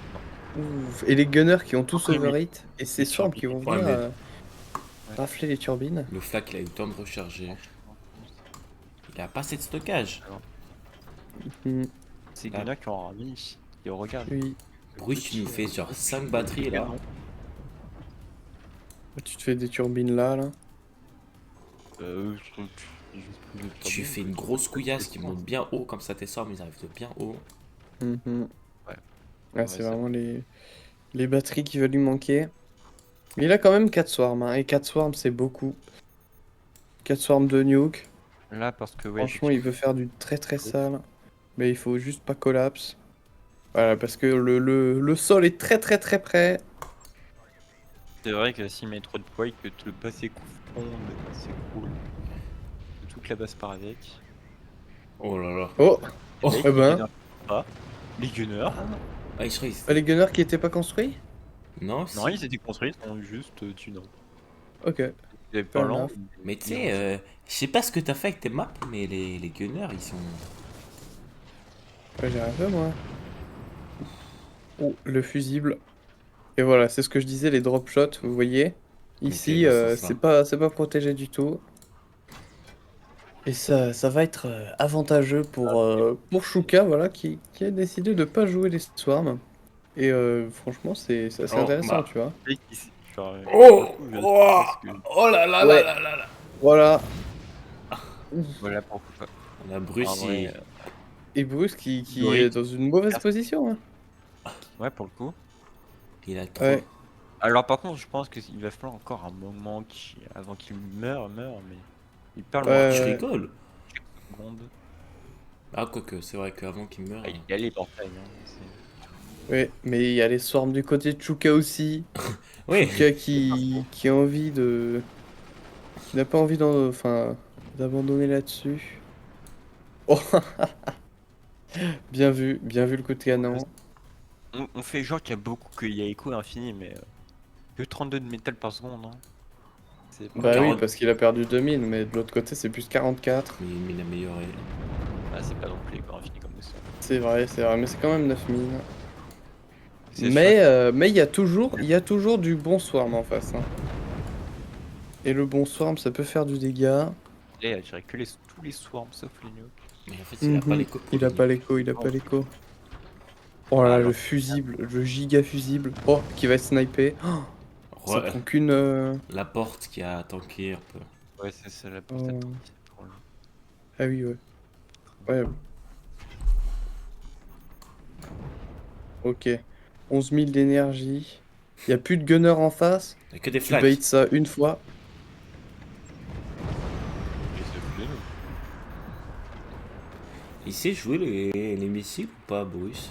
Ouf. Et les gunners qui ont tous
Encore une
overhit. Et ces
Les
swarms
turbines.
qui vont
Ouais,
venir
mais-
rafler les turbines.
Le flac il a eu le temps de recharger. Il a pas assez de stockage.
Hmm,
C'est
Ah.
Gunnar qui en ramené. Et regarde.
oui.
Bruce, tu nous fais genre 5 batteries là.
Tu te fais des turbines là, là.
Je trouve que juste plus de
Tu
turbines.
fais une grosse couillasse qui monte bien haut, comme ça tes swarms ils arrivent de bien haut.
Mhm.
Ouais.
Ah,
Ouais,
c'est
ça-
vraiment les batteries qui veulent lui manquer. Mais il a quand même 4 swarms, hein, et 4 swarms c'est beaucoup. 4 swarms de nuke.
Là, parce que, ouais,
Franchement, il veut faire du très très sale. Mais il faut juste pas collapse. Voilà, parce que le sol est très très très près.
c'est vrai que s'il met trop de poids et que le passé coup fond, c'est cool. Toute la base part avec.
Oh là là.
Oh,
Oh.
Les
eh ben.
gunners pas. Les gunners.
Ah, je crois
Les gunners qui étaient pas construits?
Non,
Non,
si.
ils étaient construits, ils sont juste tunants.
Ok.
Ils avaient pas
Fair
l'an.
enough.
Mais tu sais, je sais pas ce que t'as fait avec tes maps, mais les gunners ils sont.
Ouais, j'ai rêvé moi. Oh, le fusible. Et voilà, c'est ce que je disais, les drop shots, vous voyez. Ici,
dans ce sens-là.
c'est pas protégé du tout. Et ça va être avantageux pour Shuka, voilà, qui a décidé de pas jouer les swarms. Et franchement, c'est assez
Oh,
intéressant,
bah.
tu vois.
Genre,
Oh,
pour le coup, je
oh,
pense que-
oh là là
Ouais.
là là là là.
Voilà.
Voilà pourquoi.
On a Bruce,
En vrai,
il-
Et Bruce qui
Oui.
est dans une mauvaise position, hein.
Ouais, pour le coup.
il a trop.
Ouais.
Alors, par contre, je pense qu'il va falloir encore un moment avant qu'il meure, mais il perd le
Ouais.
moins
Tu
de
rigoles.
secondes.
Ah, quoique, c'est vrai qu'avant qu'il meure.
Ah, il y a les portails. Hein,
Ouais, mais il y a les swarms du côté de Chouka aussi.
Oui,
Chouka qui a envie de... qui n'a pas envie enfin, d'abandonner là-dessus. Oh, bien vu le coup de canon.
On fait genre qu'il y a beaucoup, qu'il y a écho infini, mais que 32 de métal par seconde, hein. C'est pas
Bah
non
oui,
40.
plus.
parce qu'il a perdu 2000, mais de l'autre côté, c'est plus 44.
Mais il a amélioré.
Ah, c'est pas non plus écho infini comme ça.
C'est vrai, mais c'est quand même 9000.
C'est sûr que
Mais il y a toujours du bon swarm en face, hein. Et le bon swarm, ça peut faire du dégât.
il a tiré que tous les swarms sauf les nukes.
Mais en fait, il a pas
Mhm.
l'écho pour
Il
les
a pas
nuques.
l'écho, il a
Non,
pas l'écho. Oh
bah
là, le
alors,
fusible, le giga fusible. Oh, qui va être snipé. Oh, ça
Re-
prend qu'une.
La porte qui a tanké un peu.
ouais, c'est ça la porte à
Oh.
tanker pour lui.
Ah oui, ouais. Ouais, ok. 11 000 d'énergie. Il y a plus de gunner en face.
Il y a que des
Tu baites
flaques.
ça une fois.
Et sauf les nukes.
Il sait jouer les missiles ou pas, Bruce?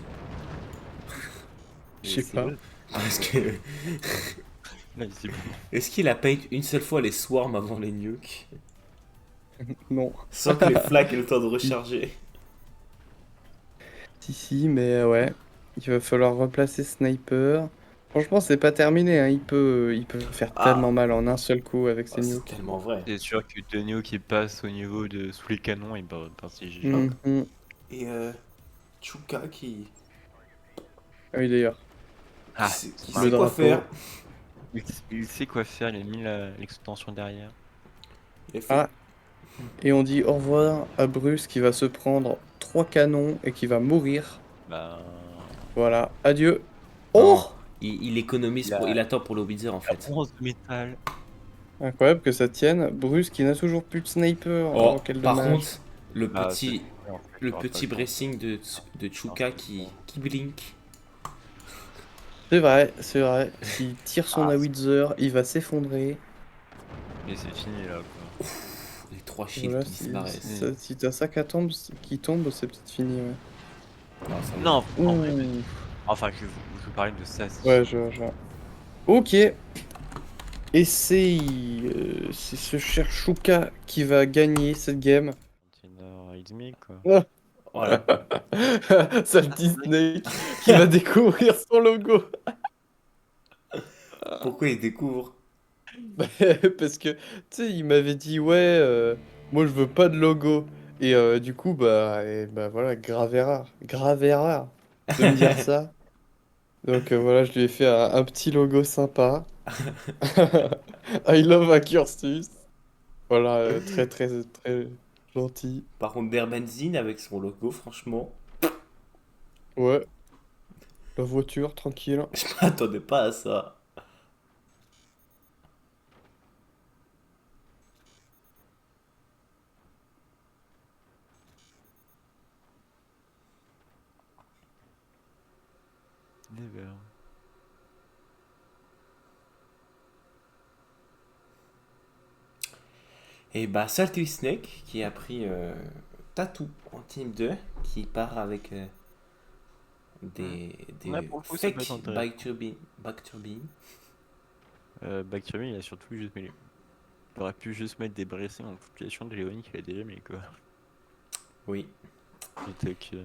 Je sais pas.
Parce que.
Là, il s'est
Est-ce qu'il a paint une seule fois les swarms avant les nukes?
Non.
Sans que les flaques aient le temps de
Si,
recharger.
si, mais ouais. Il va falloir replacer sniper. Franchement, c'est pas terminé, hein. Il peut faire tellement
Ah!
mal en un seul coup avec
Oh,
ses
c'est
nukes.
tellement vrai.
C'est sûr que Tonio qui passe au niveau de sous les canons, et bah c'est GG.
Hop.
Mhm.
Et Chuka qui.
Ah oui, d'ailleurs.
Ah,
Qui
c'est
Le
sait
marrant.
quoi faire.
drapeau.
Il sait quoi faire, il a mis l'extension derrière.
Il a fait.
Ah, et on dit au revoir à Bruce qui va se prendre 3 canons et qui va mourir.
Bah.
Voilà, adieu. Oh!
Non, il économise
Il
pour.
a,
Il attend pour le Wither en
il a
fait.
11 de métal.
Incroyable que ça tienne. Bruce qui n'a toujours plus de sniper. Oh,
Oh,
quel
par
dommage.
contre, le
Bah, c'est
petit.
en fait,
Le
il aura pas
petit
le temps.
bracing de Chuka qui blink.
C'est vrai. S'il tire son
Ah,
Howitzer, il va s'effondrer.
et c'est fini là quoi.
Les trois shields
Voilà,
qui disparaissent.
si t'as ça qui tombe, c'est peut-être fini, ouais.
Non, ça va.
Non, en vrai,
Ouh.
enfin, je vous parlais de ça.
Ouais, je vois. Ok. Et c'est ce cher Shuka qui va gagner cette game.
21h30 quoi.
Voilà.
Salty Snake qui va découvrir son logo.
Pourquoi il découvre?
Parce que, tu sais, il m'avait dit, ouais, moi je veux pas de logo. Et du coup, bah voilà, grave erreur de me dire ça. Donc voilà, je lui ai fait un petit logo sympa. I love Accursus. Voilà, très gentil.
Par contre, Berbenzine avec son logo, franchement,
Ouais, la voiture, tranquille.
je m'attendais pas à ça.
Never.
Et bah, Salty Snake qui a pris Tattoo en team 2, qui part avec
Ouais,
des
pour le coup, ça peut être
fake
intéressant.
back turbine.
Bactérien, il a surtout juste mis. Il aurait pu juste mettre des bracings en population de Léonie qu'il a déjà mis quoi.
Oui,
J'étais que.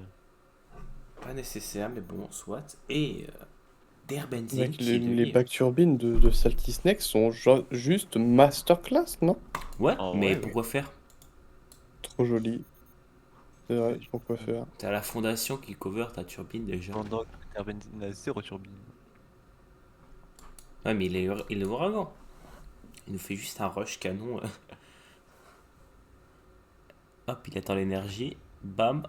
pas nécessaire, mais bon, soit. Et Derbenzine
Mec,
qui
les
lui.
back turbines de Salty Snake sont juste masterclass, non?
Ouais,
En
mais
vrai, oui.
pourquoi faire?
Trop joli. C'est vrai,
C'est-
pourquoi faire?
T'as la fondation qui cover ta turbine déjà.
Pendant que Terbenzine a 0 turbine.
Ouais, mais il est ouragan. Il nous fait juste un rush canon. Hop, il attend l'énergie. Bam.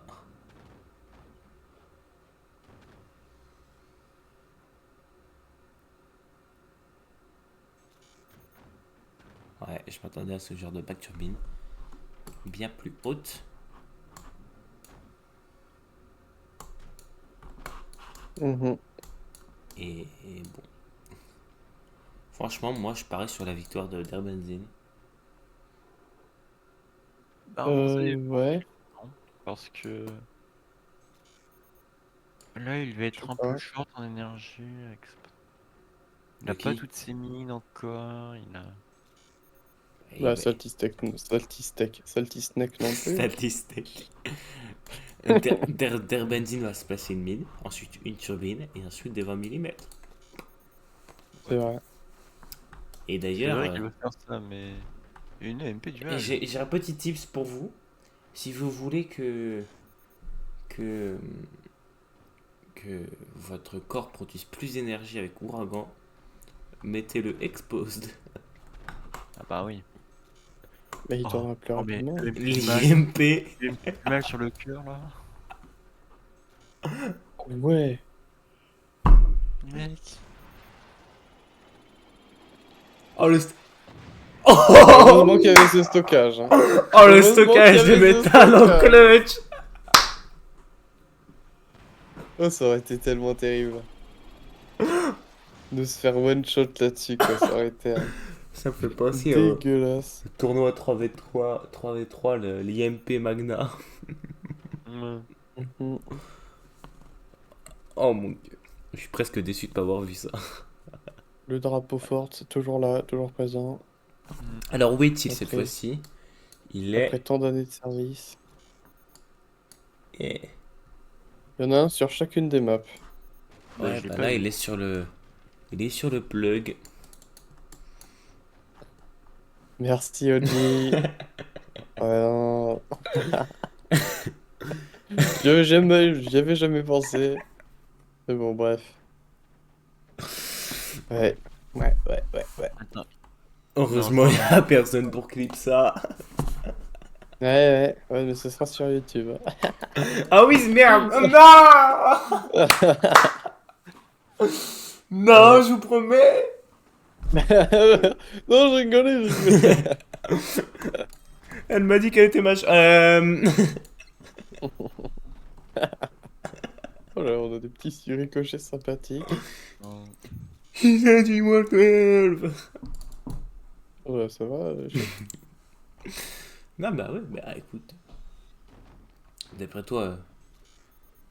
Ouais, je m'attendais à ce genre de back turbine. Bien plus haute.
Mhm.
Et bon. Franchement, moi, je parie sur la victoire de Derbenzine.
Bah, ça dépend,
Ouais.
hein, parce que. Là, il va
Je
être
sais
un
pas.
peu short en énergie. Il
De
a pas
qui?
toutes ses mines encore. Il a.
Eh
Bah,
ben,
Salty Snake non plus.
statistique. Benzine va se placer une mine, ensuite une turbine, et ensuite des 20 mm.
C'est vrai.
Et
C'est
d'ailleurs,
vrai qu'il veut faire ça, mais. Une MP du mal.
j'ai un petit tips pour vous. Si vous voulez que, que votre corps produise plus d'énergie avec Ouragan, mettez-le exposed.
Ah bah oui.
Mais il
Oh,
tournera plus
oh, mais
rapidement.
L'IMP.
mal sur le cœur là.
Ouais.
Mec.
Oh le,
Heureusement qu'il y avait ce stockage. Hein.
oh, le
Heureusement
stockage
qu'il
de
y avait ce
métal en
stockage.
clutch.
Oh, ça aurait été tellement terrible. De se faire one shot là-dessus, quoi. Ça aurait été
Ça me fait penser au
dégueulasse.
tournoi 3v3, l'IMP Magna.
Ouais.
Mhm.
Oh mon dieu. Je suis presque déçu de pas avoir vu ça.
Le drapeau fort, c'est toujours là, toujours présent.
Alors où est-il cette
Après-
fois-ci? Il
Après
est...
tant d'années de service.
eh,
Il y en a un sur chacune des maps.
Bah,
ouais,
je l'ai
bah
pas
là
vu.
il est sur le... Il est sur le plug.
Merci, Oji. Ouais, non. J'y avais jamais pensé. Mais bon, bref. Ouais. Ouais.
Attends.
Heureusement il y a personne pour clip ça.
Ouais, mais ce sera sur YouTube.
Ah oui, merde. Non. Non, je vous promets.
Non, je rigolais.
Elle m'a dit qu'elle était mach...
Oh là, on a des petits ricochets sympathiques.
Non.
He's a Dream 12.
Oh là, ça va.
Non, bah ouais, bah écoute. D'après toi...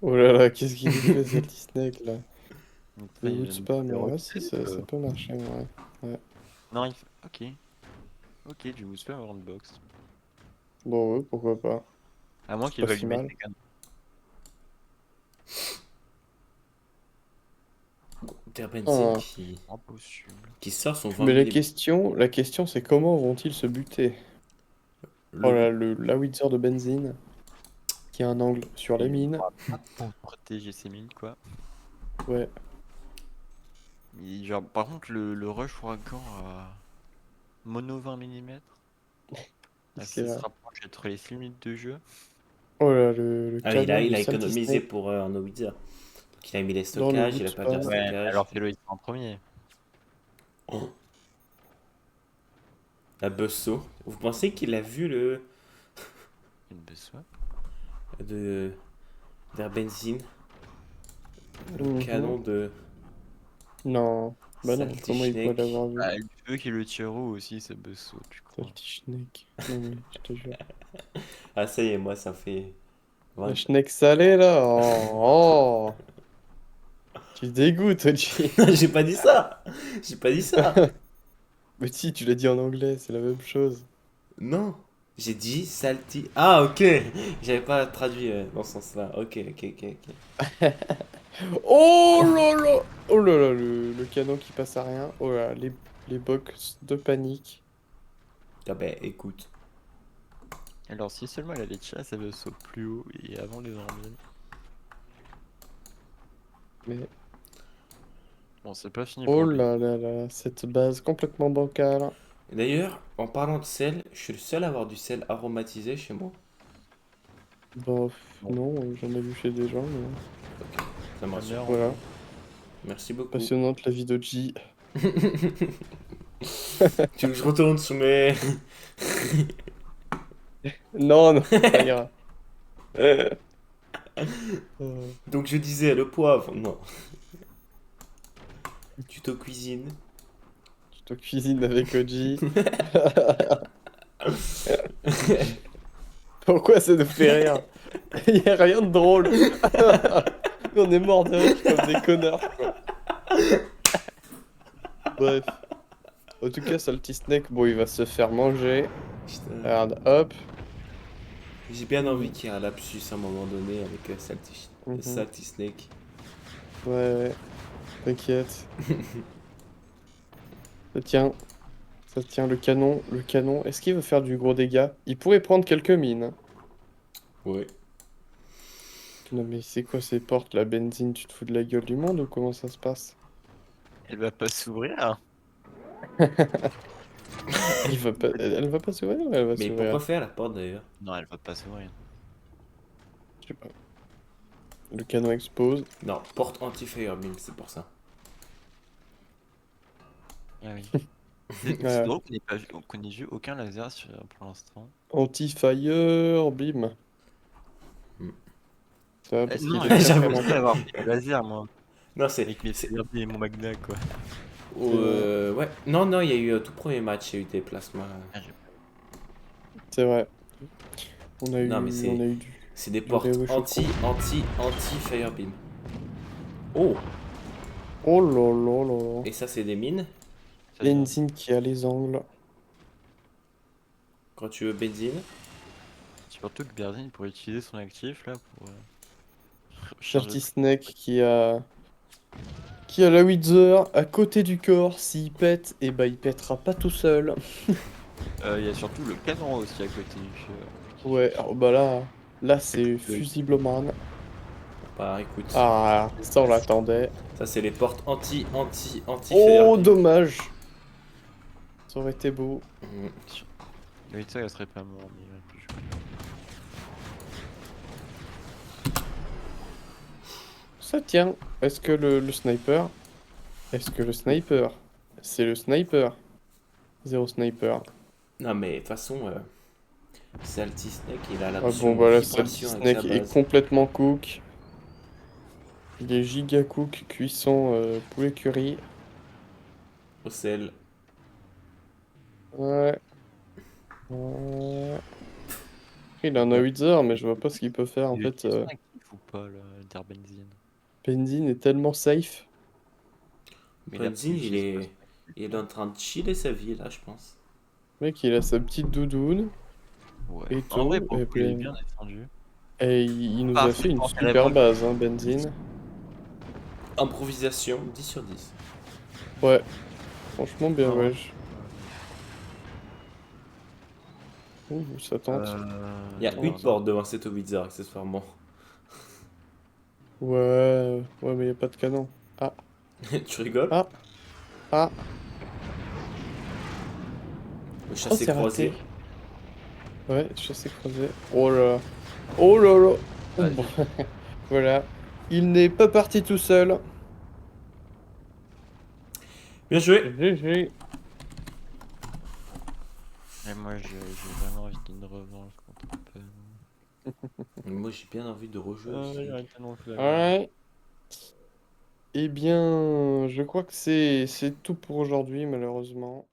Oh là, qu'est-ce qu'il fait, Salty Snake, là?
Donc,
Il
il
goûte
vient de
spam,
faire
ouais,
autre
si,
chose,
ça peut marcher, ouais.
Non, il fait. Ok. Ok, je vous fais un box.
Bon, ouais, pourquoi pas.
À moins
C'est
qu'il
pas
veuille
si
mettre
mal.
des canons.
Terbenzine
Oh.
Impossible.
qui sort son 20
Mais
mm.
la question, c'est comment vont-ils se buter? Oh là, la Windsor de benzine, qui a un angle sur les mines.
Pour protéger ses mines, quoi.
Ouais,
Genre, par contre, le rush ouragan à mono 20 mm.
c'est
Ça se
vrai.
rapproche entre les 6 minutes de jeu.
Oh là, le
Ah, il
canon
a, il
de
a
Salty
économisé
Snake
pour un Wither. Donc il a mis les
dans le
stockages, il a
boot
pas de
spam.
Ouais,
stockage.
alors fais-le, il sera en premier.
La Buzzsaw. Vous pensez qu'il a vu le...
Une besoin.
de... d'Erbenzine? Le
Mhm.
canon de...
Non, bah non,
Salty
comment il peut
Snake.
l'avoir vu?
Ah, il veut qu'il le tire haut aussi, ce beso, tu crois.
Salty Snake. Non, mais je te jure.
Ah ça y est, moi ça fait...
La Snake salée, là. Oh. Tu dégoûtes, Oji.
J'ai pas dit ça. J'ai pas dit ça.
Mais si, tu l'as dit en anglais, c'est la même chose.
Non. J'ai dit salty... Ah ok. J'avais pas traduit dans ce sens-là. Ok.
Oh là là! Oh là là, le canon qui passe à rien. Oh là, les box de panique.
Ah bah écoute.
Alors, si seulement elle allait tirer sa beso plus haut et avant les armées.
Mais
Bon, c'est pas fini
oh
pour lui.
là là là, cette base complètement bancale.
Et d'ailleurs, en parlant de sel, je suis le seul à avoir du sel aromatisé chez moi.
Bah,
Bon.
non, j'en ai vu chez des gens, mais
Ça marche.
Honneur.
voilà.
Merci beaucoup.
Passionnante la vie d'Oji.
Tu veux que je retourne sur mes...
Non, ça ira.
Donc je disais le poivre, non. Tuto cuisine.
Tu te cuisines avec Oji. Pourquoi ça nous fait rire? Il y a rien de drôle. On est mort de rire comme des connards, quoi. Bref. En tout cas, Salty Snake, bon, il va se faire manger.
Putain.
Regarde, hop.
J'ai bien envie qu'il y ait un lapsus à un moment donné avec
Mhm.
Salty Snake.
Ouais, t'inquiète. Ça tient. Ça tient le canon. Le canon. Est-ce qu'il veut faire du gros dégât? Il pourrait prendre quelques mines, hein.
Ouais.
Non mais c'est quoi ces portes, la benzine? Tu te fous de la gueule du monde ou comment ça se passe?
Elle va pas s'ouvrir.
Elle va pas s'ouvrir ou elle va
Mais
s'ouvrir?
pourquoi faire la porte d'ailleurs?
Non, elle va pas s'ouvrir.
Je sais pas. Le canon expose.
Non, porte anti-firebeam, c'est pour ça.
Ah oui. C'est
Ouais.
drôle qu'on ait vu aucun laser pour l'instant.
Anti-fire, bim.
Hmm.
Ça va parce
Non,
qu'il est très
j'avoue.
très
j'aimerais
lent.
avoir pris le laser, moi.
Non, c'est.
Avec mes
c'est-
CRD et mon Magna, quoi.
Ouais. Non, non, il y a eu tout premier match, il y a eu des plasmas.
Ah, j'ai-
C'est vrai. On a
Non, mais
eu du.
c'est des
du
portes
Reo Choco.
anti-firebeam. Oh!
Oh là là là là.
Et ça, c'est des mines.
ça vient.
Benzine qui a les angles.
Quand tu veux benzine.
Surtout que Benzine pourrait utiliser son actif là pour
Salty
recharger.
Snake qui a. Qui a la Wither à côté du corps. S'il pète, et bah il pètera pas tout seul.
Il y a surtout le canon aussi à côté du feu.
Ouais, alors bah là. Là c'est Fusible-Man.
Bah écoute.
Ah, ça on l'attendait.
Ça, c'est les portes
Oh,
anti-firebeam.
dommage. Ça aurait été beau.
Hmm.
Oui, ça, elle serait pas mort, mais il aurait pu jouer.
Ça tient. Est-ce que le sniper? Est-ce que le sniper? C'est le sniper. Zéro sniper.
Non, mais de toute façon, Salty Snake, il a
Ah
l'option
bon, voilà, Salty
vibration avec sa
Snake est
base.
complètement cook. Il est giga cook, cuisson poulet curry.
Au sel.
Ouais. Ouais. Il en a 8 heures, mais je vois pas ce qu'il peut faire. En
Il
fait,
utilise son actif ou pas, le Derbenzine?
Benzine est tellement safe.
Mais
Benzine,
il utilise pas son
il est en train de chiller sa vie là, je pense.
Le mec, il a sa petite doudoune
Ouais.
et
En vrai,
tout.
pour le
Et,
coup, il est
puis-
bien défendu.
et il nous
Ah,
a fait une
franchement,
super
carrément.
base, hein, Benzine.
Improvisation, 10 sur 10.
Ouais, franchement, bien
Ah.
ouais. Ouh, ça tente.
Il y a
non,
une
non.
porte devant cette Howitzer, accessoirement.
Ouais, ouais, mais y a pas de canon. Ah,
Tu rigoles?
ah, ah.
Le
Oh,
chassé
c'est
croisé.
raté. Ouais, chassé croisé. Oh là là. Oh là là.
Vas-y.
Bon, voilà. Il n'est pas parti tout seul.
Bien joué!
GG.
Et moi, j'ai vraiment envie d'une revanche contre Pen.
Moi, j'ai bien envie de rejouer
Ah,
aussi.
il y a un canon flash.
Ouais. Eh bien, je crois que c'est tout pour aujourd'hui, malheureusement.